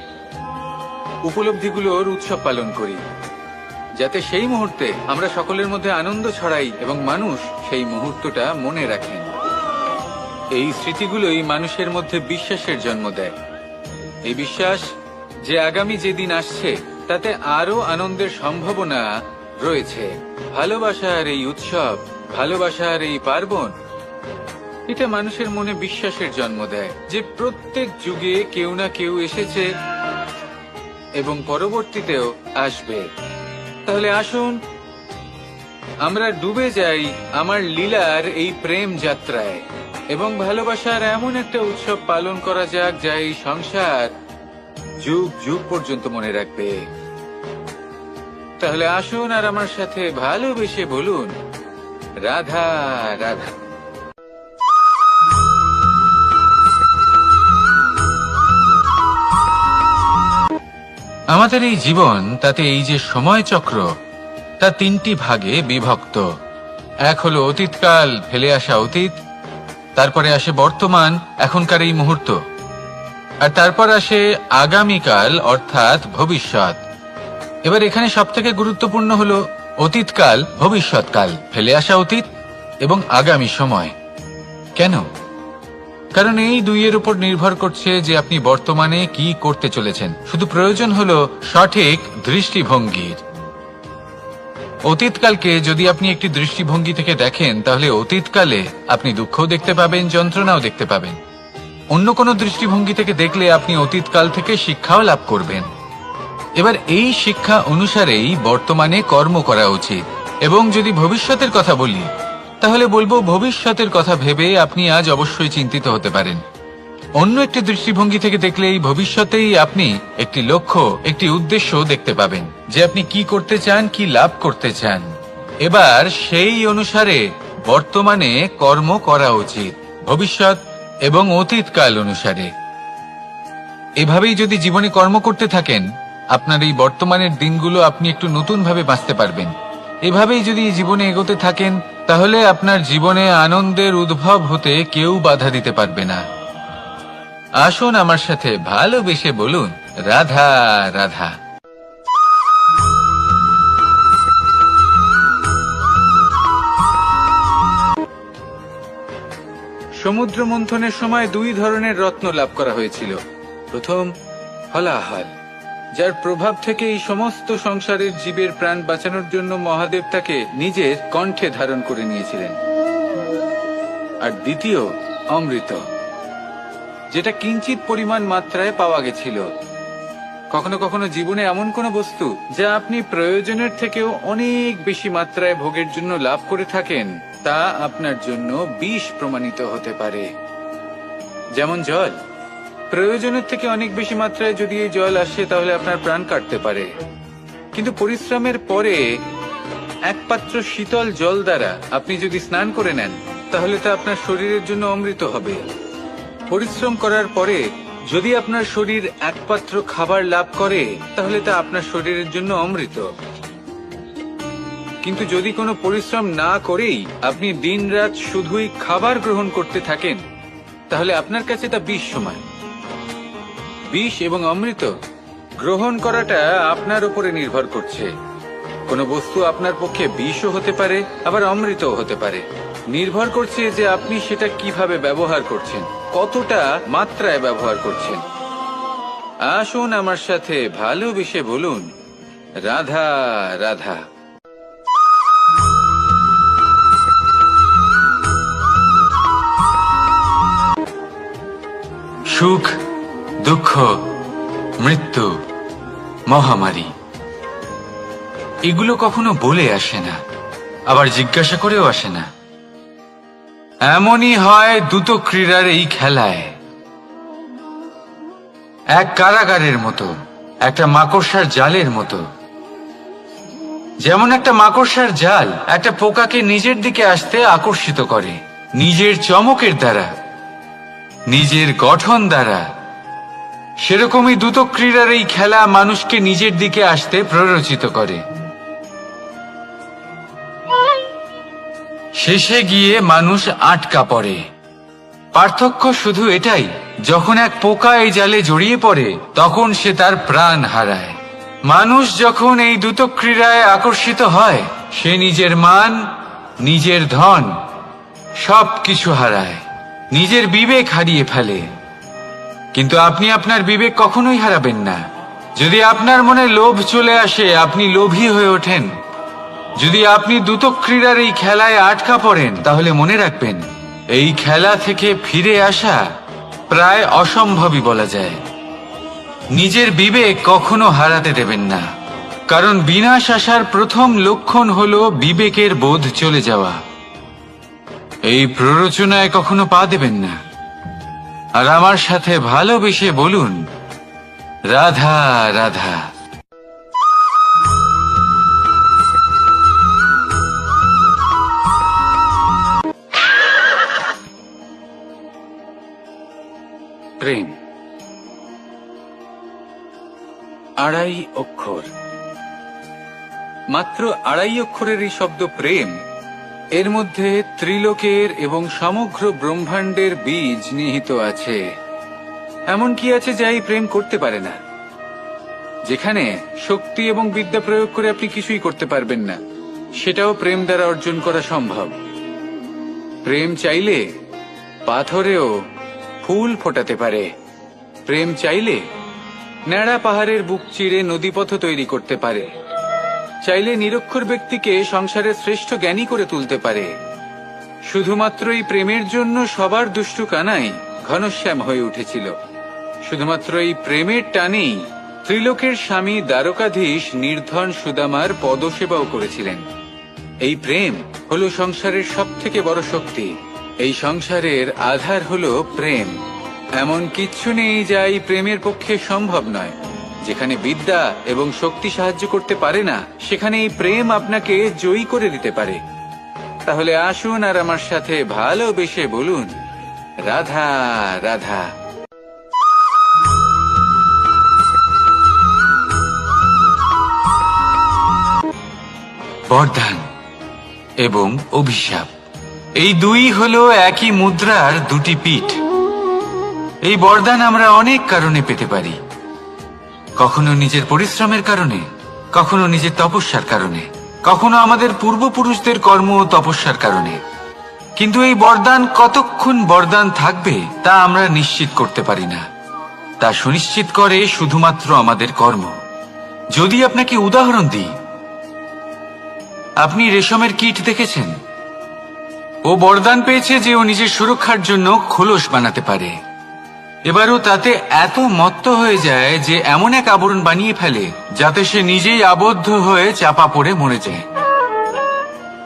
উপলব্ধিগুলোর উৎসব পালন করি, যাতে সেই মুহূর্তে আমরা সকলের মধ্যে আনন্দ ছড়াই এবং মানুষ সেই মুহূর্তটা মনে রাখেন। এই স্মৃতিগুলোই মানুষের মধ্যে বিশ্বাসের জন্ম দেয়। এই বিশ্বাস যে আগামী যেদিন আসছে তাতে আরো আনন্দের সম্ভাবনা রয়েছে। ভালোবাসার এই উৎসব, ভালোবাসার এই পার্বণ, এটা মানুষের মনে বিশ্বাসের জন্ম দেয় যে প্রত্যেক যুগে কেউ না কেউ এসেছে এবং পরবর্তীতেও আসবে। তাহলে আসুন আমরা ডুবে যাই আমার লীলার এই প্রেম যাত্রায় এবং ভালোবাসার এমন একটা উৎসব পালন করা যাক যা এই সংসার যুগ যুগ পর্যন্ত মনে রাখবে। তাহলে আসুন আর আমার সাথে ভালোবেসে বলুন, রাধা রাধা। আমাদের এই জীবন, তাতে এই যে সময় চক্র, তা তিনটি ভাগে বিভক্ত। এক হলো অতীতকাল, ফেলে আসা অতীত, তারপরে আসে বর্তমান, এখনকার এই মুহূর্ত, আর তারপর আসে আগামীকাল অর্থাৎ ভবিষ্যৎ। এবার এখানে সবথেকে গুরুত্বপূর্ণ হলো অতীতকাল, ভবিষ্যৎকাল, ফেলে আসা অতীত এবং আগামী সময়। কেন? কারণ এই দুইয়ের উপর নির্ভর করছে যে আপনি বর্তমানে কি করতে চলেছেন। শুধু প্রয়োজন হলো সঠিক দৃষ্টিভঙ্গির। অতীতকালকে যদি আপনি একটি দৃষ্টিভঙ্গি থেকে দেখেন, তাহলে অতীতকালে আপনি দুঃখও দেখতে পাবেন, যন্ত্রণাও দেখতে পাবেন। অন্য কোনো দৃষ্টিভঙ্গি থেকে দেখলে আপনি অতীতকাল থেকে শিক্ষাও লাভ করবেন। এবার এই শিক্ষা অনুসারেই বর্তমানে কর্ম করা উচিত। এবং যদি ভবিষ্যতের কথা বলি, তাহলে বলবো ভবিষ্যতের কথা ভেবে আপনি আজ অবশ্যই চিন্তিত হতে পারেন। অন্য একটি দৃষ্টিভঙ্গি থেকে দেখলে এই ভবিষ্যতেই আপনি একটি লক্ষ্য, একটি উদ্দেশ্য দেখতে পাবেন, যে আপনি কি করতে চান, কি লাভ করতে চান। এবার সেই অনুসারে বর্তমানে কর্ম করা উচিত, ভবিষ্যৎ এবং অতীতকাল অনুসারে। এভাবেই যদি জীবনে কর্ম করতে থাকেন, আপনার এই বর্তমানের দিনগুলো আপনি একটু নতুন ভাবে বাঁচতে পারবেন। এভাবেই যদি জীবনে এগোতে থাকেন, তাহলে আপনার জীবনে আনন্দের উদ্ভব হতে কেউ বাধা দিতে পারবে না। আসুন আমার সাথে ভালোবেসে বলুন, রাধা রাধা। সমুদ্র মন্থনের সময় দুই ধরনের রত্ন লাভ করা হয়েছিল। প্রথম হলাহল, যার প্রভাব থেকে এই সমস্ত সংসারের জীবের প্রাণ বাঁচানোর জন্য মহাদেব তাকে নিজের কণ্ঠে ধারণ করে নিয়েছিলেন। আর দ্বিতীয় অমৃত, যেটা কিঞ্চিত পরিমাণ মাত্রায় পাওয়া গেছিল। কখনো কখনো জীবনে এমন কোন বস্তু যা আপনি প্রয়োজনের থেকেও অনেক বেশি মাত্রায় ভোগের জন্য লাভ করে থাকেন, তা আপনার জন্য বিষ প্রমাণিত হতে পারে। যেমন জল, প্রয়োজনের থেকে অনেক বেশি মাত্রায় যদি এই জল আসে, তাহলে আপনার প্রাণ কাটতে পারে। কিন্তু পরিশ্রমের পরে এক পাত্র শীতল জল দ্বারা আপনি যদি স্নান করে নেন, তাহলে তা আপনার শরীরের জন্য অমৃত হবে। পরিশ্রম করার পরে যদি আপনার শরীর এক পাত্র খাবার লাভ করে, তাহলে তা আপনার শরীরের জন্য অমৃত। কিন্তু যদি কোনো পরিশ্রম না করেই আপনি দিনরাত শুধুই খাবার গ্রহণ করতে থাকেন, তাহলে আপনার কাছে তা বিষ সমান। বিষ এবং অমৃত গ্রহণ করাটা আপনার উপরে নির্ভর করছে। কোনো বস্তু আপনার পক্ষে বিষও হতে পারে, আবার অমৃতও হতে পারে। নির্ভর করছে যে আপনি সেটা কিভাবে ব্যবহার করছেন, কতটা মাত্রায় ব্যবহার করছেন। আসুন আমার সাথে ভালোবেসে বলুন, রাধা রাধা। সুখ, দুঃখ, মৃত্যু, মহামারী, এগুলো কখনো বলে আসে না, আবার জিজ্ঞাসা করেও আসে না। এমনই হয় দ্রুত ক্রীড়ার এই খেলায়। এক কারাগারের মতো, একটা মাকড়সার জালের মতো। যেমন একটা মাকড়সার জাল একটা পোকাকে নিজের দিকে আসতে আকর্ষিত করে, নিজের চমকের দ্বারা, নিজের গঠন দ্বারা। সেরকমই দ্রুত ক্রীড়ার এই খেলা মানুষকে নিজের দিকে আসতে প্ররোচিত করে। শেষে গিয়ে মানুষ আটকা পড়ে। পার্থক্য শুধু এটাই, যখন এক পোকা এই জালে জড়িয়ে পড়ে, তখন সে তার প্রাণ হারায়। মানুষ যখন এই দ্রুত ক্রীড়ায় আকর্ষিত হয়, সে নিজের মান, নিজের ধন সবকিছু হারায়, নিজের বিবেক হারিয়ে ফেলে। কিন্তু আপনি আপনার বিবেক কখনোই হারাবেন না। যদি আপনার মনে লোভ চলে আসে, আপনি লোভী হয়ে ওঠেন। যদি আপনি দ্রুত ক্রীড়ার এই খেলায় আটকা পড়েন, তাহলে মনে রাখবেন, এই খেলা থেকে ফিরে আসা প্রায় অসম্ভবই বলা যায়। নিজের বিবেক কখনো হারাতে দেবেন না, কারণ বিনাশ আসার প্রথম লক্ষণ হলো বিবেকের বোধ চলে যাওয়া। এই প্ররোচনায় কখনো পা দেবেন না। আর আমার সাথে ভালোবেসে বলুন, রাধা রাধা। প্রেম। 2.5 অক্ষর, মাত্র 2.5 অক্ষরের এই শব্দ প্রেম, এর মধ্যে ত্রিলোকের এবং সমগ্র ব্রহ্মাণ্ডের বীজ নিহিত আছে। এমন কি আছে যা এই প্রেম করতে পারে না? যেখানে শক্তি এবং বিদ্যা প্রয়োগ করে আপনি কিছুই করতে পারবেন না, সেটাও প্রেম দ্বারা অর্জন করা সম্ভব। প্রেম চাইলে পাথরেও ফুল ফোটাতে পারে। প্রেম চাইলে ন্যাড়া পাহাড়ের বুক চিরে নদীপথ তৈরি করতে পারে। চাইলে নিরক্ষর ব্যক্তিকে সংসারের শ্রেষ্ঠ জ্ঞানী করে তুলতে পারে। শুধুমাত্র এই প্রেমের জন্য সবার দুষ্টু কানাই ঘনশ্যাম হয়ে উঠেছিল। শুধুমাত্র এই প্রেমের টানেই ত্রিলোকের স্বামী দ্বারকাধীশ নির্ধন সুদামার পদসেবাও করেছিলেন। এই প্রেম হলো সংসারের সবথেকে বড় শক্তি। এই সংসারের আধার হলো প্রেম। এমন কিচ্ছু নেই যা এই প্রেমের পক্ষে সম্ভব নয়। যেখানে বিদ্যা এবং শক্তি সাহায্য করতে পারে না, সেখানে এই প্রেম আপনাকে জয়ী করে দিতে পারে। তাহলে আসুন আর আমার সাথে ভালোবেসে বলুন, রাধা রাধা। বরদান এবং অভিশাপ, এই দুই হলো একই মুদ্রার দুটি পিঠ। এই বরদান আমরা অনেক কারণে পেতে পারি। কখনো নিজের পরিশ্রমের কারণে, কখনো নিজের তপস্যার কারণে, কখনো আমাদের পূর্বপুরুষদের কর্ম ও তপস্যার কারণে। কিন্তু এই বরদান কতক্ষণ বরদান থাকবে তা আমরা নিশ্চিত করতে পারি না। তা সুনিশ্চিত করে শুধুমাত্র আমাদের কর্ম। যদি আপনাকে উদাহরণ দিই, আপনি রেশমের কীট দেখেছেন? ও বরদান পেয়েছে যে ও নিজের সুরক্ষার জন্য খোলস বানাতে পারে। এবারও তাতে এত মত্ত হয়ে যায় যে এমন এক আবরণ বানিয়ে ফেলে যাতে সে নিজেই আবদ্ধ হয়ে চাপা পড়ে মরে যায়।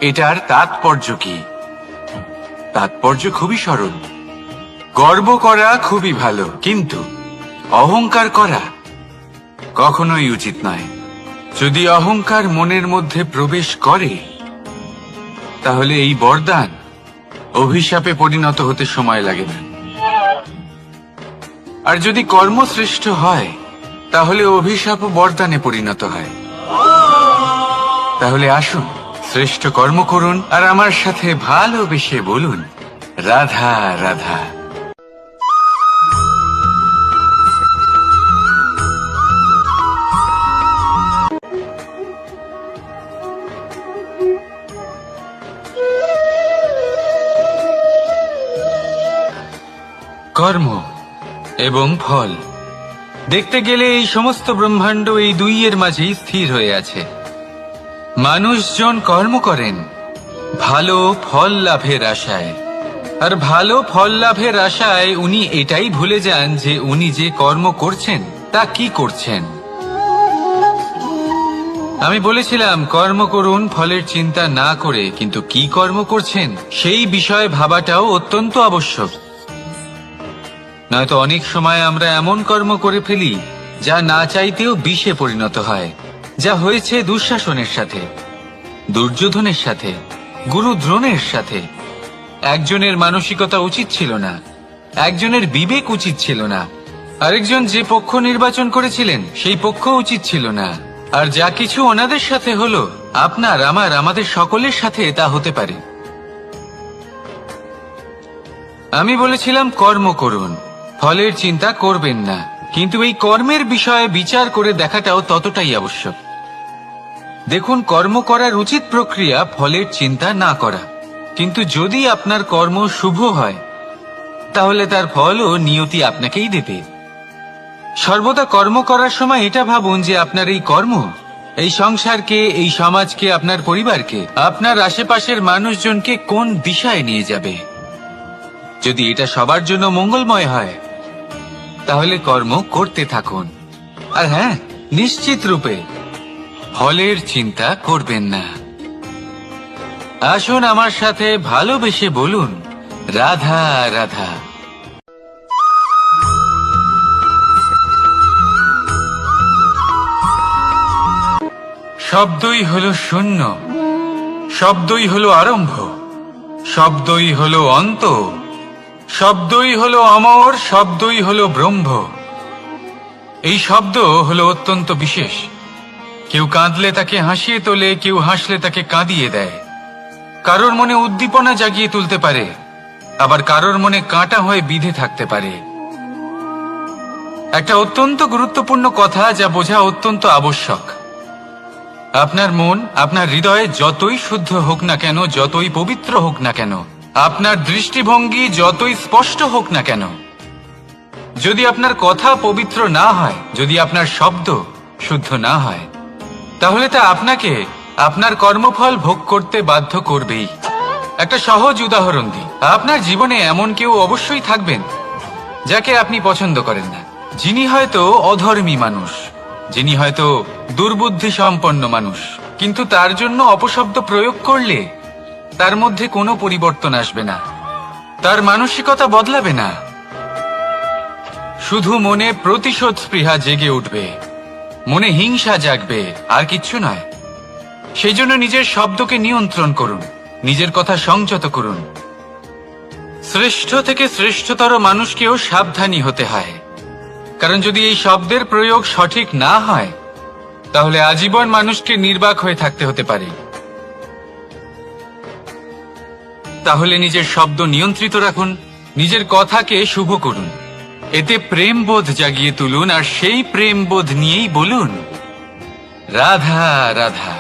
এটার তাৎপর্য কি? তাৎপর্য খুবই সরল। গর্ব করা খুবই ভালো, কিন্তু অহংকার করা কখনোই উচিত নয়। যদি অহংকার মনের মধ্যে প্রবেশ করে, তাহলে এই বরদান অভিশাপে পরিণত হতে সময় লাগে না। আর যদি কর্মশ্রেষ্ঠ হয়, তাহলে অভিশাপ বরদানে পরিণত হয়। তাহলে আসুন শ্রেষ্ঠ কর্ম করুন আর আমার সাথে ভালোবেসে বলুন, রাধা রাধা। কর্ম এবং ফল, দেখতে গেলে এই সমস্ত ব্রহ্মাণ্ড এই দুইয়ের মাঝেই স্থির হয়ে আছে। মানুষজন কর্ম করেন ভালো ফল লাভের আশায়, আর ভালো ফল লাভের আশায় উনি এটাই ভুলে যান যে উনি যে কর্ম করছেন তা কি করছেন। আমি বলেছিলাম কর্ম করুন ফলের চিন্তা না করে, কিন্তু কি কর্ম করছেন সেই বিষয়ে ভাবাটাও অত্যন্ত আবশ্যক। নয়তো অনেক সময় আমরা এমন কর্ম করে ফেলি যা না চাইতেও বিষে পরিণত হয়। যা হয়েছে দুঃশাসনের সাথে, দুর্যোধনের সাথে, গুরু দ্রোণের সাথে। একজনের মানসিকতা উচিত ছিল না, একজনের বিবেক উচিত ছিল না, আরেকজন যে পক্ষ নির্বাচন করেছিলেন সেই পক্ষ উচিত ছিল না। আর যা কিছু ওনাদের সাথে হলো, আপনার আমার আমাদের সকলের সাথে তা হতে পারে। আমি বলেছিলাম কর্ম করুন, ফলের চিন্তা করবেন না, কিন্তু এই কর্মের বিষয়ে বিচার করে দেখাটাও ততটাই আবশ্যক। দেখুন, কর্ম করার উচিত প্রক্রিয়া ফলের চিন্তা না করা, কিন্তু যদি আপনার কর্ম শুভ হয় তাহলে তার ফলও নিয়তি আপনাকেই দেবে। সর্বদা কর্ম করার সময় এটা ভাবুন যে আপনার এই কর্ম এই সংসারকে, এই সমাজকে, আপনার পরিবারকে, আপনার আশেপাশের মানুষজনকে কোন দিশায় নিয়ে যাবে। যদি এটা সবার জন্য মঙ্গলময় হয় তাহলে কর্ম করতে থাকুন। আর হ্যাঁ, নিশ্চিত রূপে ফলের চিন্তা করবেন না। আসুন আমার সাথে ভালোবেসে বলুন, রাধা রাধা। শব্দই হলো শূন্য, শব্দই হলো আরম্ভ, শব্দই হলো অন্ত, শব্দই হলো অমর, শব্দই হলো ব্রহ্ম। এই শব্দ হলো অত্যন্ত বিশেষ। কেউ কাঁদলে তাকে হাসিয়ে তোলে, কেউ হাসলে তাকে কাঁদিয়ে দেয়। কারোর মনে উদ্দীপনা জাগিয়ে তুলতে পারে, আবার কারোর মনে কাঁটা হয়ে বিঁধে থাকতে পারে। একটা অত্যন্ত গুরুত্বপূর্ণ কথা, যা বোঝা অত্যন্ত আবশ্যক। আপনার মন, আপনার হৃদয়ে যতই শুদ্ধ হোক না কেন, যতই পবিত্র হোক না কেন, আপনার দৃষ্টিভঙ্গি যতই স্পষ্ট হোক না কেন, যদি আপনার কথা পবিত্র না হয়, যদি আপনার শব্দ শুদ্ধ না হয়, তাহলে তা আপনাকে আপনার কর্মফল ভোগ করতে বাধ্য করবেই। একটা সহজ উদাহরণ দিই। আপনার জীবনে এমন কেউ অবশ্যই থাকবেন যাকে আপনি পছন্দ করেন না, যিনি হয়তো অধর্মী মানুষ, যিনি হয়তো দুর্বুদ্ধি সম্পন্ন মানুষ, কিন্তু তার জন্য অপশব্দ প্রয়োগ করলে তার মধ্যে কোনো পরিবর্তন আসবে না, তার মানসিকতা বদলাবে না, শুধু মনে প্রতিশোধ স্পৃহা জেগে উঠবে, মনে হিংসা জাগবে, আর কিচ্ছু নয়। সেই জন্য নিজের শব্দকে নিয়ন্ত্রণ করুন, নিজের কথা সংযত করুন। শ্রেষ্ঠ থেকে শ্রেষ্ঠতর মানুষকেও সাবধানী হতে হয়, কারণ যদি এই শব্দের প্রয়োগ সঠিক না হয়, তাহলে আজীবন মানুষকে নির্বাক হয়ে থাকতে হতে পারে। তাহলে নিজের শব্দ নিয়ন্ত্রিত রাখুন, নিজের কথাকে শুভ করুন, এতে প্রেমবোধ জাগিয়ে তুলুন, আর সেই প্রেমবোধ নিয়েই বলুন, রাধা রাধা।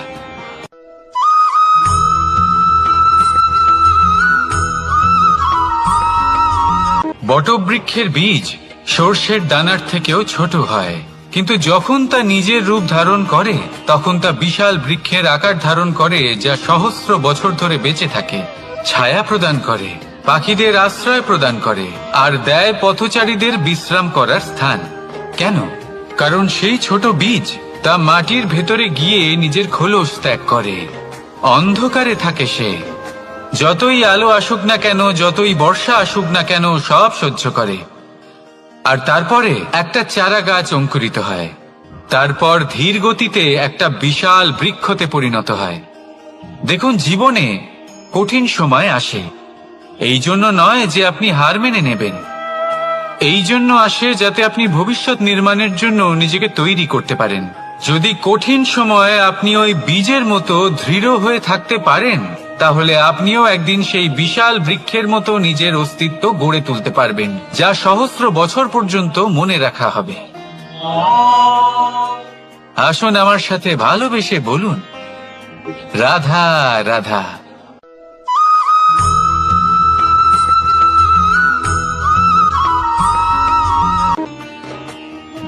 বটবৃক্ষের বীজ সর্ষের দানার থেকেও ছোট হয়, কিন্তু যখন তা নিজের রূপ ধারণ করে, তখন তা বিশাল বৃক্ষের আকার ধারণ করে, যা সহস্র বছর ধরে বেঁচে থাকে, ছায়া প্রদান করে, পাখিদের আশ্রয় প্রদান করে, আর দেয় পথচারীদের বিশ্রাম করার স্থান। কেন? কারণ সেই ছোট বীজ তা মাটির ভেতরে গিয়ে নিজের খোলস ত্যাগ করে। অন্ধকারে থাকে সে, যতই আলো আসুক না কেন, যতই বর্ষা আসুক না কেন, সব সহ্য করে। আর তারপরে একটা চারা গাছ অঙ্কুরিত হয়, তারপর ধীর গতিতে একটা বিশাল বৃক্ষতে পরিণত হয়। দেখুন, জীবনে কঠিন সময় আসে, এই জন্য নয় যে আপনি হার মেনে নেবেন, এই জন্য আসে যাতে আপনি ভবিষ্যৎ নির্মাণের জন্য নিজেকে তৈরি করতে পারেন। যদি কঠিন সময়ে আপনি ওই বীজের মতো দৃঢ় হয়ে থাকতে পারেন, তাহলে আপনিও একদিন সেই বিশাল বৃক্ষের মতো নিজের অস্তিত্ব গড়ে তুলতে পারবেন, যা সহস্র বছর পর্যন্ত মনে রাখা হবে। আসুন আমার সাথে ভালোবেসে বলুন, রাধা রাধা।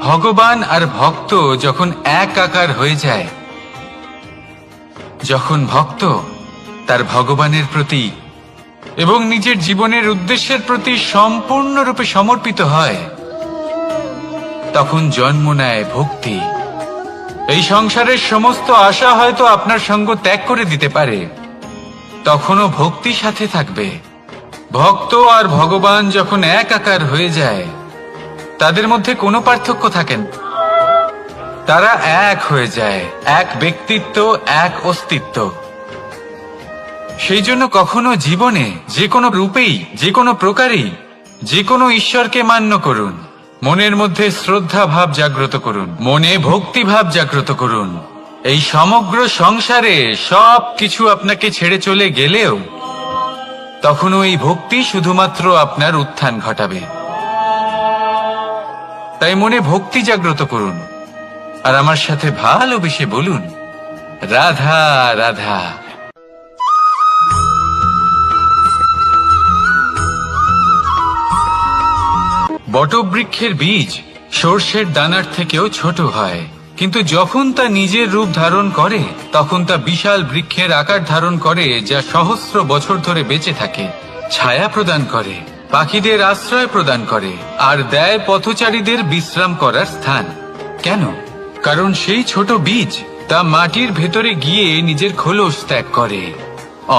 ভগবান আর ভক্ত যখন এক আকার হয়ে যায়, যখন ভক্ত তার ভগবানের প্রতি এবং নিজের জীবনের উদ্দেশ্যের প্রতি সম্পূর্ণরূপে সমর্পিত হয়, তখন জন্ম নেয় ভক্তি। এই সংসারের সমস্ত আশা হয়তো আপনার সঙ্গ ত্যাগ করে দিতে পারে, তখনও ভক্তি সাথে থাকবে। ভক্ত আর ভগবান যখন এক আকার হয়ে যায়, তাদের মধ্যে কোনো পার্থক্য থাকে না, তারা এক হয়ে যায়, এক ব্যক্তিত্ব, এক অস্তিত্ব। সেই জন্য কখনো জীবনে যে কোনো রূপেই, যে কোনো প্রকারেই, যে কোনো ঈশ্বরকে মান্য করুন, মনের মধ্যে শ্রদ্ধা ভাব জাগ্রত করুন, মনে ভক্তি ভাব জাগ্রত করুন। এই সমগ্র সংসারে সব কিছু আপনাকে ছেড়ে চলে গেলেও তখনও এই ভক্তি শুধুমাত্র আপনার উত্থান ঘটাবে। তাই মনে ভক্তি জাগ্রত করুন, আর আমার সাথে ভালোবেসে বলুন, রাধা রাধা। বটবৃক্ষের বীজ সর্ষের দানার থেকেও ছোট হয়, কিন্তু যখন তা নিজের রূপ ধারণ করে, তখন তা বিশাল বৃক্ষের আকার ধারণ করে, যা সহস্র বছর ধরে বেঁচে থাকে, ছায়া প্রদান করে, পাখিদের আশ্রয় প্রদান করে, আর দেয় পথচারীদের বিশ্রাম করার স্থান। কেন? কারণ সেই ছোট বীজ তা মাটির ভেতরে গিয়ে নিজের খোলস ত্যাগ করে।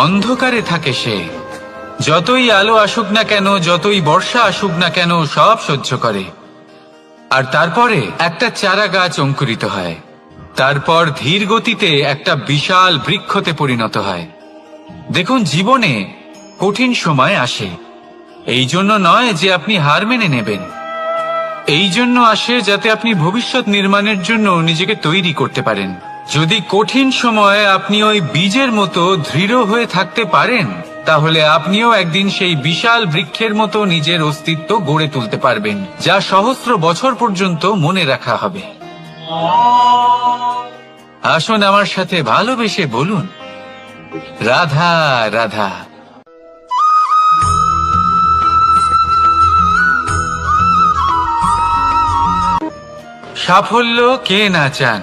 অন্ধকারে থাকে সে, যতই আলো আসুক না কেন, যতই বর্ষা আসুক না কেন, সব সহ্য করে। আর তারপরে একটা চারা গাছ অঙ্কুরিত হয়, তারপর ধীর গতিতে একটা বিশাল বৃক্ষতে পরিণত হয়। দেখুন, জীবনে কঠিন সময় আসে, এই জন্য নয় যে আপনি হার মেনে নেবেন। এই জন্য আসে যাতে আপনি ভবিষ্যৎ নির্মাণের জন্য নিজেকে তৈরি করতে পারেন। যদি কঠিন সময়ে আপনি ওই বীজের মতো দৃঢ় হয়ে থাকতে পারেন, তাহলে আপনিও একদিন সেই বিশাল বৃক্ষের মতো নিজের অস্তিত্ব গড়ে তুলতে পারবেন, যা সহস্র বছর পর্যন্ত মনে রাখা হবে। আসুন আমার সাথে ভালোবেসে বলুন, রাধা রাধা। সাফল্য কে না চান?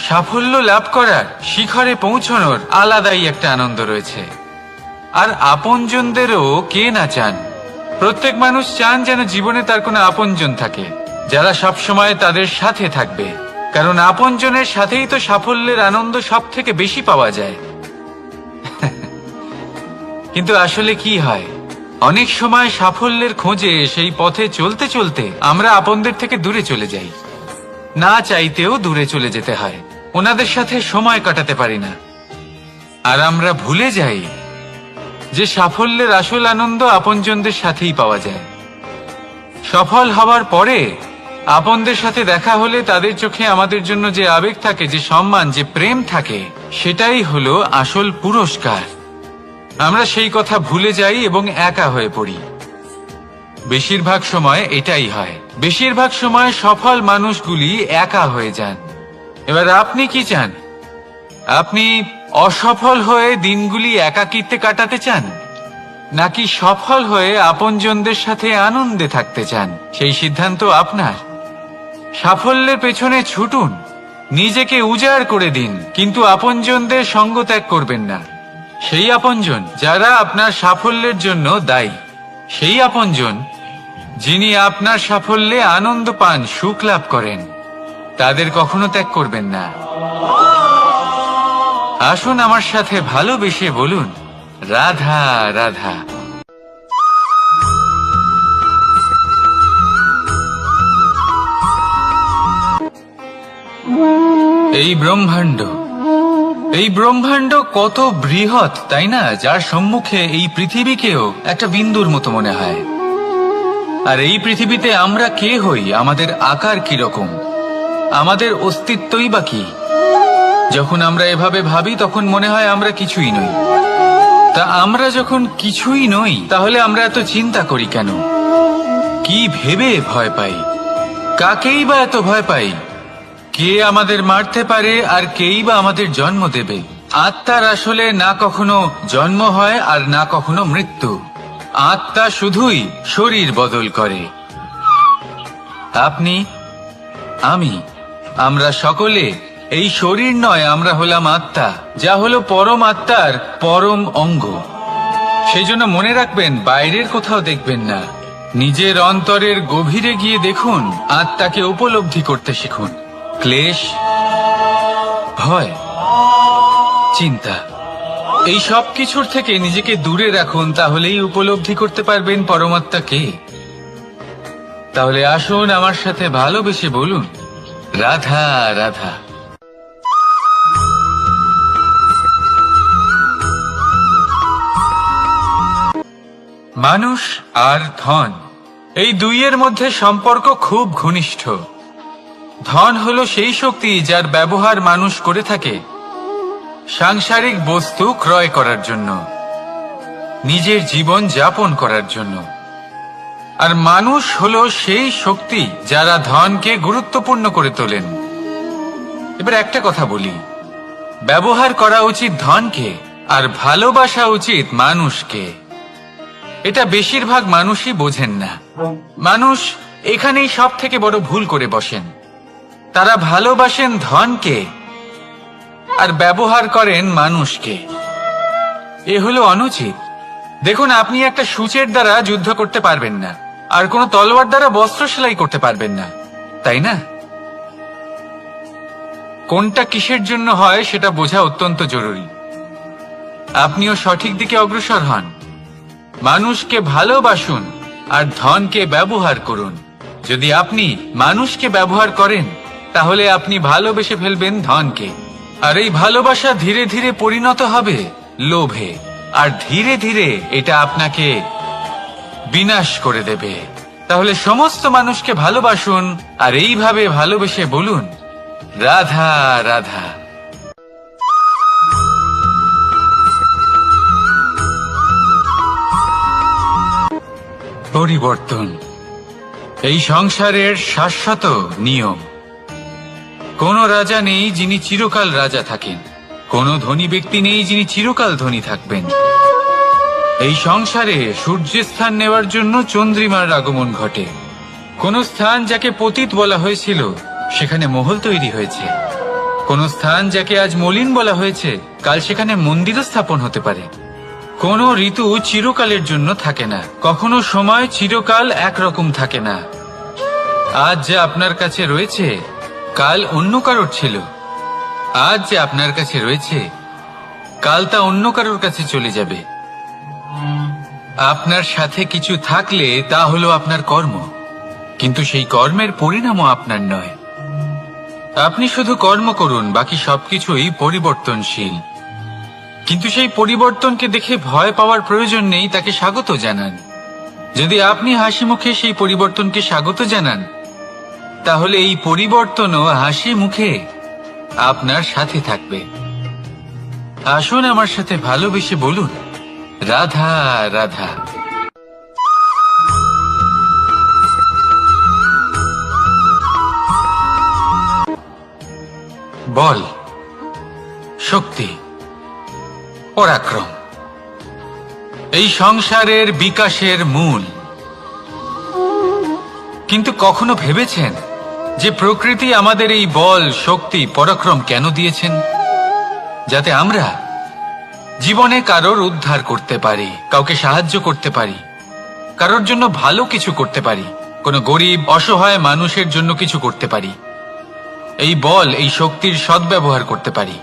সাফল্য লাভ করার, শিখরে পৌঁছানোর আলাদাই একটা আনন্দ রয়েছে। আর আপনজনদেরও কে না চান? প্রত্যেক মানুষ চান যেন জীবনে তার কোনো আপনজন থাকে, যারা সবসময় তাদের সাথে থাকবে। কারণ আপনজনের সাথেই তো সাফল্যের আনন্দ সব থেকে বেশি পাওয়া যায়। কিন্তু আসলে কি হয়, অনেক সময় সাফল্যের খোঁজে সেই পথে চলতে চলতে আমরা আপনদের থেকে দূরে চলে যাই। না চাইতেও দূরে চলে যেতে হয়, ওনাদের সাথে সময় কাটাতে পারি না। আর আমরা ভুলে যাই যে সাফল্যের আসল আনন্দ আপনজনদের সাথেই পাওয়া যায়। সফল হওয়ার পরে আপনদের সাথে দেখা হলে তাদের চোখে আমাদের জন্য যে আবেগ থাকে, যে সম্মান, যে প্রেম থাকে, সেটাই হলো আসল পুরস্কার। আমরা সেই কথা ভুলে যাই এবং একা হয়ে পড়ি। বেশিরভাগ সময় এটাই হয়। বেশিরভাগ সময় সফল মানুষগুলি একা হয়ে যান। এবার আপনি কি চান? আপনি অসফল হয়ে দিনগুলি একাকিত্বে কাটাতে চান, নাকি সফল হয়ে আপনজনদের সাথে আনন্দে থাকতে চান? সেই সিদ্ধান্ত আপনার। সাফল্যের পেছনে ছুটুন, নিজেকে উজাড় করে দিন, কিন্তু আপনজনদের সঙ্গ ত্যাগ করবেন না। সেই আপনজন যারা আপনার সাফল্যের জন্য দায়ী, সেই আপনজন যিনি আপনার সাফল্যে আনন্দ পান, সুখ লাভ করেন, তাদের কখনো ত্যাগ করবেন না। আসুন আমার সাথে ভালোবেসে বলুন, রাধা রাধা। এই ব্রহ্মাণ্ড কত বৃহৎ, তাই না? যার সম্মুখে এই পৃথিবীকেও একটা বিন্দুর মতো মনে হয়। আর এই পৃথিবীতে আমরা কে হই, আমাদের আকার কিরকম, আমাদের অস্তিত্বই বা কি? যখন আমরা এভাবে ভাবি তখন মনে হয় আমরা কিছুই নই। তা আমরা যখন কিছুই নই, তাহলে আমরা এত চিন্তা করি কেন? কি ভেবে ভয় পাই? কাকেই বা এত ভয় পাই? কে আমাদের মারতে পারে আর কেই বা আমাদের জন্ম দেবে? আত্মার আসলে না কখনো জন্ম হয় আর না কখনো মৃত্যু। আত্মা শুধুই শরীর বদল করে। আপনি, আমি, আমরা সকলে এই শরীর নয়, আমরা হলাম আত্মা, যা হলো পরম আত্মার পরম অঙ্গ। সেই জন্য মনে রাখবেন, বাইরের কোথাও দেখবেন না, নিজের অন্তরের গভীরে গিয়ে দেখুন, আত্মাকে উপলব্ধি করতে শিখুন। ক্লেশ, ভয়, চিন্তা, এই সব কিছুর থেকে নিজেকে দূরে রাখুন, তাহলেই উপলব্ধি করতে পারবেন পরমাত্মাকে। তাহলে আসুন আমার সাথে ভালোবেসে বলুন, রাধা রাধা। মানুষ আর ধন, এই দুইয়ের মধ্যে সম্পর্ক খুব ঘনিষ্ঠ। ধন হলো সেই শক্তি যার ব্যবহার মানুষ করে থাকে সাংসারিক বস্তু ক্রয় করার জন্য, নিজের জীবন যাপন করার জন্য। আর মানুষ হলো সেই শক্তি যারা ধনকে গুরুত্বপূর্ণ করে তোলেন। এবার একটা কথা বলি, ব্যবহার করা উচিত ধনকে আর ভালোবাসা উচিত মানুষকে। এটা বেশিরভাগ মানুষই বোঝেন না। মানুষ এখানেই সব থেকে বড় ভুল করে বসেন। তারা ভালোবাসেন ধনকে আর ব্যবহার করেন মানুষকে। এ হলো অনুচিত। দেখুন, আপনি একটা সূচের দ্বারা যুদ্ধ করতে পারবেন না, আর কোনো তলোয়ার দ্বারা বস্ত্র সেলাই করতে পারবেন না, তাই না? কোনটা কিসের জন্য হয় সেটা বোঝা অত্যন্ত জরুরি। আপনিও সঠিক দিকে অগ্রসর হন। মানুষকে ভালোবাসুন আর ধনকে ব্যবহার করুন। যদি আপনি মানুষকে ব্যবহার করেন, তাহলে আপনি ভালোবেসে ফেলবেন ধনকে। আর এই ভালোবাসা ধীরে ধীরে পরিণত হবে লোভে। আর ধীরে ধীরে এটা আপনাকে বিনাশ করে দেবে। তাহলে সমস্ত মানুষকে ভালোবাসুন আর এইভাবে ভালোবেসে বলুন, রাধা রাধা। পরিবর্তন এই সংসারের শাশ্বত নিয়ম। কোন রাজা নেই যিনি চিরকাল রাজা থাকেন, কোন ধনী ব্যক্তি নেই যিনি চিরকাল ধনী থাকবেন। এই সংসারে সূর্যের স্থান নেওয়ার জন্য চন্দ্রিমার আগমন ঘটে। কোন স্থান যাকে পতিত বলা হয়েছিল সেখানে মহল তৈরি হয়েছে, কোন স্থান যাকে আজ মলিন বলা হয়েছে কাল সেখানে মন্দিরও স্থাপন হতে পারে। কোন ঋতু চিরকালের জন্য থাকে না, কখনো সময় চিরকাল একরকম থাকে না। আজ যা আপনার কাছে রয়েছে কাল অন্য কারোর ছিল, আজ যে আপনার কাছে রয়েছে কাল তা অন্য কারোর কাছে চলে যাবে। আপনার সাথে কিছু থাকলে তা হলো আপনার কর্ম, কিন্তু সেই কর্মের পরিণামও আপনার নয়। আপনি শুধু কর্ম করুন, বাকি সবকিছুই পরিবর্তনশীল। কিন্তু সেই পরিবর্তনকে দেখে ভয় পাওয়ার প্রয়োজন নেই, তাকে স্বাগত জানান। যদি আপনি হাসি মুখে সেই পরিবর্তনকে স্বাগত জানান, তাহলে এই পরিবর্তনও হাসি মুখে আপনার সাথে থাকবে। আসুন আমার সাথে ভালোবেসে বলুন, রাধা রাধা। বল, শক্তি, পরাক্রম এই সংসারের বিকাশের মূল। কিন্তু কখনো ভেবেছেন যে প্রকৃতি আমাদের এই বল, শক্তি, পরাক্রম কেন দিয়েছেন? যাতে আমরা জীবনে কারোর উদ্ধার করতে পারি, কাউকে সাহায্য করতে পারি, কারোর জন্য ভালো কিছু করতে পারি, কোনো গরিব অসহায় মানুষের জন্য কিছু করতে পারি। এই বল, এই শক্তির সদ্ব্যবহার করতে পারি।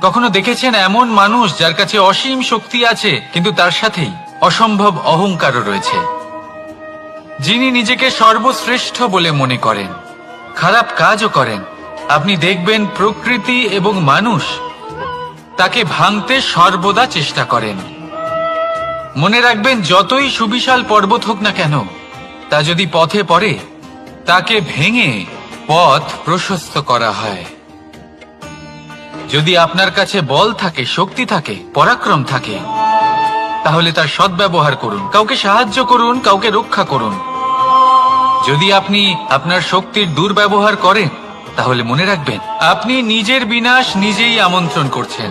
কখনো দেখেছেন এমন মানুষ যার কাছে অসীম শক্তি আছে কিন্তু তার সাথেই অসম্ভব অহংকারও রয়েছে, যিনি নিজেকে সর্বশ্রেষ্ঠ বলে মনে করেন, খারাপ কাজও করেন। আপনি দেখবেন প্রকৃতি এবং মানুষ তাকে ভাঙতে সর্বদা চেষ্টা করেন। মনে রাখবেন, যতই সুবিশাল পর্বত হোক না কেন, তা যদি পথে পড়ে তাকে ভেঙে পথ প্রশস্ত করা হয়। যদি আপনার কাছে বল থাকে, শক্তি থাকে, পরাক্রম থাকে, তাহলে তার সদ্ব্যবহার করুন, কাউকে সাহায্য করুন, কাউকে রক্ষা করুন। যদি আপনি আপনার শক্তির দুর্ব্যবহার করেন, তাহলে মনে রাখবেন আপনি নিজের বিনাশ নিজেই আমন্ত্রণ করছেন।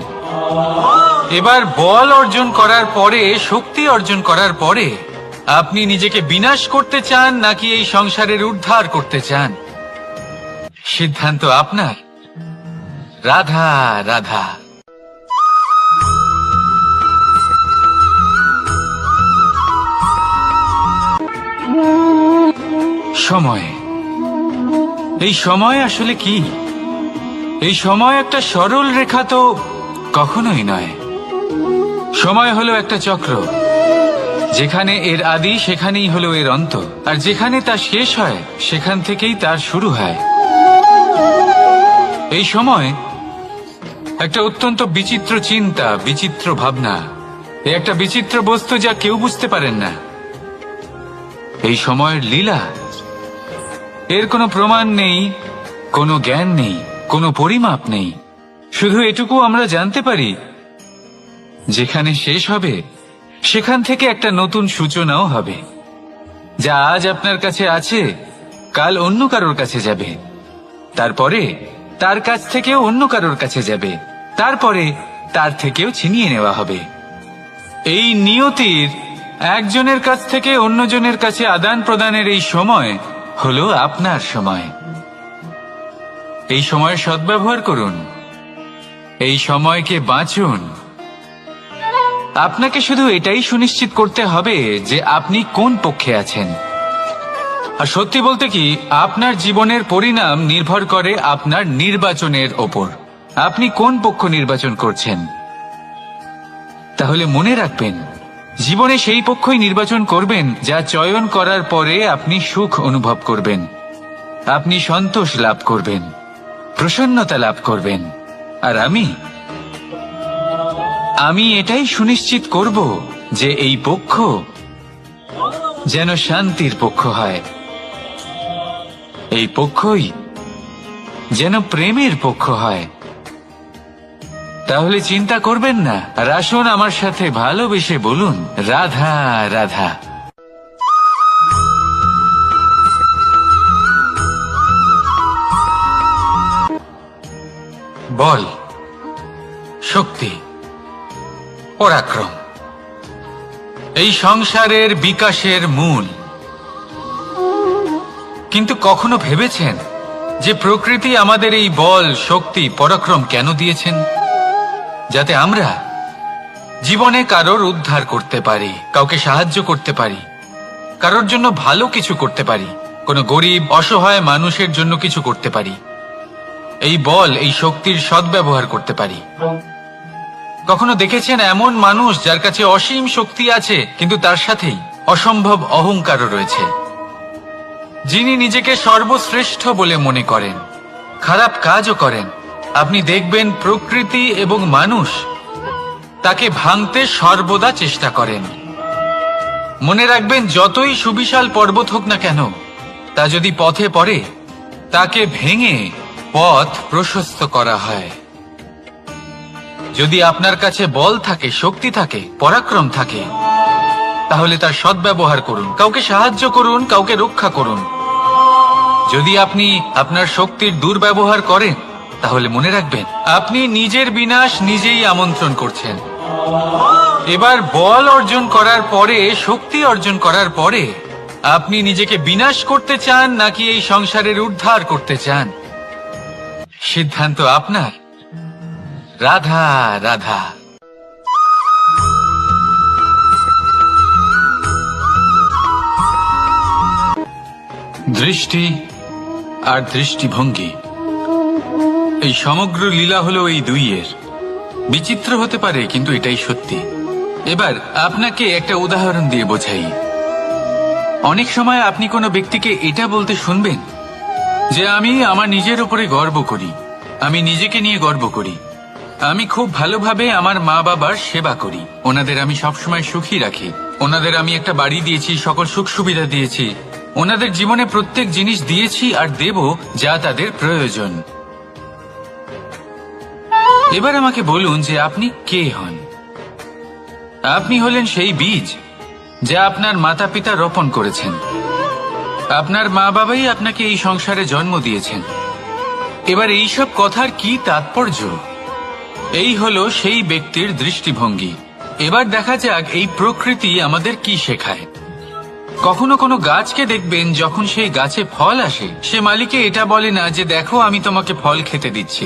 এবার বল অর্জন করার পরে, শক্তি অর্জন করার পরে আপনি নিজেকে বিনাশ করতে চান নাকি এই সংসারের উদ্ধার করতে চান? সিদ্ধান্ত আপনার। রাধা রাধা। সময়, এই সময় আসলে কি? এই সময় একটা সরল রেখা তো কখনোই নয়। সময় হলো একটা চক্র, যেখানে এর আদি সেখানেই হলো এর অন্ত, আর যেখানে তা শেষ হয় সেখান থেকেই তার শুরু হয়। এই সময় একটা অত্যন্ত বিচিত্র চিন্তা, বিচিত্র ভাবনা, একটা বিচিত্র বস্তু যা কেউ বুঝতে পারেন না। এই সময়ের লীলা, এর কোনো প্রমাণ নেই, কোনো জ্ঞান নেই, কোনো পরিমাপ নেই। শুধু এটুকু আমরা জানতে পারি, যেখানে শেষ হবে সেখান থেকে একটা নতুন সূচনাও হবে। যা আজ আপনার কাছে আছে কাল অন্য কারোর কাছে যাবে, তারপরে তার কাছ থেকেও অন্য কারোর কাছে যাবে, তারপরে তার থেকেও ছিনিয়ে নেওয়া হবে। এই নিয়তির একজনের কাছ থেকে অন্যজনের কাছে আদান প্রদানের এই সময় হলো আপনার সময়। এই সময়ের সদ্ব্যবহার করুন, এই সময়কে বাঁচুন। আপনাকে শুধু এটাই সুনিশ্চিত করতে হবে যে আপনি কোন পক্ষে আছেন। আর সত্যি বলতে কি, আপনার জীবনের পরিণাম নির্ভর করে আপনার নির্বাচনের ওপর। আপনি কোন পক্ষ নির্বাচন করছেন। তাহলে মনে রাখবেন, জীবনে সেই পক্ষই নির্বাচন করবেন যা চয়ন করার পরে আপনি সুখ অনুভব করবেন, আপনি সন্তোষ লাভ করবেন, প্রসন্নতা লাভ করবেন। আর আমি এটাই সুনিশ্চিত করব যে এই পক্ষ যেন শান্তির পক্ষ হয়, এই পক্ষই যেন প্রেমের পক্ষ হয়। তাহলে চিন্তা করবেন না, আর আসুন আমার সাথে ভালোবেসে বলুন, রাধা রাধা। বল, শক্তি, পরাক্রম এই সংসারের বিকাশের মূল। কিন্তু কখনো ভেবেছেন যে প্রকৃতি আমাদের এই বল, শক্তি, পরাক্রম কেন দিয়েছেন? যাতে আমরা জীবনে কারোর উদ্ধার করতে পারি, কাউকে সাহায্য করতে পারি, কারোর জন্য ভালো কিছু করতে পারি, কোনো গরিব অসহায় মানুষের জন্য কিছু করতে পারি, এই বল, এই শক্তির সদ্ব্যবহার করতে পারি। কখনো দেখেছেন এমন মানুষ যার কাছে অসীম শক্তি আছে কিন্তু তার সাথেই অসম্ভব অহংকারও রয়েছে, যিনি নিজেকে সর্বশ্রেষ্ঠ বলে মনে করেন, খারাপ কাজও করেন। আপনি দেখবেন প্রকৃতি এবং মানুষ তাকে ভাঙতে সর্বদা চেষ্টা করেন। মনে রাখবেন, যতই সুবিশাল পর্বত হোক না কেন, তা যদি পথে পড়ে তাকে ভেঙে পথ প্রশস্ত করা হয়। যদি আপনার কাছে বল থাকে, শক্তি থাকে, পরাক্রম থাকে, তাহলে তার সদ্ব্যবহার করুন, কাউকে সাহায্য করুন, কাউকে রক্ষা করুন। যদি আপনি আপনার শক্তির দুর্ব্যবহার করেন, তাহলে মনে রাখবেন আপনি নিজের বিনাশ নিজেই আমন্ত্রণ করছেন। এবার বল অর্জন করার পরে, শক্তি অর্জন করার পরে আপনি নিজেকে বিনাশ করতে চান নাকি এই সংসারের উদ্ধার করতে চান, সিদ্ধান্ত আপনার। রাধা রাধা। দৃষ্টি আর দৃষ্টিভঙ্গি, এই সমগ্র লীলা হলো এই দুইয়ের। বিচিত্র হতে পারে কিন্তু এটাই সত্যি। এবার আপনাকে একটা উদাহরণ দিয়ে বোঝাই। অনেক সময় আপনি কোনো ব্যক্তিকে এটা বলতে শুনবেন যে আমি আমার নিজের উপরে গর্ব করি, আমি নিজেকে নিয়ে গর্ব করি, আমি খুব ভালোভাবে আমার মা বাবার সেবা করি, ওনাদের আমি সবসময় সুখী রাখি, ওনাদের আমি একটা বাড়ি দিয়েছি, সকল সুখ সুবিধা দিয়েছি, ওনাদের জীবনে প্রত্যেক জিনিস দিয়েছি আর দেব যা তাদের প্রয়োজন। এবার আমাকে বলুন যে আপনি কে হন? আপনি হলেন সেই বীজ যা আপনার মাতা পিতা রোপণ করেছেন। আপনার মা বাবাই আপনাকে এই সংসারে জন্ম দিয়েছেন। এবার এইসব কথার কি তাৎপর্য? এই হলো সেই ব্যক্তির দৃষ্টিভঙ্গি। এবার দেখা যাক এই প্রকৃতি আমাদের কি শেখায়। কখনো কোনো গাছকে দেখবেন, যখন সেই গাছে ফল আসে, সে মালিকে এটা বলে না যে দেখো আমি তোমাকে ফল খেতে দিচ্ছি।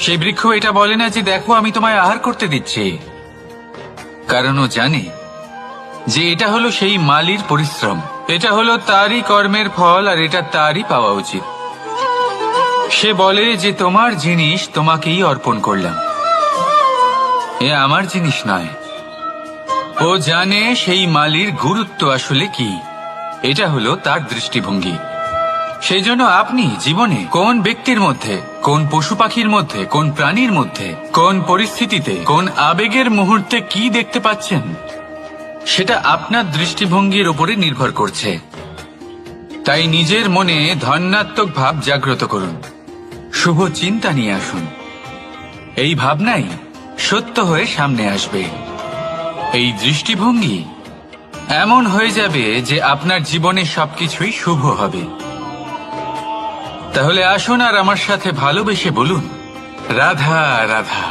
সেই বৃক্ষ এটা বলে না যে দেখো আমি তোমায় আহার করতে দিচ্ছি, কারণ ও জানে যে এটা হলো সেই মালির পরিশ্রম, এটা হলো তারই কর্মের ফল আর এটা তারই পাওয়া উচিত। সে বলে যে তোমার জিনিস তোমাকেই অর্পণ করলাম, এ আমার জিনিস নয়। ও জানে সেই মালির গুরুত্ব আসলে কি, এটা হলো তার দৃষ্টিভঙ্গি। সেই জন্য আপনি জীবনে কোন ব্যক্তির মধ্যে, কোন পশু পাখির মধ্যে, কোন প্রাণীর মধ্যে, কোন পরিস্থিতিতে, কোন আবেগের মুহূর্তে কি দেখতে পাচ্ছেন, সেটা আপনার দৃষ্টিভঙ্গির উপরে নির্ভর করছে। তাই নিজের মনে ধনাত্মক ভাব জাগ্রত করুন, শুভ চিন্তা নিয়ে আসুন। এই ভাবনাই সত্য হয়ে সামনে আসবে। এই দৃষ্টিভঙ্গি এমন হয়ে যাবে যে আপনার জীবনে সবকিছুই শুভ হবে। তাহলে আসুন আর আমার সাথে ভালোবেসে বলুন, রাধা রাধা।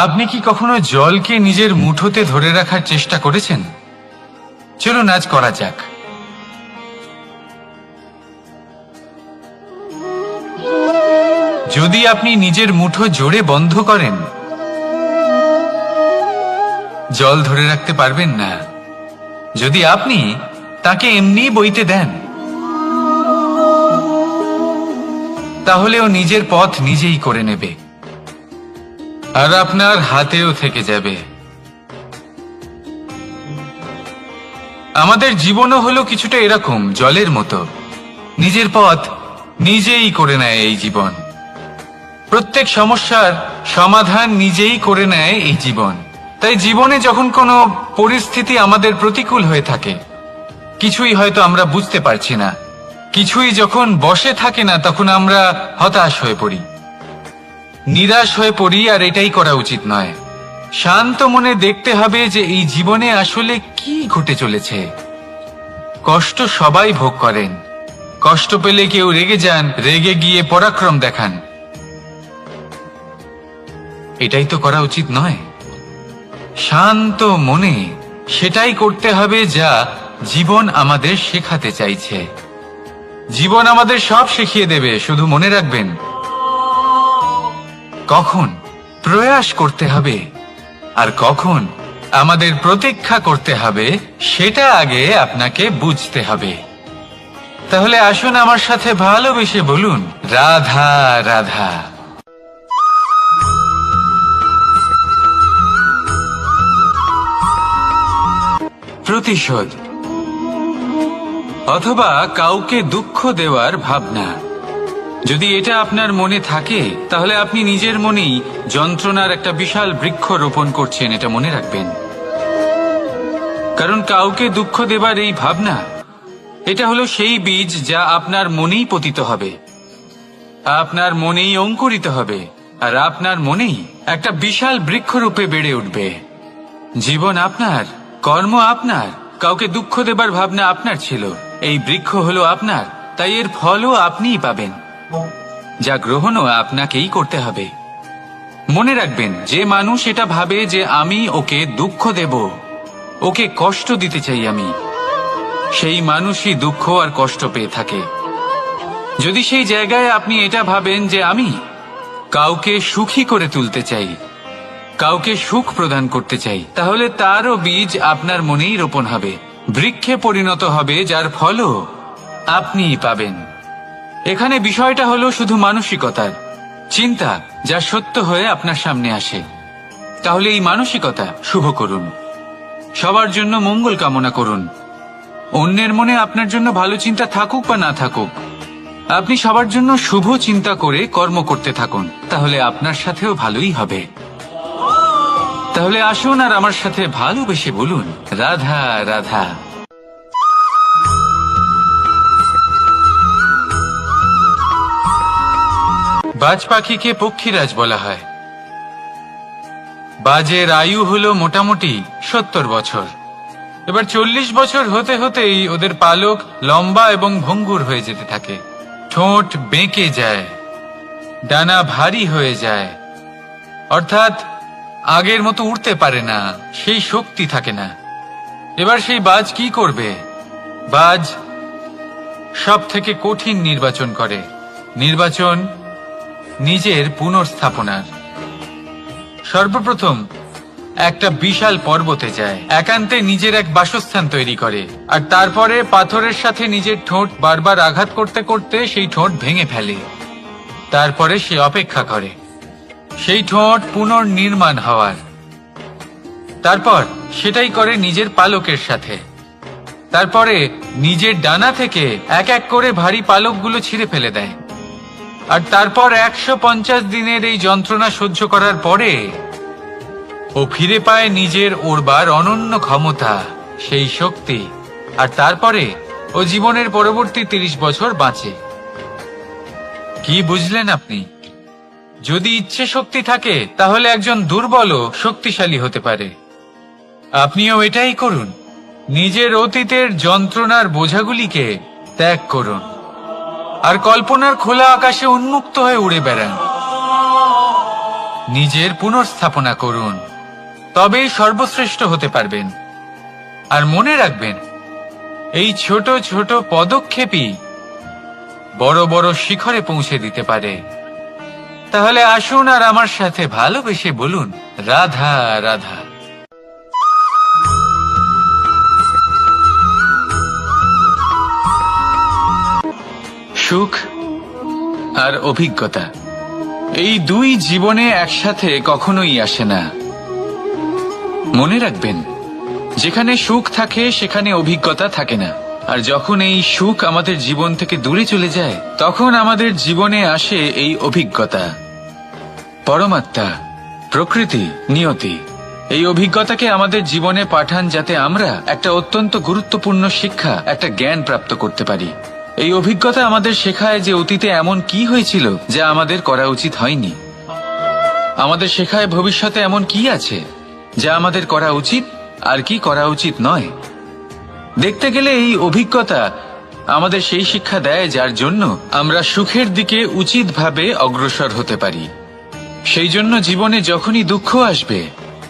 আপনি কি কখনো জলকে নিজের মুঠোতে ধরে রাখার চেষ্টা করেছেন? চলুন আজ করা যাক। যদি আপনি নিজের মুঠো জোরে বন্ধ করেন, জল ধরে রাখতে পারবেন না। যদি আপনি তাকে এমনি বইতে দেন, তাহলে ও নিজের পথ নিজেই করে নেবে আর আপনার হাতেও থেকে যাবে। আমাদের জীবনও হলো কিছুটা এরকম, জলের মতো। নিজের পথ নিজেই করে নেয় এই জীবন। প্রত্যেক সমস্যার সমাধান নিজেই করে নেয় এই জীবন। তাই জীবনে যখন কোনো পরিস্থিতি আমাদের প্রতিকূল হয়ে থাকে, কিছুই হয়তো আমরা বুঝতে পারছি না, কিছুই যখন বসে থাকে না, তখন আমরা হতাশ হয়ে পড়ি, নিরাশ হয়ে পড়ি। আর এটাই করা উচিত নয়। শান্ত মনে দেখতে হবে যে এই জীবনে আসলে কি ঘটে চলেছে। কষ্ট সবাই ভোগ করেন। কষ্ট পেলে কেউ রেগে যান, রেগে গিয়ে পরাক্রম দেখান। এটাই তো করা উচিত নয়। শান্ত মনে সেটাই করতে হবে যা জীবন আমাদের শেখাতে চাইছে। জীবন আমাদের সব শিখিয়ে দেবে, শুধু মনে রাখবেন কখন প্রয়াস করতে হবে আর কখন আমাদের প্রতীক্ষা করতে হবে, সেটা আগে আপনাকে বুঝতে হবে। তাহলে আসুন আমার সাথে ভালোবেসে বলুন, রাধা রাধা। প্রতিশোধ অথবা কাউকে দুঃখ দেওয়ার ভাবনা, যদি এটা আপনার মনে থাকে, তাহলে আপনি নিজের মনেই যন্ত্রণার একটা বিশাল বৃক্ষ রোপণ করছেন, এটা মনে রাখবেন। কারণ কাউকে দুঃখ দেবার এই ভাবনা, এটা হলো সেই বীজ যা আপনার মনেই পতিত হবে, আপনার মনেই অঙ্কুরিত হবে, আর আপনার মনেই একটা বিশাল বৃক্ষরূপে বেড়ে উঠবে। জীবন আপনার, কর্ম আপনার, কাউকে দুঃখ দেবার ভাবনা আপনার ছিল, এই বৃক্ষ হলো আপনার, তাই এর ফলও আপনিই পাবেন, যা গ্রহণও আপনাকেই করতে হবে। মনে রাখবেন, যে মানুষ এটা ভাবে যে আমি ওকে দুঃখ দেব, ওকে কষ্ট দিতে চাই আমি, সেই মানুষই দুঃখ আর কষ্ট পেয়ে থাকে। যদি সেই জায়গায় আপনি এটা ভাবেন যে আমি কাউকে সুখী করে তুলতে চাই, কাউকে সুখ প্রদান করতে চাই, তাহলে তারও বীজ আপনার মনেই রোপণ হবে, বৃক্ষে পরিণত হবে, যার ফলও আপনিই পাবেন। এখানে বিষয়টা হলো শুধু মানসিকতার চিন্তা, যা সত্য হয়ে আপনার সামনে আসে। তাহলে এই মানসিকতা শুভ করুন, সবার জন্য মঙ্গল কামনা করুন। অন্যের মনে আপনার জন্য ভালো চিন্তা থাকুক বা না থাকুক, আপনি সবার জন্য শুভ চিন্তা করে কর্ম করতে থাকুন, তাহলে আপনার সাথেও ভালোই হবে। তাহলে আসুন আর আমার সাথে ভালোবেসে বলুন, রাধা রাধা। বাজ পাখিকে পক্ষীরাজ বলা হয়। বাজের আয়ু হলো মোটামুটি 70 বছর। এবার 40 বছর হতে হতেই ওদের পালক লম্বা এবং ভঙ্গুর হয়ে যেতে থাকে, ঠোঁট বেঁকে যায়, ডানা ভারী হয়ে যায়, অর্থাৎ আগের মতো উড়তে পারে না, সেই শক্তি থাকে না। এবার সেই বাজ কি করবে? বাজ সব থেকে কঠিন নির্বাচন করে, নির্বাচন নিজের পুনর্স্থাপনার। সর্বপ্রথম একটা বিশাল পর্বতে যায়, একান্তে নিজের এক বাসস্থান তৈরি করে, আর তারপরে পাথরের সাথে নিজের ঠোঁট বারবার আঘাত করতে করতে সেই ঠোঁট ভেঙে ফেলে। তারপরে সে অপেক্ষা করে সেই ঠোঁট পুনর্নির্মাণ হওয়ার। তারপর সেটাই করে নিজের পালকের সাথে। তারপরে নিজের ডানা থেকে এক এক করে ভারী পালকগুলো ছিঁড়ে ফেলে দেয়। আর তারপর 150 দিনের এই যন্ত্রণা সহ্য করার পরে ও ফিরে পায় নিজের ওড়বার অনন্য ক্ষমতা, সেই শক্তি। আর তারপরে ও জীবনের পরবর্তী 30 বছর বাঁচে। কি বুঝলেন আপনি? যদি ইচ্ছে শক্তি থাকে, তাহলে একজন দুর্বলও শক্তিশালী হতে পারে। আপনিও এটাই করুন, নিজের অতীতের যন্ত্রণার বোঝাগুলিকে ত্যাগ করুন, আর কল্পনার খোলা আকাশে উন্মুক্ত হয়ে উড়ে বেড়ান। নিজের পুনর্স্থাপনা করুন, তবেই সর্বশ্রেষ্ঠ হতে পারবেন। আর মনে রাখবেন, এই ছোট ছোট পদক্ষেপই বড় বড় শিখরে পৌঁছে দিতে পারে। তাহলে আসুন আর আমার সাথে ভালোবেসে বলুন, রাধা রাধা। সুখ আর অভিজ্ঞতা, এই দুই জীবনে একসাথে কখনোই আসে না। মনে রাখবেন, যেখানে সুখ থাকে সেখানে অভিজ্ঞতা থাকে না, আর যখন এই সুখ আমাদের জীবন থেকে দূরে চলে যায়, তখন আমাদের জীবনে আসে এই অভিজ্ঞতা, পরমাত্মা, প্রকৃতি, নিয়তি। এই অভিজ্ঞতাকে আমাদের জীবনে পাঠান যাতে আমরা একটা অত্যন্ত গুরুত্বপূর্ণ শিক্ষা, একটা জ্ঞান প্রাপ্ত করতে পারি। এই অভিজ্ঞতা আমাদের শেখায় যে অতীতে এমন কি হয়েছিল যা আমাদের করা উচিত হয়নি। আমাদের শেখায় ভবিষ্যতে এমন কি আছে যা আমাদের করা উচিত আর কি করা উচিত নয়। দেখতে গেলে এই অভিজ্ঞতা আমাদের সেই শিক্ষা দেয় যার জন্য আমরা সুখের দিকে উচিতভাবে অগ্রসর হতে পারি। সেই জন্য জীবনে যখনই দুঃখ আসবে,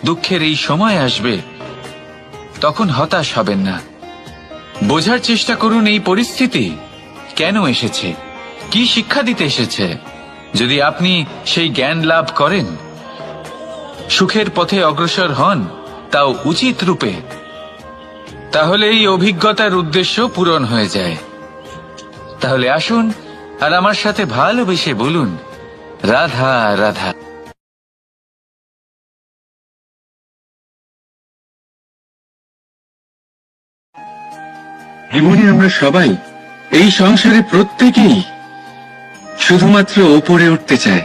দুঃখের এই সময় আসবে, তখন হতাশ হবেন না। বোঝার চেষ্টা করুন এই পরিস্থিতি কেন এসেছে, কি শিক্ষা দিতে এসেছে। যদি আপনি সেই জ্ঞান লাভ করেন, সুখের পথে অগ্রসর হন, তাও উচিত রূপে, তাহলে এই অভিজ্ঞতার উদ্দেশ্য পূরণ হয়ে যায়। তাহলে আসুন আর আমার সাথে ভালোবেসে বলুন, রাধা রাধা। জীবনে আমরা সবাই, এই সংসারে প্রত্যেকেই শুধুমাত্র ওপরে উঠতে চায়।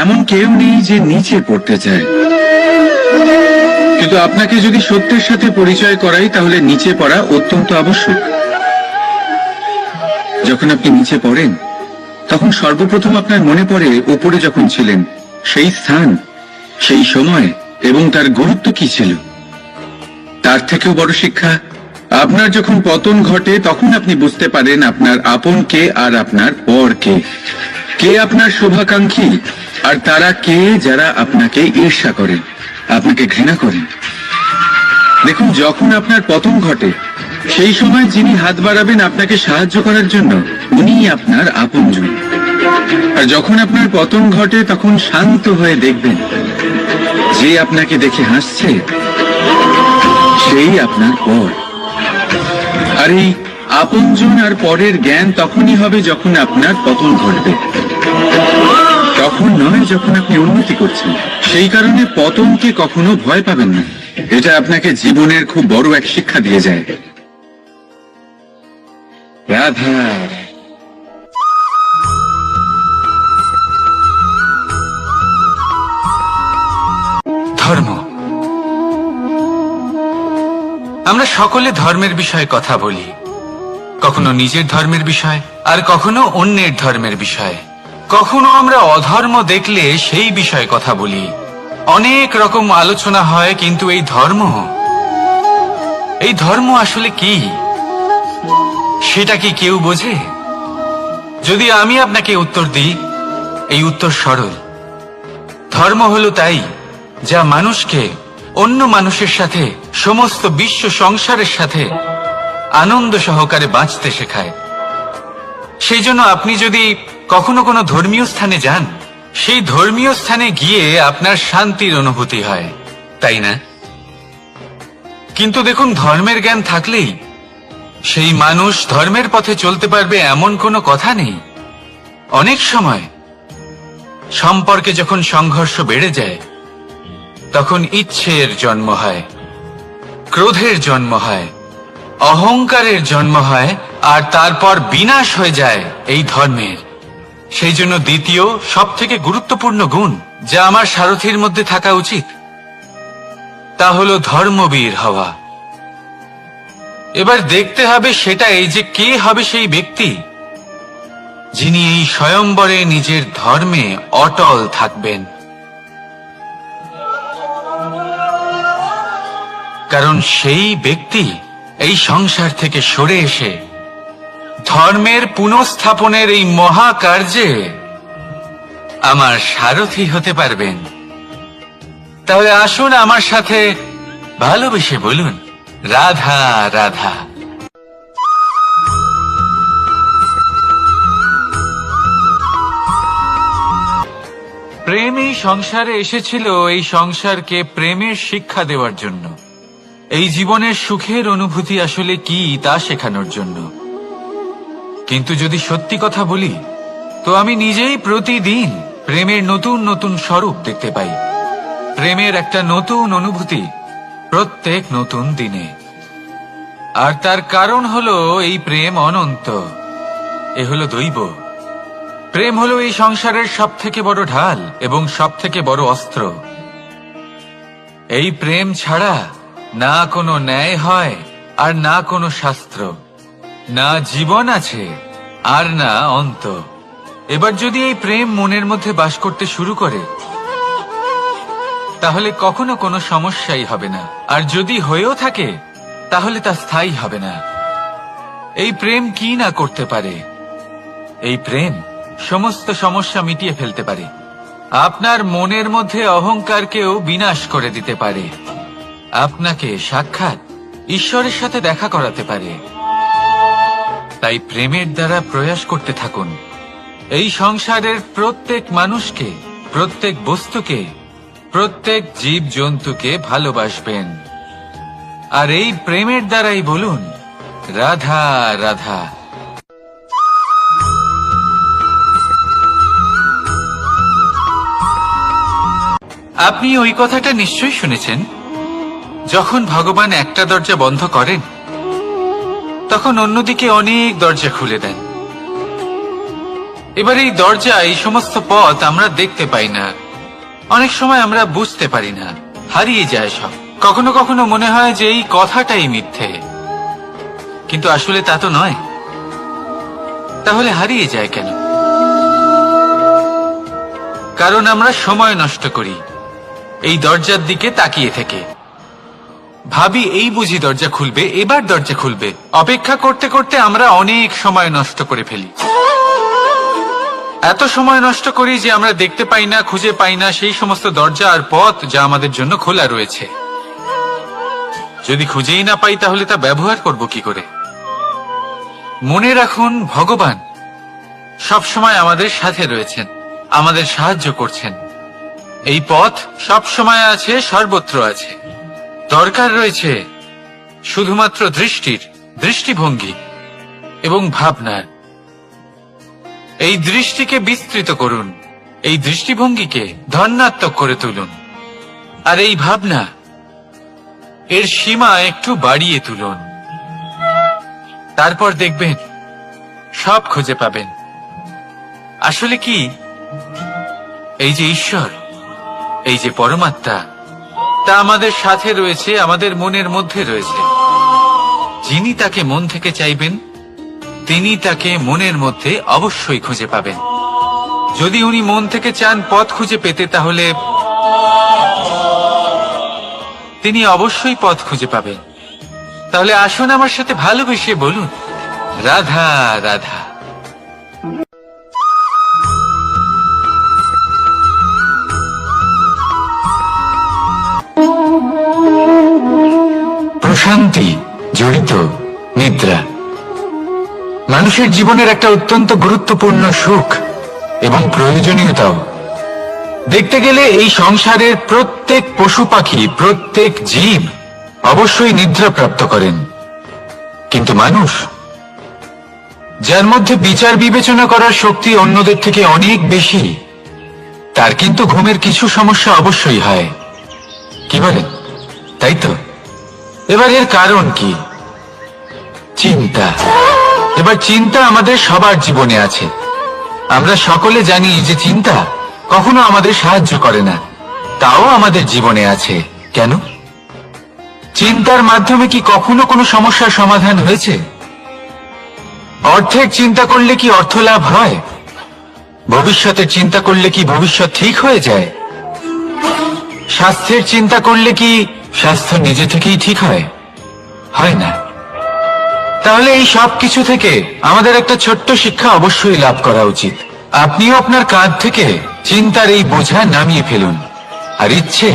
এমন কেউ নেই যে নিচে পড়তে চায়। কিন্তু আপনাকে যদি সত্যের সাথে পরিচয় করাই, তাহলে নিচে পড়া অত্যন্ত আবশ্যক। যখন আপনি নিচে পড়েন, তখন সর্বপ্রথম আপনার মনে পড়ে উপরে যখন ছিলেন সেই স্থান, সেই সময় এবং তার গুরুত্ব কি ছিল। তার থেকেও বড় শিক্ষা, আপনার যখন পতন ঘটে তখন আপনি বুঝতে পারেন আপনার আপন কে আর আপনার পর কে। কে আপনার শুভাকাঙ্ক্ষী আর তারা কে যারা আপনাকে ঈর্ষা করেন, আপনাকে ঘৃণা করেন। দেখুন, যখন আপনার পতন ঘটে, সেই সময় যিনি হাত বাড়াবেন আপনাকে সাহায্য করার জন্য, উনিই আপনার আপনজন। আর যখন আপনার পতন ঘটে, তখন শান্ত হয়ে দেখবেন যে আপনাকে দেখে হাসছে সেই আপনার পর। আর এই আপনজন আর পরের জ্ঞান তখনই হবে যখন আপনার পতন ঘটবে, তখন নয় যখন আপনি উন্নতি করছেন। সেই কারণে পতনকে কখনো ভয় পাবেন না। এটা আপনাকে জীবনের খুব বড় এক শিক্ষা দিয়ে যায়। রাধা। ধর্ম। আমরা সকলে ধর্মের বিষয়ে কথা বলি, কখনো নিজের ধর্মের বিষয় আর কখনো অন্যের ধর্মের বিষয়। কখনো আমরা অধর্ম দেখলে সেই বিষয়ে কথা বলি। অনেক রকম আলোচনা হয়, কিন্তু এই ধর্ম আসলে কি, সেটা কি কেউ বোঝে? যদি আমি আপনাকে উত্তর দিই, এই উত্তর সরল। ধর্ম হলো তাই যা মানুষকে অন্য মানুষের সাথে, সমস্ত বিশ্ব সংসারের সাথে আনন্দ সহকারে বাঁচতে শেখায়। সেই জন্য আপনি যদি কখনো কোনো ধর্মীয় স্থানে যান, সেই ধর্মীয় স্থানে গিয়ে আপনার শান্তির অনুভূতি হয়, তাই না? কিন্তু দেখুন, ধর্মের জ্ঞান থাকলেই সেই মানুষ ধর্মের পথে চলতে পারবে এমন কোনো কথা নেই। অনেক সময় সম্পর্কে যখন সংঘর্ষ বেড়ে যায়, তখন ইচ্ছের জন্ম হয়, ক্রোধের জন্ম হয়, অহংকারের জন্ম হয়, আর তারপর বিনাশ হয়ে যায় এই ধর্মের। সেই জন্য দ্বিতীয় সবথেকে গুরুত্বপূর্ণ গুণ যা আমার সারথীর মধ্যে থাকা উচিত, তা হলো ধর্মবীর হওয়া। এবার দেখতে হবে সেটা এই যে কে হবে সেই ব্যক্তি যিনি এই স্বয়ম্বরে নিজের ধর্মে অটল থাকবেন। কারণ সেই ব্যক্তি এই সংসার থেকে সরে এসে ধর্মের পুনঃস্থাপনের এই মহাকার্যে আমার সারথি হতে পারবেন। তাহলে আসুন আমার সাথে ভালোবেসে বলুন, রাধা রাধা। প্রেম এই সংসারে এসেছিল এই সংসারকে প্রেমের শিক্ষা দেওয়ার জন্য, এই জীবনের সুখের অনুভূতি আসলে কি তা শেখানোর জন্য। কিন্তু যদি সত্যি কথা বলি, তো আমি নিজেই প্রতিদিন প্রেমের নতুন নতুন স্বরূপ দেখতে পাই, প্রেমের একটা নতুন অনুভূতি প্রত্যেক নতুন দিনে। আর তার কারণ হলো এই প্রেম অনন্ত। এ হলো দৈব। প্রেম হলো এই সংসারের সব থেকে বড় ঢাল এবং সব থেকে বড় অস্ত্র। এই প্রেম ছাড়া না কোনো ন্যায় হয় আর না কোনো শাস্ত্র, না জীবন আছে আর না অন্ত। এবার যদি এই প্রেম মনের মধ্যে বাস করতে শুরু করে, তাহলে কখনো কোনো সমস্যাই হবে না, আর যদি হয়েও থাকে তাহলে তা স্থায়ী হবে না। এই প্রেম কি না করতে পারে? এই প্রেম সমস্ত সমস্যা মিটিয়ে ফেলতে পারে। আপনার মনের মধ্যে অহংকারকেও বিনাশ করে দিতে পারে। আপনাকে সাক্ষাৎ ঈশ্বরের সাথে দেখা করাতে পারে। তাই প্রেমের দ্বারা প্রয়াস করতে থাকুন। এই সংসারের প্রত্যেক মানুষকে, প্রত্যেক বস্তুকে, প্রত্যেক জীব জন্তুকে ভালোবাসবেন। আর এই প্রেমের দ্বারাই বলুন, রাধা রাধা। আপনি ওই কথাটা নিশ্চয়ই শুনেছেন, যখন ভগবান একটা দরজা বন্ধ করেন তখন অন্যদিকে অনেক দরজা খুলে দেন। এবার এই দরজা, এই সমস্ত পথ আমরা দেখতে পাই না, অনেক সময় আমরা বুঝতে পারি না, হারিয়ে যায় সব। কখনো কখনো মনে হয় যে এই কথাটাই মিথ্যে, কিন্তু আসলে তা তো নয়। তাহলে হারিয়ে যায় কেন? কারণ আমরা সময় নষ্ট করি এই দরজার দিকে তাকিয়ে থেকে। ভাবি এই বুঝি দরজা খুলবে, এবার দরজা খুলবে। অপেক্ষা করতে করতে আমরা অনেক সময় নষ্ট করে ফেলি। এত সময় নষ্ট করি যে আমরা দেখতে পাই না, খুঁজে পাই না সেই সমস্ত দরজা আর পথ যা আমাদের জন্য খোলা রয়েছে। যদি খুঁজেই না পাই তাহলে তা ব্যবহার করব কি করে? মনে রাখুন, ভগবান সব সময় আমাদের সাথে রয়েছেন, আমাদের সাহায্য করছেন। এই পথ সব সময় আছে, সর্বত্র আছে। দরকার রয়েছে শুধুমাত্র দৃষ্টির, দৃষ্টিভঙ্গি এবং ভাবনার। এই দৃষ্টিকে বিস্তৃত করুন, এই দৃষ্টিভঙ্গিকে ধন্যাত্মক করে তুলুন, আর এই ভাবনা, এর সীমা একটু বাড়িয়ে তুলুন। তারপর দেখবেন সব খুঁজে পাবেন। আসলে কি, এই যে ঈশ্বর, এই যে পরমাত্মা, তা আমাদের সাথে রয়েছে, আমাদের মনের মধ্যে রয়েছে। যিনি তাকে মন থেকে চাইবেন তিনি তাকে মনের মধ্যে অবশ্যই খুঁজে পাবেন। যদি উনি মন থেকে চান পথ খুঁজে পেতে, তাহলে তিনি অবশ্যই পথ খুঁজে পাবেন। তাহলে আসুন আমার সাথে ভালোবেসে বলুন, রাধা রাধা। প্রশান্তি জড়িত নিদ্রা মানুষের জীবনের একটা অত্যন্ত গুরুত্বপূর্ণ সুখ এবং প্রয়োজনীয়তাও। দেখতে গেলে এই সংসারের প্রত্যেক পশু পাখি, প্রত্যেক জীব অবশ্যই নিদ্রা প্রাপ্ত করেন, কিন্তু মানুষ, যার মধ্যে বিচার বিবেচনা করার শক্তি অন্যদের থেকে অনেক বেশি, তার কিন্তু ঘুমের কিছু সমস্যা অবশ্যই হয়। কি বলেন? তাই তো। এবার এর কারণ কি? চিন্তা। এবার চিন্তা আমাদের সবার জীবনে আছে। আমরা সকলে জানি যে চিন্তা কখনো আমাদের সাহায্য করে না, তাও আমাদের জীবনে আছে। কেন? চিন্তার মাধ্যমে কি কখনো কোনো সমস্যার সমাধান হয়েছে? অর্থের চিন্তা করলে কি অর্থ লাভ হয়? ভবিষ্যতের চিন্তা করলে কি ভবিষ্যৎ ঠিক হয়ে যায়? স্বাস্থ্যের চিন্তা করলে কি স্বাস্থ্য নিজে থেকেই ঠিক হয়? হয় না। তাহলে এই সব কিছু থেকে আমাদের একটা ছোট্ট শিক্ষা অবশ্যই লাভ করা উচিত। আপনিও আপনার কাঁধ থেকে চিন্তার এই বোঝা নামিয়ে ফেলুন। আর ইচ্ছে,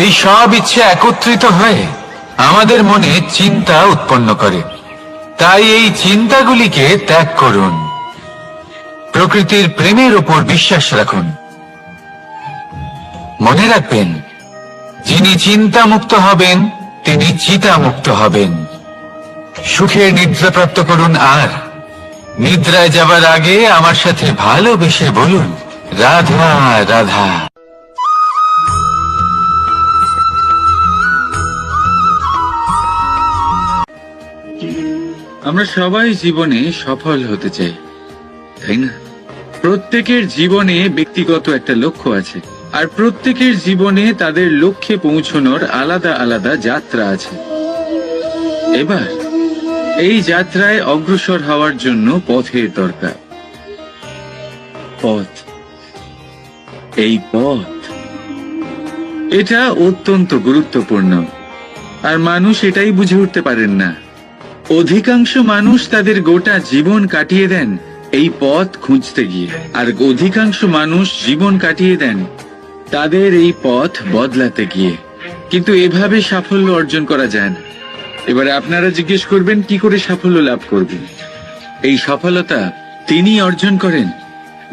এই সব ইচ্ছে একত্রিত হয়ে আমাদের মনে চিন্তা উৎপন্ন করে। তাই এই চিন্তাগুলিকে ত্যাগ করুন। প্রকৃতির প্রেমের উপর বিশ্বাস রাখুন। মনে রাখবেন, যিনি চিন্তা মুক্ত হবেন তিনি চিতা মুক্ত হবেন। সুখের নিদ্রা প্রাপ্ত করুন, আর নিদ্রায় যাবার আগে আমার সাথে ভালোবেসে বলুন, রাধা রাধা। আমরা সবাই জীবনে সফল হতে চাই, তাই না? প্রত্যেকের জীবনে ব্যক্তিগত একটা লক্ষ্য আছে, আর প্রত্যেকের জীবনে তাদের লক্ষ্যে পৌঁছানোর আলাদা আলাদা যাত্রা আছে। এবার এই যাত্রায় অগ্রসর হওয়ার জন্য পথের দরকার। পথ, এই পথ, এটা অত্যন্ত গুরুত্বপূর্ণ, আর মানুষ এটাই বুঝে উঠতে পারেন না। অধিকাংশ মানুষ তাদের গোটা জীবন কাটিয়ে দেন এই পথ খুঁজতে গিয়ে, আর অধিকাংশ মানুষ জীবন কাটিয়ে দেন তাদের এই পথ বদলাতে গিয়ে। কিন্তু এভাবে সাফল্য অর্জন করা যায় না। এবারে আপনারা জিজ্ঞেস করবেন কি করে সাফল্য লাভ করবেন? এই সফলতা তিনি অর্জন করেন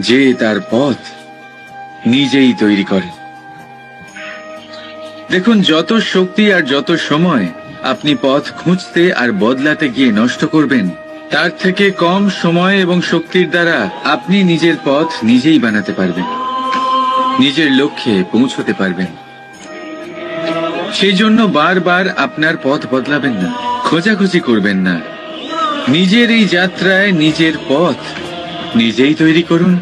যে তার পথ নিজেই তৈরি করেন। দেখুন, যত শক্তি আর যত সময় আপনি পথ খুঁজতে আর বদলাতে গিয়ে নষ্ট করবেন, তার থেকে কম সময় এবং শক্তির দ্বারা আপনি নিজের পথ নিজেই বানাতে পারবেন, নিজের লক্ষ্যে পৌঁছতে পারবেন। সেই জন্য বারবার আপনার পথ বদলাবেন না, খোঁজাখুঁজি করবেন না। নিজের এই যাত্রায় নিজের পথ নিজেই তৈরি করুন,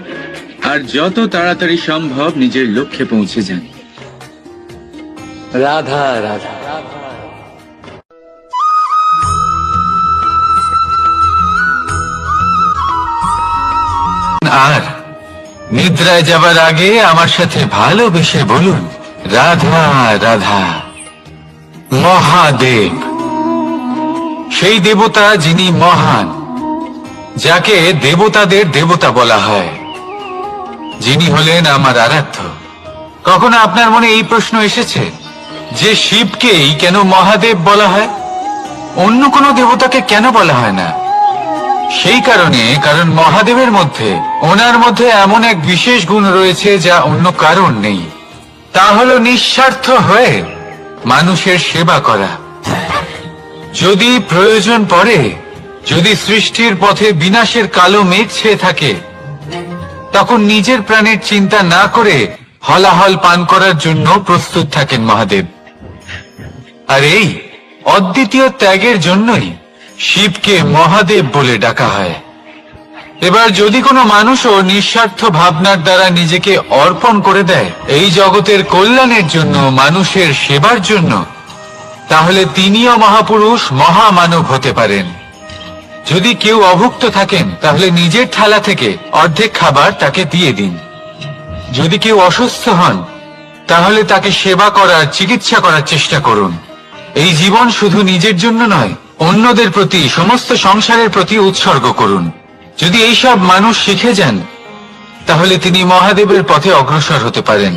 আর যত তাড়াতাড়ি সম্ভব নিজের লক্ষ্যে পৌঁছে যান। রাধা রাধা। আর নিদ্রায় যাবার আগে আমার সাথে ভালোবেসে বলুন, রাধা রাধা। মহাদেব, সেই দেবতা যিনি মহান, যাকে দেবতাদের দেবতা বলা হয়, যিনি হলেন আমার আরাধ্য। কখনো আপনার মনে এই প্রশ্ন এসেছে যে শিবকেই কেন মহাদেব বলা হয়, অন্য কোনো দেবতাকে কেন বলা হয় না? সেই কারণ মহাদেবের মধ্যে, ওনার মধ্যে এমন এক বিশেষ গুণ রয়েছে যা অন্য কারণ নেই। তা হলো নিঃস্বার্থ হয়ে মানুষের সেবা করা। যদি প্রয়োজন পড়ে, যদি সৃষ্টির পথে বিনাশের কালো মেঘ ছেয়ে থাকে, তখন নিজের প্রাণের চিন্তা না করে হলাহল পান করার জন্য প্রস্তুত থাকেন মহাদেব। আর এই অদ্বিতীয় ত্যাগের জন্যই শিবকে মহাদেব বলে ডাকা হয়। এবার যদি কোনো মানুষও নিঃস্বার্থ ভাবনার দ্বারা নিজেকে অর্পণ করে দেয় এই জগতের কল্যাণের জন্য, মানুষের সেবার জন্য, তাহলে তিনিও মহাপুরুষ, মহামানব হতে পারেন। যদি কেউ অভুক্ত থাকেন, তাহলে নিজের থালা থেকে অর্ধেক খাবার তাকে দিয়ে দিন। যদি কেউ অসুস্থ হন, তাহলে তাকে সেবা করার, চিকিৎসা করার চেষ্টা করুন। এই জীবন শুধু নিজের জন্য নয়, অন্যদের প্রতি, সমস্ত সংসারের প্রতি উৎসর্গ করুন। যদি এইসব মানুষ শিখে যান, তাহলে তিনি মহাদেবের পথে অগ্রসর হতে পারেন।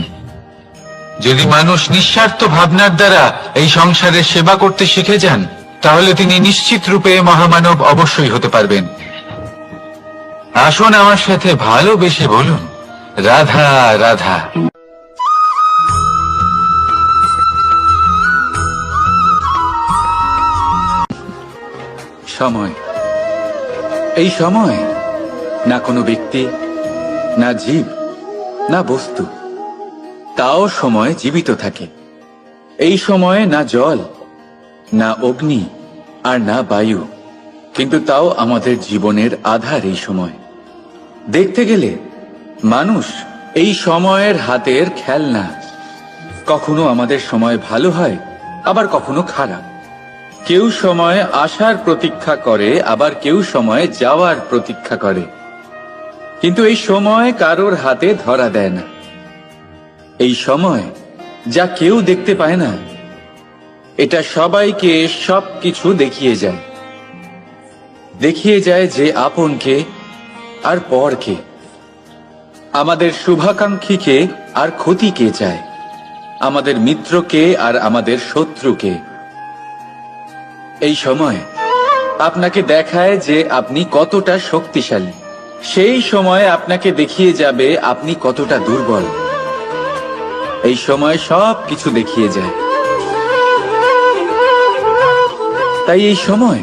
যদি মানুষ নিঃস্বার্থ ভাবনার দ্বারা এই সংসারের সেবা করতে শিখে যান, তাহলে তিনি নিশ্চিত রূপে মহামানব অবশ্যই হতে পারবেন। আসুন আমার সাথে ভালোবেসে বলুন, রাধা রাধা। সময়, এই সময় না কোনো ব্যক্তি, না জীব, না বস্তু, তাও সময় জীবিত থাকে। এই সময়ে না জল, না অগ্নি, আর না বায়ু, কিন্তু তাও আমাদের জীবনের আধার। এই সময় দেখতে গেলে মানুষ এই সময়ের হাতের খেলনা। কখনো আমাদের সময় ভালো হয়, আবার কখনো খারাপ। কেউ সময় আসার প্রতীক্ষা করে, আবার কেউ সময় যাওয়ার প্রতীক্ষা করে, কিন্তু এই সময় কারোর হাতে ধরা দেয় না। এই সময় যা কেউ দেখতে পায় না, এটা সবাইকে সবকিছু দেখিয়ে যায়। দেখিয়ে যায় যে আপনকে আর পরকে, আমাদের শুভাকাঙ্ক্ষীকে আর ক্ষতিকে চায়, আমাদের মিত্রকে আর আমাদের শত্রুকে। এই সময় আপনাকে দেখায় যে আপনি কতটা শক্তিশালী, সেই সময় আপনাকে দেখিয়ে যাবে আপনি কতটা দুর্বল। এই সময় সব কিছু দেখিয়ে যায়। তাই এই সময়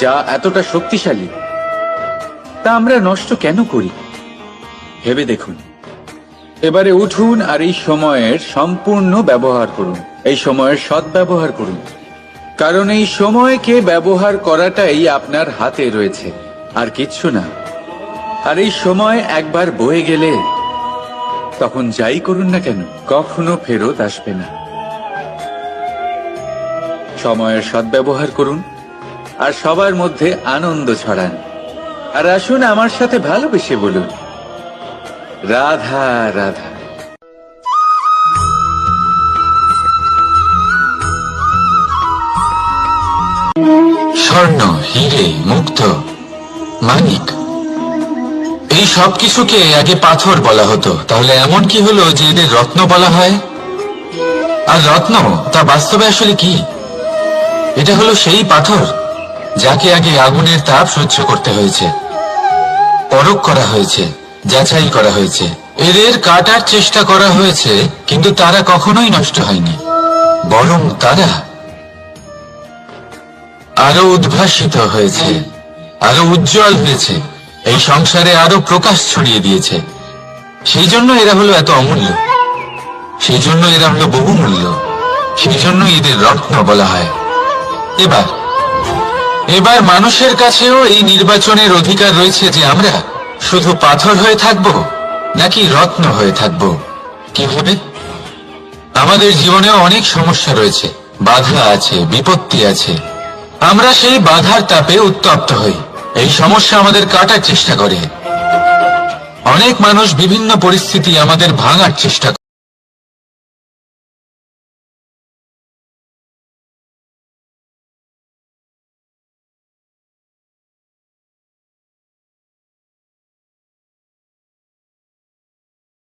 যা এতটা শক্তিশালী, তা আমরা নষ্ট কেন করি? ভেবে দেখুন। এবারে উঠুন আর এই সময়ের সম্পূর্ণ ব্যবহার করুন, এই সময়ের সদ্ব্যবহার করুন। কারণ এই সময়কে ব্যবহার করাটাই আপনার হাতে রয়েছে, আর কিচ্ছু না। আর এই সময় একবার বয়ে গেলে তখন যাই করুন না কেন কখনো ফেরত আসবে না। সময়ের সদ্ব্যবহার করুন আর সবার মধ্যে আনন্দ ছড়ান। আর আসুন আমার সাথে ভালোবেসে বলুন, রাধা রাধা। স্বর্ণ, হিরে, মুক্ত, মানিক, এই সব কিছুকে আগে পাথর বলা হতো। তাহলে এমন কি হলো যে এদের রত্ন বলা হয়? আর রত্ন তা বাস্তবে আসলে কি? এটা হলো সেই পাথর যাকে আগে আগুনের তাপ সহ্য করতে হয়েছে, পরখ করা হয়েছে, যাচাই করা হয়েছে, এদের কাটার চেষ্টা করা হয়েছে, কিন্তু তারা কখনোই নষ্ট হয়নি, বরং তারা আরো উদ্ভাসিত হয়েছে, আরো উজ্জ্বল হয়েছে, এই সংসারে আরো প্রকাশ ছড়িয়ে দিয়েছে। সেই জন্য এরা হলো এত অমূল্য, সেই জন্য এরা হলো বহুমূল্য, সেই জন্য এদের রত্ন বলা হয়। এবার মানুষের কাছেও এই নির্বাচনের অধিকার রয়েছে যে আমরা শুধু পাথর হয়ে থাকব নাকি রত্ন হয়ে থাকব। কিভাবে? আমাদের জীবনেও অনেক সমস্যা রয়েছে, বাধা আছে, বিপত্তি আছে। আমরা সেই বাধার তাপে উত্তপ্ত হই, এই সমস্যা আমাদের কাটার চেষ্টা করে। অনেক মানুষ বিভিন্ন পরিস্থিতি আমাদের ভাঙার চেষ্টা করে।